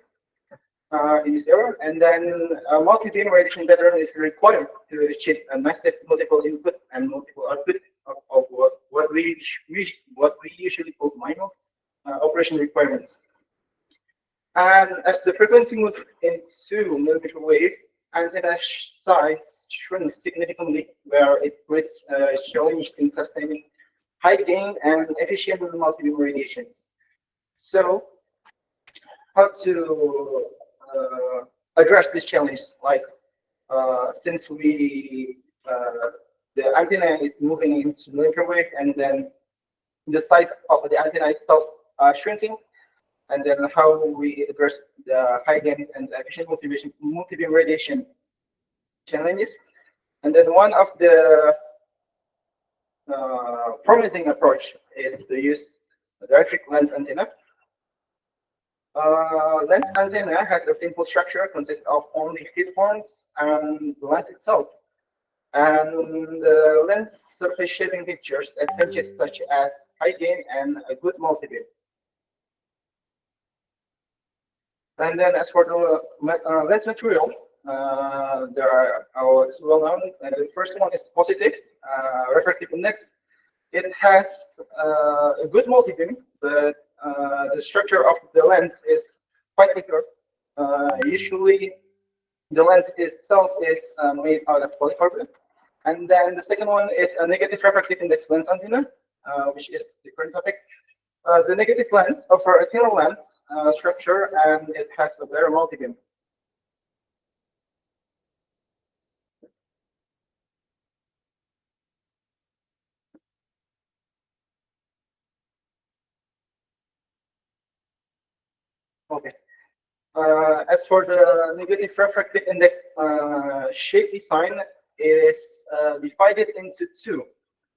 in this era, and then a multi-beam radiation pattern is required to achieve a massive multiple input and multiple output of what we usually call MIMO operation requirements. And as the frequency moves into millimeter wave, antenna size shrinks significantly, where it creates a challenge in sustaining high gain and efficient multi-beam radiations. So, how to address this challenge? Like, since the antenna is moving into millimeter wave, and then the size of the antenna itself shrinking, and then how we address the high gains and efficient multi-beam radiation challenges. And then one of the promising approach is to use a dielectric lens antenna. Lens antenna has a simple structure, consists of only feed horns and the lens itself. And the lens surface shaping features advantages such as high gain and a good multi-beam. And then as for the lens material, there are it's well known. And the first one is positive refractive index. It has a good multi-beam, but the structure of the lens is quite thicker. Usually, the lens itself is made out of polycarbonate. And then the second one is a negative refractive index lens antenna, which is the current topic. The negative lens offer a thinner lens structure, and it has a better multi-beam. Okay. As for the negative refractive index shape design, is divided into two.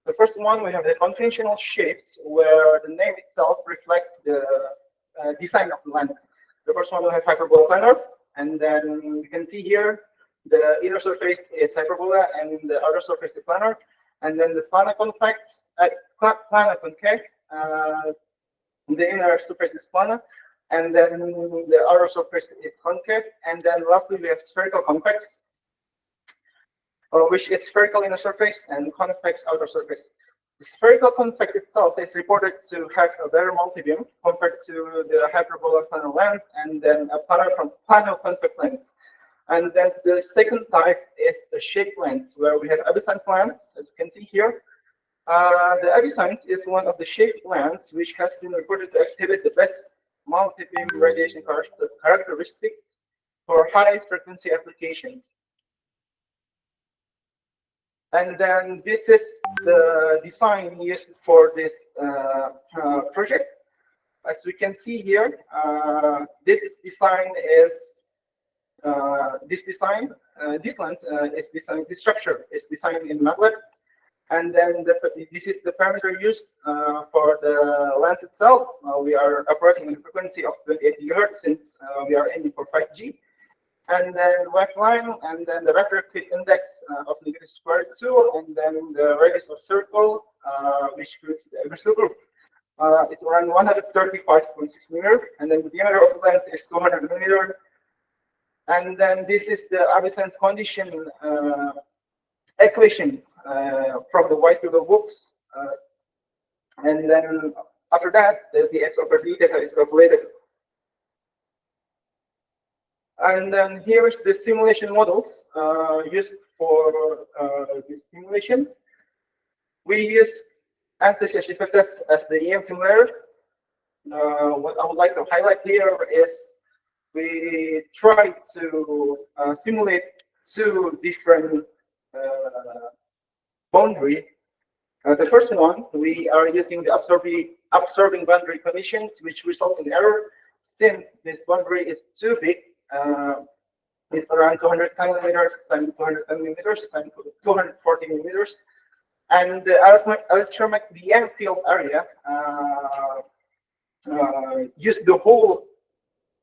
The first one, we have the conventional shapes, where the name itself reflects the design of the lens. The first one, we have hyperbola planar, and then you can see here the inner surface is hyperbola and the outer surface is planar, and then the planar convex, planar concave, the inner surface is planar, and then the outer surface is concave, and then lastly we have spherical convex, which is spherical inner surface and convex outer surface. The spherical convex itself is reported to have a better multi-beam compared to the hyperbola planar lens, and then a planar convex lens. And then the second type is the shape lens, where we have Abysines lens, as you can see here. The Abysines is one of the shape lens which has been reported to exhibit the best multi-beam radiation characteristics for high frequency applications. And then this is the design used for this project. As we can see here, this structure is designed. This structure is designed in Malek, and then this is the parameter used for the lens itself. We are operating on a frequency of 28 GHz since we are aiming for 5G. And then waveline, and then the refractive index of negative square 2, and then the radius of circle, which includes the Eversole group. It's around 135.6 millimeter, and then the diameter of the lens is 200 millimeter. And then this is the Abysines condition equations from the white paper books. And then after that, the x over d theta is calculated. And then here is the simulation models used for this simulation. We use ANSYS HFSS as the EM simulator. What I would like to highlight here is we try to simulate two different boundary. The first one, we are using the absorbing boundary conditions, which results in error since this boundary is too big. It's around 210 millimeters times 210 millimeters times 240 millimeters, and the electromagnetic EM field area use the whole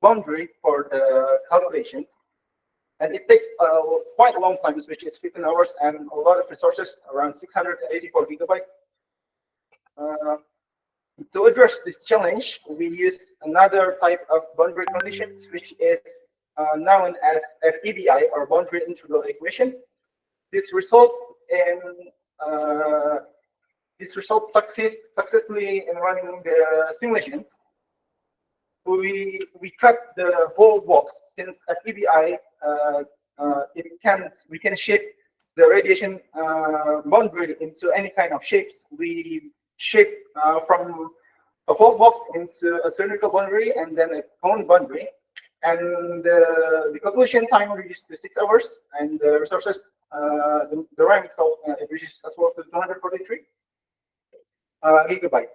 boundary for the calculations, and it takes quite a long time, which is 15 hours and a lot of resources, around 684 gigabytes. To address this challenge, we use another type of boundary conditions, which is known as FEBI, or boundary integral equations. This results successfully in running the simulations. We cut the whole box since FEBI we can shape the radiation boundary into any kind of shapes. We shape from a whole box into a cylindrical boundary and then a cone boundary. And the calculation time reaches to 6 hours, and the resources, the RAM itself, it reaches as well to 243 gigabyte.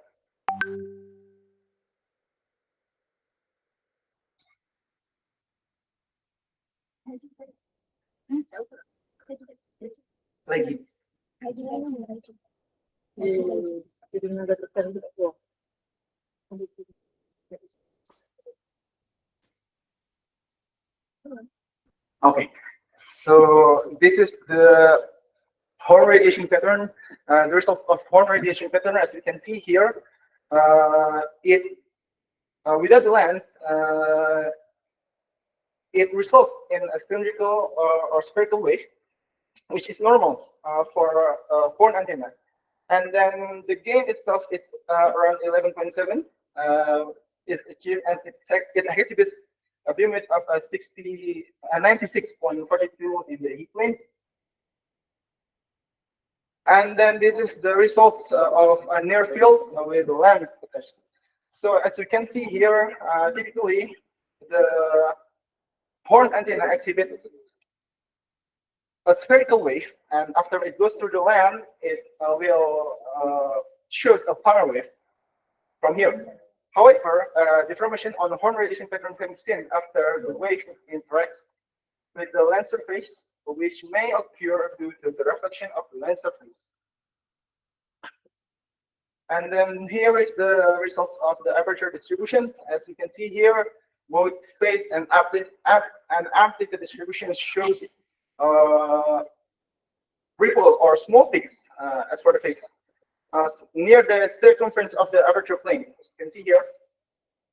Lagi. Okay, so this is the horn radiation pattern. The results of horn radiation pattern, as you can see here, without the lens, it results in a cylindrical or spherical wave, which is normal for a horn antenna. And then the gain itself is around 11.7. Is achieved, and it exhibits a beam width of 96.42 in the E plane. And then this is the results of a near field with the lens attached. So as you can see here, typically the horn antenna exhibits a spherical wave, and after it goes through the land, it will show a power wave from here. However, deformation on the horn radiation pattern can be seen after the wave interacts with the lens surface, which may occur due to the reflection of the lens surface. And then here is the results of the aperture distributions. As you can see here, both phase and amplitude distribution shows ripple or small peaks as for the phase. Near the circumference of the aperture plane, as you can see here,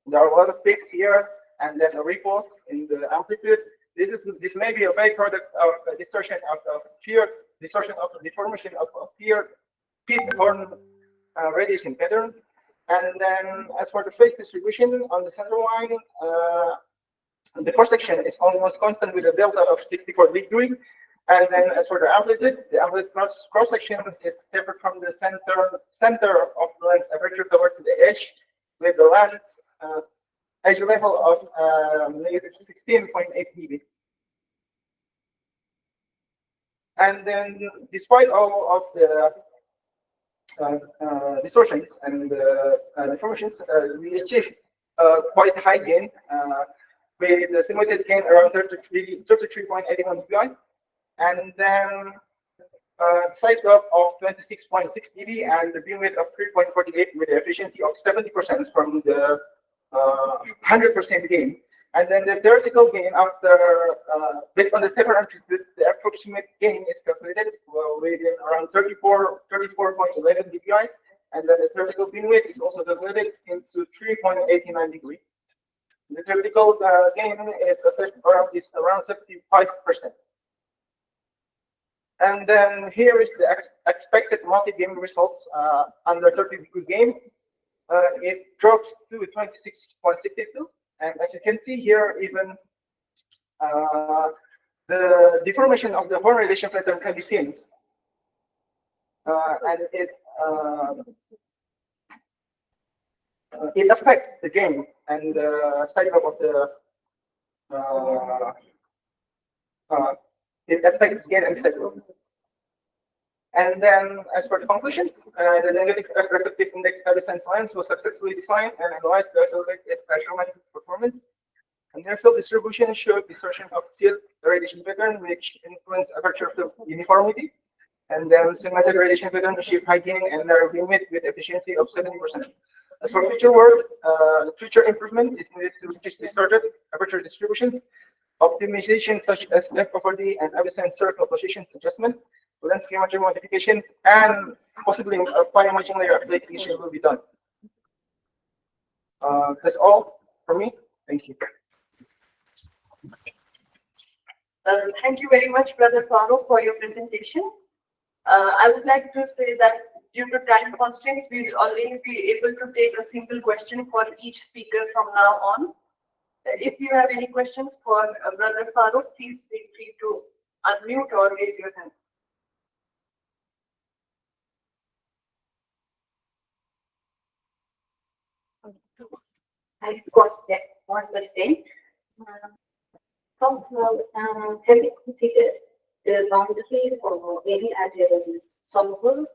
there are a lot of peaks here, and then a ripples in the amplitude. This may be a byproduct of a distortion of pure distortion of the deformation of a pure pit horn radiation pattern. And then as for the phase distribution on the center line, the cross section is almost constant with a delta of 64 degrees. And then as for the amplitude cross section is tapered from the center of the lens aperture towards the edge, with the lens edge level of negative 16.8 dB. And then despite all of the distortions and deformations, we achieved quite high gain with the simulated gain around 33.81 dBi, and then size drop of 26.6 dB and the beam width of 3.48 with the efficiency of 70% from the 100% gain. And then the theoretical gain after, based on the taper amplitude, the approximate gain is calculated within around 34.11 dBi, and then the theoretical beam width is also calculated into 3.89 degrees. The theoretical gain is assessed around 75%. And then here is the expected multi-beam results under 30-degree gain. It drops to 26.62. And as you can see here, even the deformation of the horn radiation pattern can be seen. And it affects the gain and the side lobe of the it affects gain and side lobe. And then, as for the conclusions, the negative reflective index Abelson's lens was successfully designed and analyzed to evaluate its spectrometric performance. And near field distribution showed distortion of field radiation pattern, which influenced aperture field uniformity. And then symmetric radiation pattern achieved high gain and narrow beam width with efficiency of 70%. As for future work, future improvement is needed to reduce distorted aperture distributions, optimization such as F-property and Abelson's circle position adjustment, lens geometry modifications, and possibly a fine imaging layer application will be done. That's all from me. Thank you. Thank you very much, Brother Farouk, for your presentation. I would like to say that due to time constraints, we will only be able to take a single question for each speaker from now on. If you have any questions for Brother Farouk, please feel free to unmute or raise your hand. I got that one question. Have you considered the boundary or any other solver,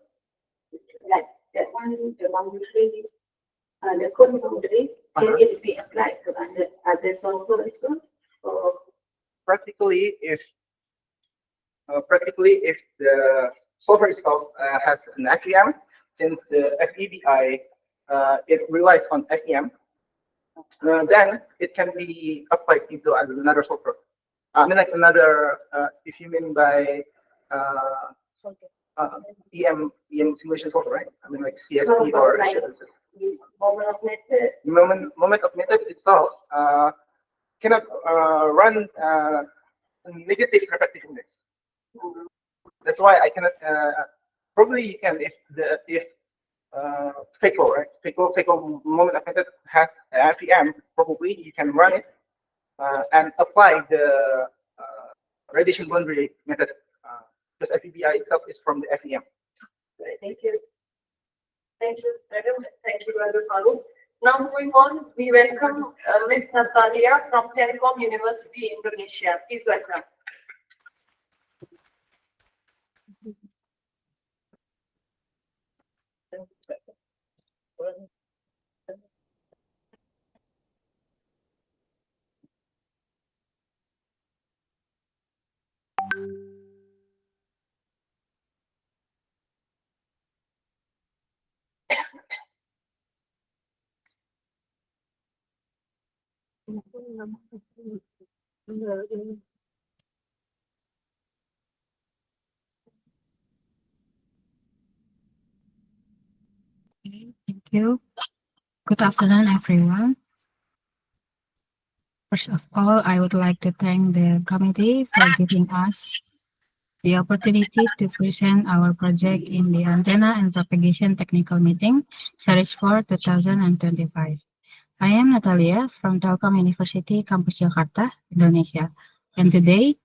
like that one, the boundary, the cone boundary, can it be applied to other solver as well? Or Practically, if the solver itself has an FEM, since the FEBI it relies on FEM, then it can be applied into another solver. I mean, like another, if you mean by EM simulation solver, right? I mean, like CSP or like moment of method. Moment of method itself cannot run negative reflective index. That's why I cannot. Probably you can if Phyo, right? Phyo moment of method has FEM. Probably you can run it and apply the radiation boundary method. Because FEBI itself is from the FEM. Right, thank you. Thank you, Madam. Thank you, Brother Farouk. Now moving on, we welcome Ms. Natalia from Telkom University, Indonesia. Please welcome. Thank you. Good afternoon, everyone. First of all, I would like to thank the committee for giving us the opportunity to present our project in the Antenna and Propagation Technical Meeting, Series 4, 2025. I am Natalia from Telkom University, Campus Jakarta, Indonesia. And today,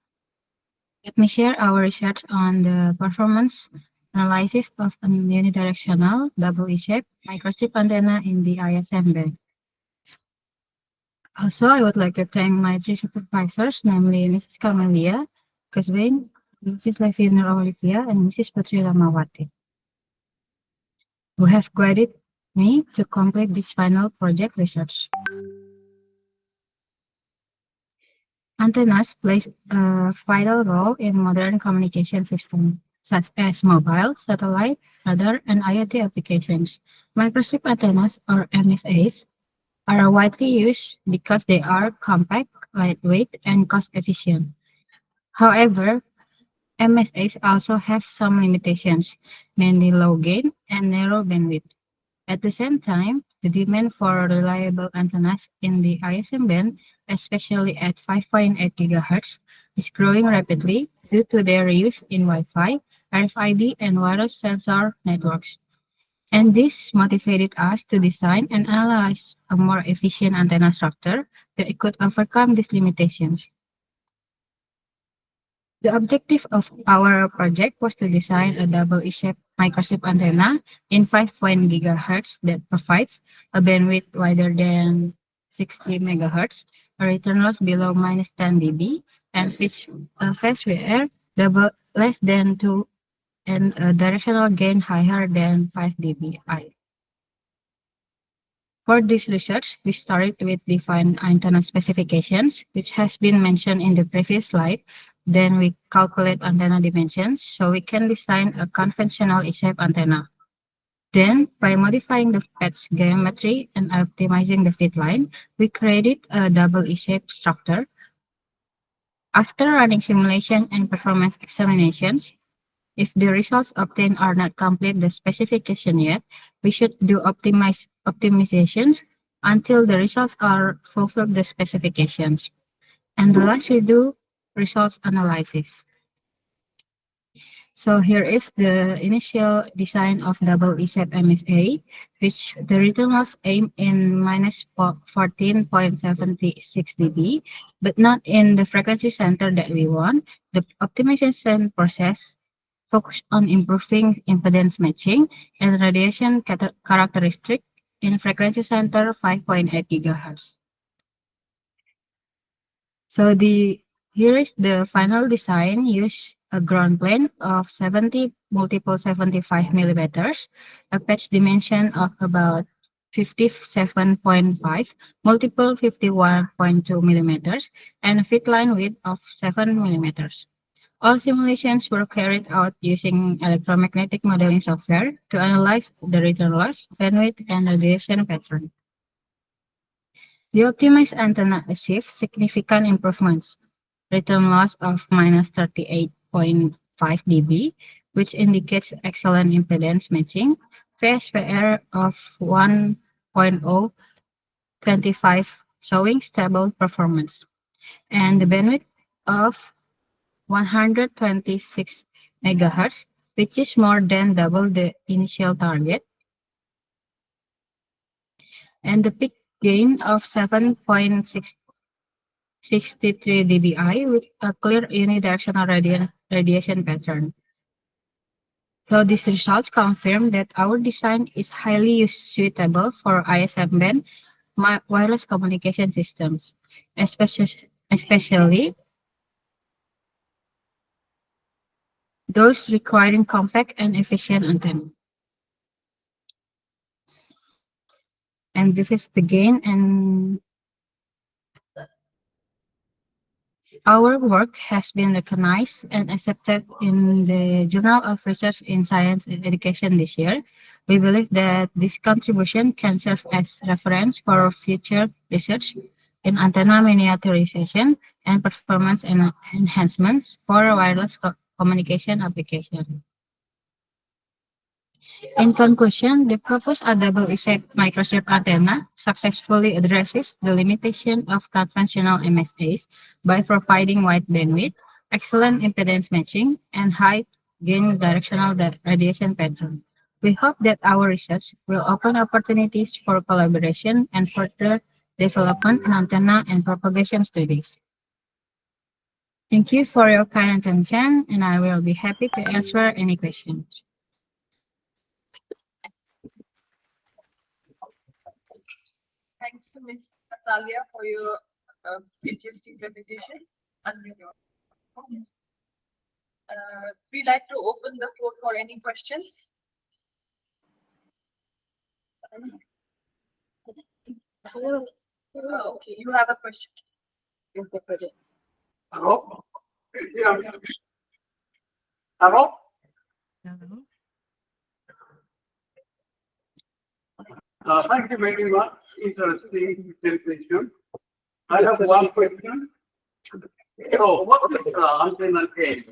let me share our research on the performance analysis of a unidirectional double E-shaped microstrip antenna in the ISM band. Also, I would like to thank my three supervisors, namely Mrs. Camelia, Kuswain, Mrs. Levina Olivia, and Mrs. Patri Ramawati, who have guided me to complete this final project research. Antennas play a vital role in modern communication systems, such as mobile, satellite, radar, and IoT applications. Microstrip antennas, or MSAs, are widely used because they are compact, lightweight, and cost-efficient. However, MSAs also have some limitations, mainly low gain and narrow bandwidth. At the same time, the demand for reliable antennas in the ISM band, especially at 5.8 GHz, is growing rapidly due to their use in Wi-Fi, RFID, and wireless sensor networks. And this motivated us to design and analyze a more efficient antenna structure that could overcome these limitations. The objective of our project was to design a double E-shaped microstrip antenna in 5.0 GHz that provides a bandwidth wider than 60 MHz, a return loss below -10 dB, and phase wear double less than 2, and a directional gain higher than 5 dBi. For this research, we started with defined antenna specifications, which has been mentioned in the previous slide. Then we calculate antenna dimensions so we can design a conventional E-shaped antenna. Then, by modifying the patch geometry and optimizing the fit line, we created a double E-shaped structure. After running simulation and performance examinations, if the results obtained are not complete the specification yet, we should do optimizations until the results are fulfill the specifications. And last, we do results analysis. So here is the initial design of double E-shaped MSA, which the return loss aimed in -14.76 dB, but not in the frequency center that we want. The optimization process focused on improving impedance matching and radiation characteristic in frequency center 5.8 gigahertz. So here is the final design. Use a ground plane of 70 multiple 75 millimeters, a patch dimension of about 57.5 multiple 51.2 millimeters, and a fit line width of 7 millimeters. All simulations were carried out using electromagnetic modeling software to analyze the return loss, bandwidth, and radiation pattern. The optimized antenna achieved significant improvements. Return loss of minus 38.5 dB, which indicates excellent impedance matching, VSPR of 1.025, showing stable performance, and the bandwidth of 126 megahertz, which is more than double the initial target, and the peak gain of 7.63 dBi with a clear unidirectional radiation pattern. So these results confirm that our design is highly suitable for ISM band wireless communication systems, especially those requiring compact and efficient antenna. And this is the gain, and our work has been recognized and accepted in the Journal of Research in Science and Education this year. We believe that this contribution can serve as reference for future research in antenna miniaturization and performance enhancements for wireless communication application. In conclusion, the proposed double effect microstrip antenna successfully addresses the limitation of conventional MSAs by providing wide bandwidth, excellent impedance matching, and high gain directional radiation pattern. We hope that our research will open opportunities for collaboration and further development in antenna and propagation studies. Thank you for your kind attention, and I will be happy to answer any questions. Thank you, Ms. Natalia, for your interesting presentation. We'd like to open the floor for any questions. Okay, you have a question. Hello? Yeah. Hello? Thank you very much. Interesting presentation. I have one question. So, what is the antenna gain?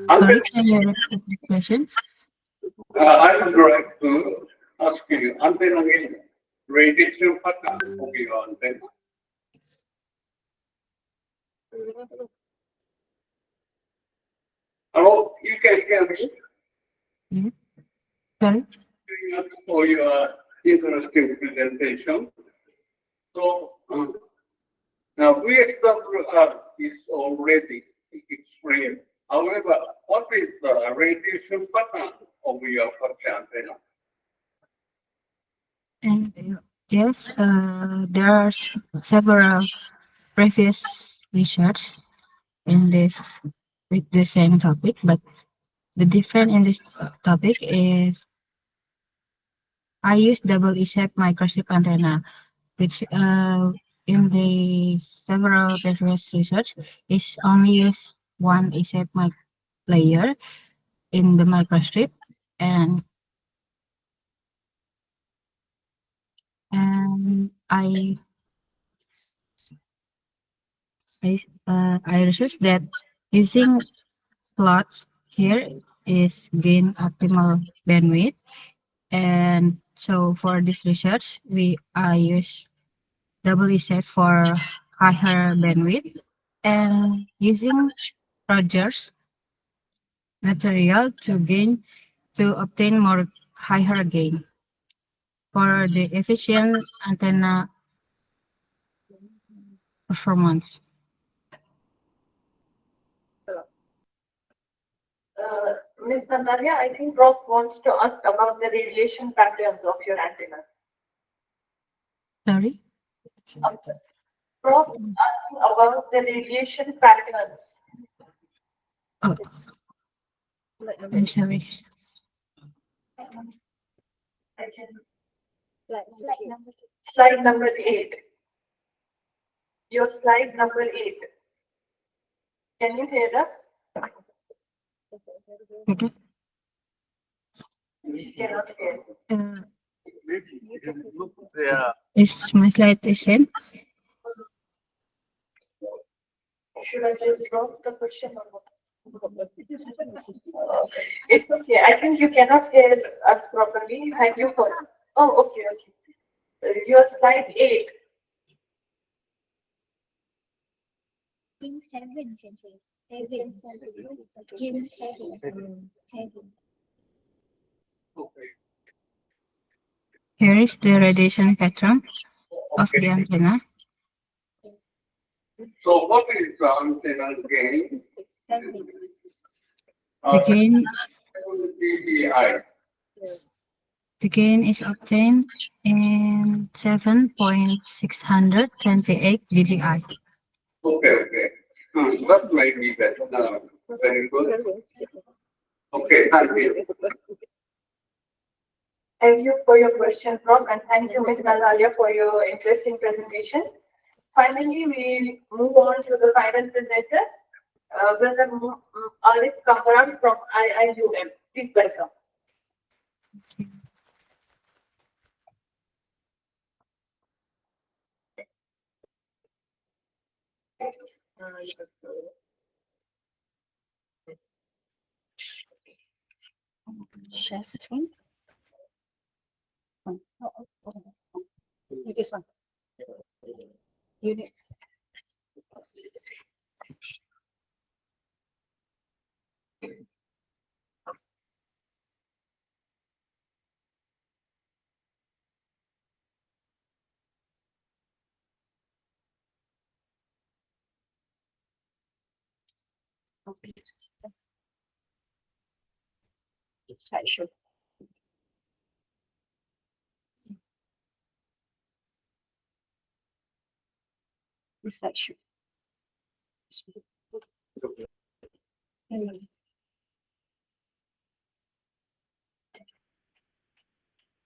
Sorry, can you repeat the question? I would like to ask you, antenna gain, radiation pattern of your antenna. Hello, you can hear me? Yes. Sorry? For your interesting presentation. So, now VSWR is already extreme. However, what is the radiation pattern of your antenna? And yes, there are several previous research in this with the same topic, but the difference in this topic is I use double E-shape microstrip antenna, which in the several previous research is only use one E-shape layer in the microstrip, and I researched that using slots here is gain optimal bandwidth, and so for this research I use double E-shape for higher bandwidth and using Rogers material to obtain more higher gain for the efficient antenna performance. Ms. Natalia, I think Prof wants to ask about the radiation patterns of your antenna. Sorry? Prof is asking about the radiation patterns. Oh, I'm sorry. Slide number 8. Your slide number 8. Can you hear us? Okay. You cannot hear. Is my slide the same? Should I just drop the question or what? It's okay. I think you cannot hear us properly. Thank you for. Oh, okay, okay. Your slide 8. Game 7, Sensei. 7. Game 7. 7. Here is the radiation pattern of the antenna. So what is the antenna gain? The gain, dBi. the gain is obtained in 7.628 dBi. Okay. That might be better. Very good. Okay, thank you. Thank you for your question, Prof, and thank you, Ms. Natalia, for your interesting presentation. Finally, we move on to the final presenter, Brother Arif Kamran from IIUM. Please welcome. Share screen. This one. You need. Slideshow. Slideshow.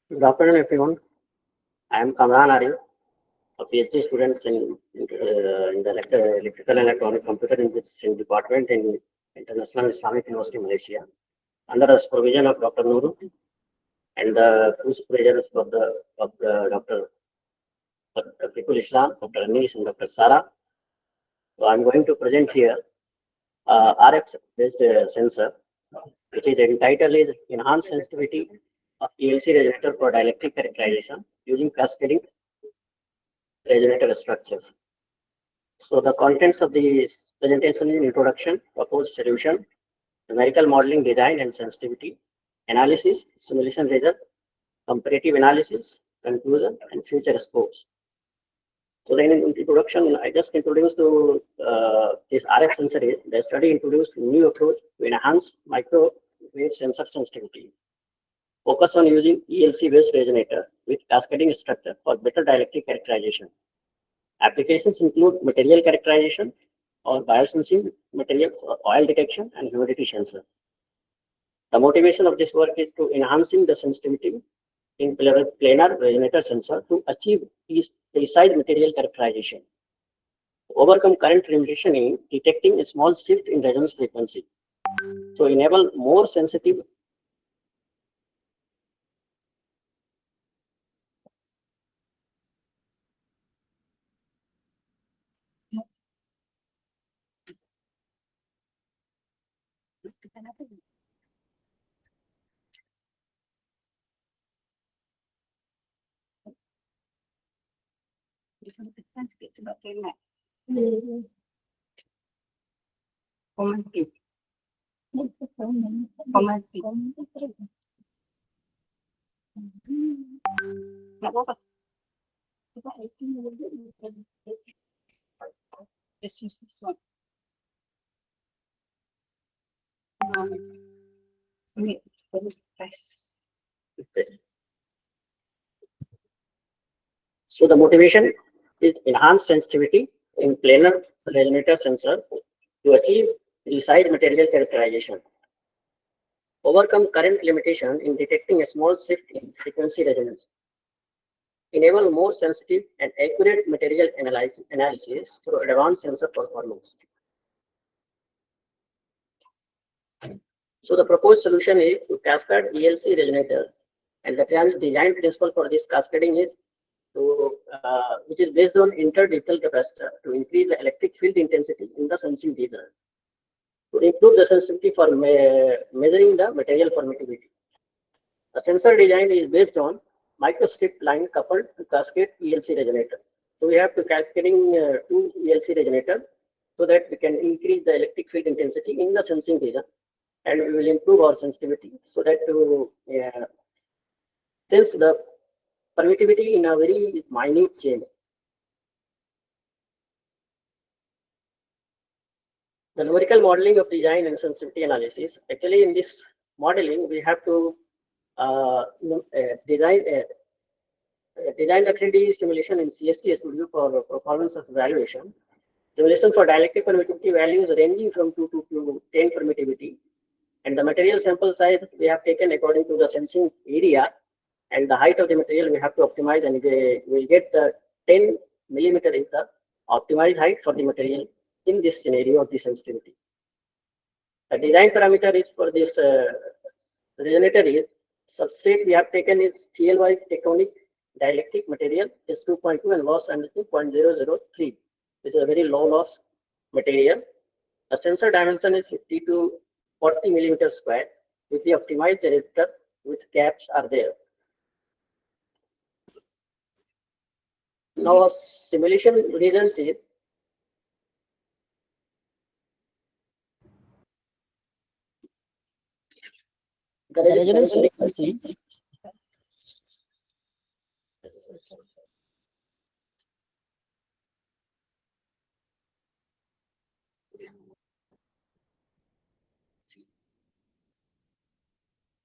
Good afternoon, everyone. I am Kamran Arif, a PhD student in the Electrical and Electronic Computer Engineering Department in International Islamic University, Malaysia, under the supervision of Dr. Norun and the two supervisors of Dr. Islam, Dr. Anis, and Dr. Sara. So I'm going to present here RF-based sensor, which is entitled is Enhanced Sensitivity of ELC Resonator for Dielectric Characterization using Cascading Resonator Structures. So the contents of the presentation is introduction, proposed solution, numerical modeling, design and sensitivity, analysis, simulation result, comparative analysis, conclusion, and future scopes. So then in introduction, I just introduced to this RF sensor. The study introduced a new approach to enhance microwave sensor sensitivity. Focus on using ELC-based resonator with cascading structure for better dielectric characterization. Applications include material characterization or biosensing materials, oil detection, and humidity sensor. The motivation of this work is to enhancing the sensitivity in planar resonator sensor to achieve precise material characterization. Overcome current limitation in detecting a small shift in resonance frequency. So enable more sensitive This is this one. So the motivation is enhanced sensitivity in planar resonator sensor to achieve precise material characterization, overcome current limitation in detecting a small shift in frequency resonance, enable more sensitive and accurate material analysis through advanced sensor performance. So the proposed solution is to cascade ELC resonator, and the design principle for this cascading is which is based on interdigital capacitor to increase the electric field intensity in the sensing region, to improve the sensitivity for measuring the material permittivity. The sensor design is based on microstrip line coupled to cascade ELC resonator. So we have to cascading two ELC resonator so that we can increase the electric field intensity in the sensing region, and we will improve our sensitivity so that to sense the permittivity in a very minute change. The numerical modeling of design and sensitivity analysis. Actually, in this modeling, we have to design the 3D simulation in CST Studio for performance of evaluation. Simulation for dielectric permittivity values ranging from 2 to 10 permittivity, and the material sample size we have taken according to the sensing area and the height of the material we have to optimize, and we will get the 10 millimeter is the optimized height for the material in this scenario of the sensitivity. The design parameter is for this resonator is substrate we have taken is TLY tectonic dielectric material is 2.2 and loss under 2.003, which is a very low loss material. The sensor dimension is 50 to 40 millimeters square with the optimized generator with caps are there. Now, simulation results is the resonance frequency.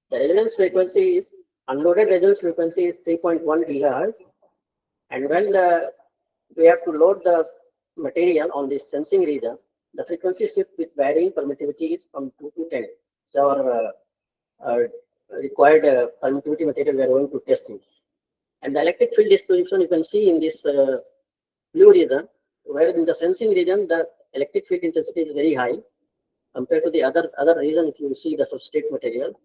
The resonance frequency is unloaded resonance frequency is 3.1 gigahertz, and when we have to load the material on this sensing region, the frequency shift with varying permittivity is from 2 to 10. So our required permittivity material we are going to testing. And the electric field distribution you can see in this blue region, where in the sensing region the electric field intensity is very high compared to the other region. If you see the substrate material,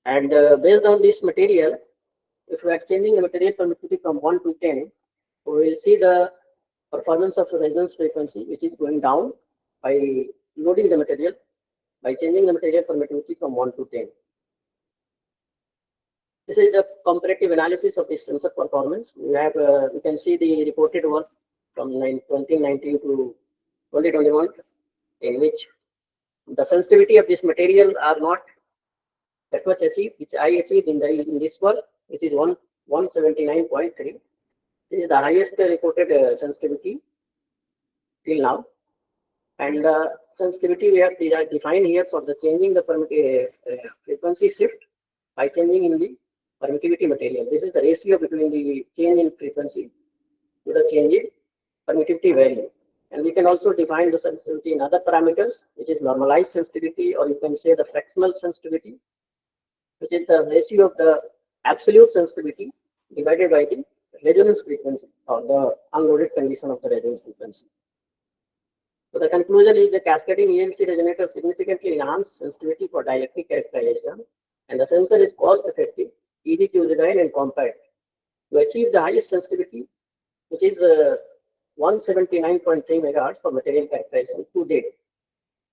and based on this material, if we are changing the material permittivity from 1 to 10, we will see the performance of the resonance frequency, which is going down by loading the material, by changing the material permittivity from 1 to 10. This is the comparative analysis of this sensor performance. We have, you can see the reported work from 2019 to 2021, in which the sensitivity of this material are not that much achieved, which I achieved in this work, which is 179.3. This is the highest reported sensitivity till now. And the sensitivity we have defined here for the changing the frequency shift by changing in the permittivity material. This is the ratio between the change in frequency to the change in permittivity value. And we can also define the sensitivity in other parameters, which is normalized sensitivity, or you can say the fractional sensitivity, which is the ratio of the absolute sensitivity divided by the resonance frequency, or the unloaded condition of the resonance frequency. So the conclusion is the cascading ELC resonator significantly enhanced sensitivity for dielectric characterization, and the sensor is cost effective, easy to design and compact. To achieve the highest sensitivity, which is 179.3 megahertz for material characterization to date.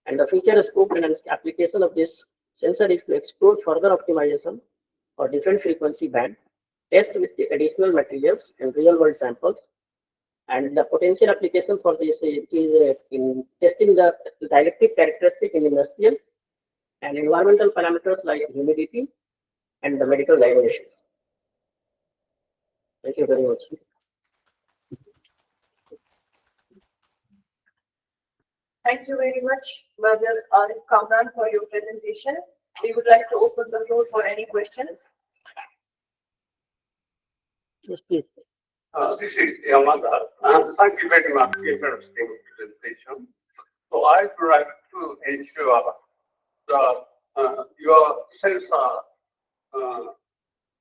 And the feature scope and application of this sensor is to explore further optimization for different frequency band, test with the additional materials and real world samples. And the potential application for this is in testing the dielectric characteristic in industrial and environmental parameters like humidity and the medical diagnosis. Thank you very much. Thank you very much, Brother Arif Kamran, for your presentation. we would like to open the floor for any questions. Yes, please. This is Yamada, and thank you very much for your interesting presentation. So I would like to ensure that your sensor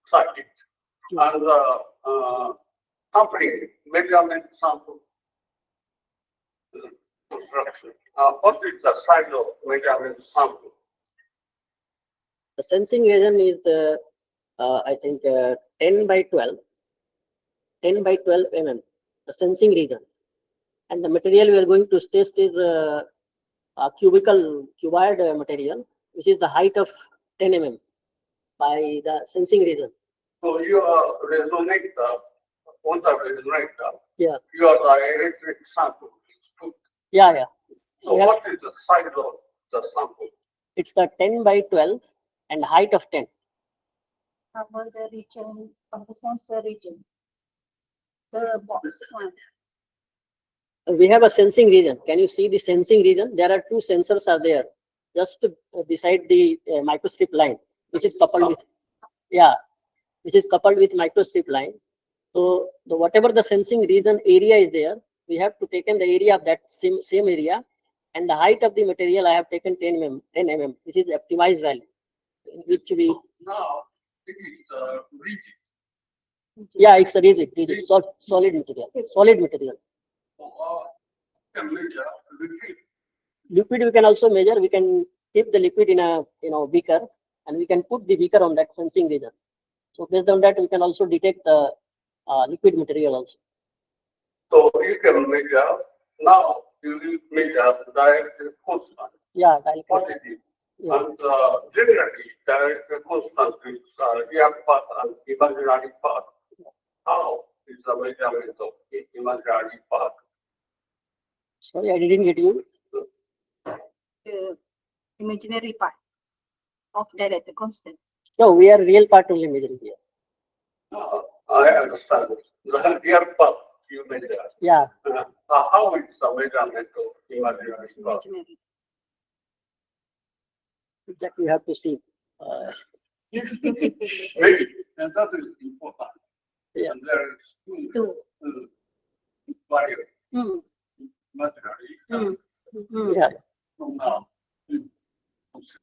circuit and the sampling measurement sample construction. What is the size of measurement sample? The sensing region is, I think, 10 by 12 mm, the sensing region. And the material we are going to test is a cuboid material, which is the height of 10 mm by the sensing region. So you are resonator, on the resonator, Yeah. you are the electric sample. Yeah, yeah. So what is the size of the sample? It's the 10 by 12 and height of 10. Cover the region of the sensor region. The box one. We have a sensing region. Can you see the sensing region? There are two sensors are there, just beside the microstrip line, which is coupled with, yeah, which is coupled with microstrip line. So the whatever the sensing region area is there, we have to taken the area of that same area, and the height of the material I have taken 10 mm, which is the optimized value, which we. Now it is rigid. Yeah, it's a rigid solid material. Solid material. Can measure liquid. Liquid we can also measure. We can keep the liquid in a beaker, and we can put the beaker on that sensing region. So based on that, we can also detect the liquid material also. So you can measure now. You will measure direct constant. Yeah, direct quantity. Yeah. And generally, direct constant is real part and imaginary part. How is the measurement of imaginary part? Sorry, I didn't get you. The imaginary part of direct constant. No, we are real part only measuring here. I understand. The real part you measure. Yeah. How is the measurement of imaginary part? That we have to see. Maybe, and that is important. Yeah. And there is two variables. Imaginary. Yeah. So now,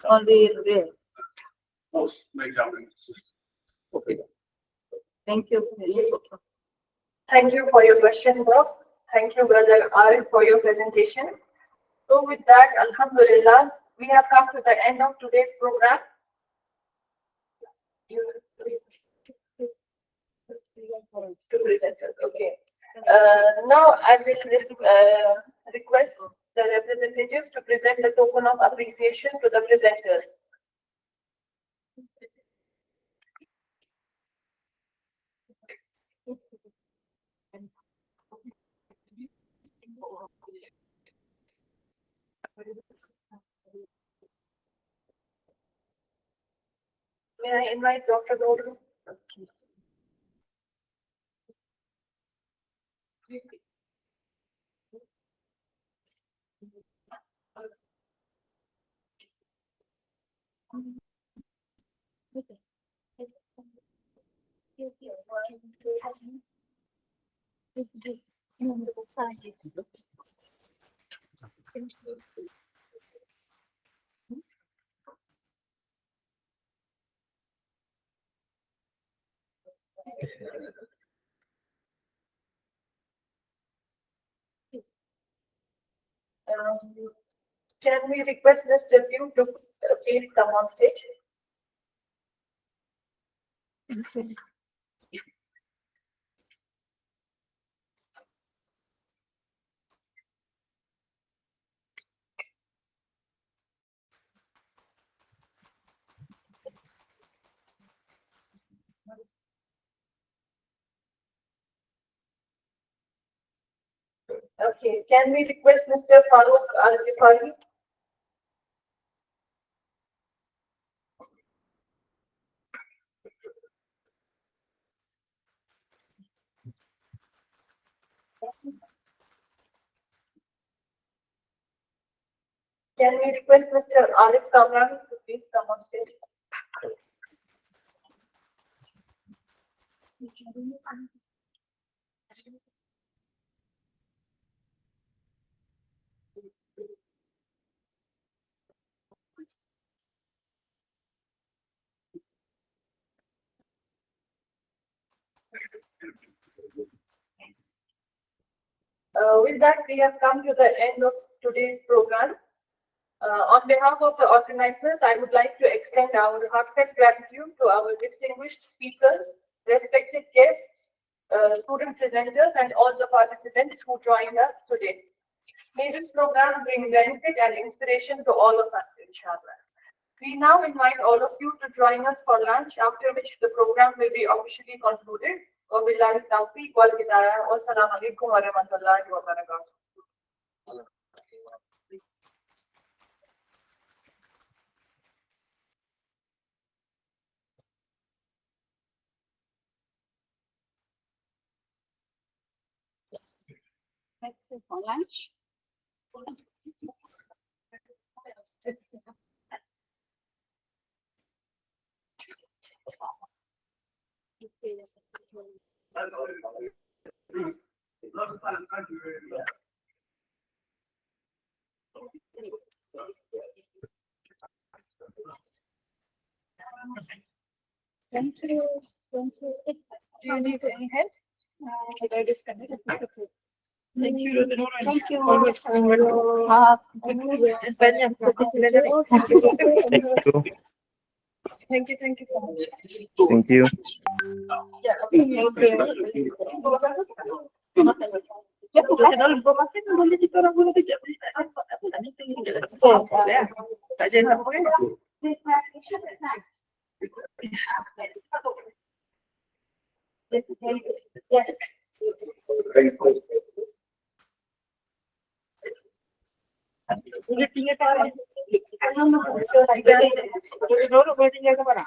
Only real. most measurement systems. Okay. Thank you. Thank you for your question, Prof. Thank you, Brother Arif, for your presentation. So with that, Alhamdulillah, we have come to the end of today's program. Two presenters, okay. Now I will request the representatives to present the token of appreciation to the presenters. May I invite Dr. Norun? Can we request Mr. Phyo to please come on stage? Okay, can we request Mr. Farouk Al-Ghiffary? Can we request Mr. Arif Kamran to please come on stage? With that, we have come to the end of today's program. On behalf of the organizers, I would like to extend our heartfelt gratitude to our distinguished speakers, respected guests, student presenters, and all the participants who joined us today. May this program bring benefit and inspiration to all of us, inshallah. We now invite all of you to join us for lunch, after which the program will be officially concluded. Wabillahi tawfiq wal hidayah. Wassalamu alaikum wa rahmatullahi wa barakatuh. Let's go for lunch. Thank you. Thank you. Do you need any help? Should I disconnect? Thank you. Thank you. Thank you. Thank you so much. Thank you. Yeah, okay. Ya, kalau informasi boleh kita orang guna kejap. Tak ada apa kan? Boleh tinggal kat sana. Boleh tinggal kat mana?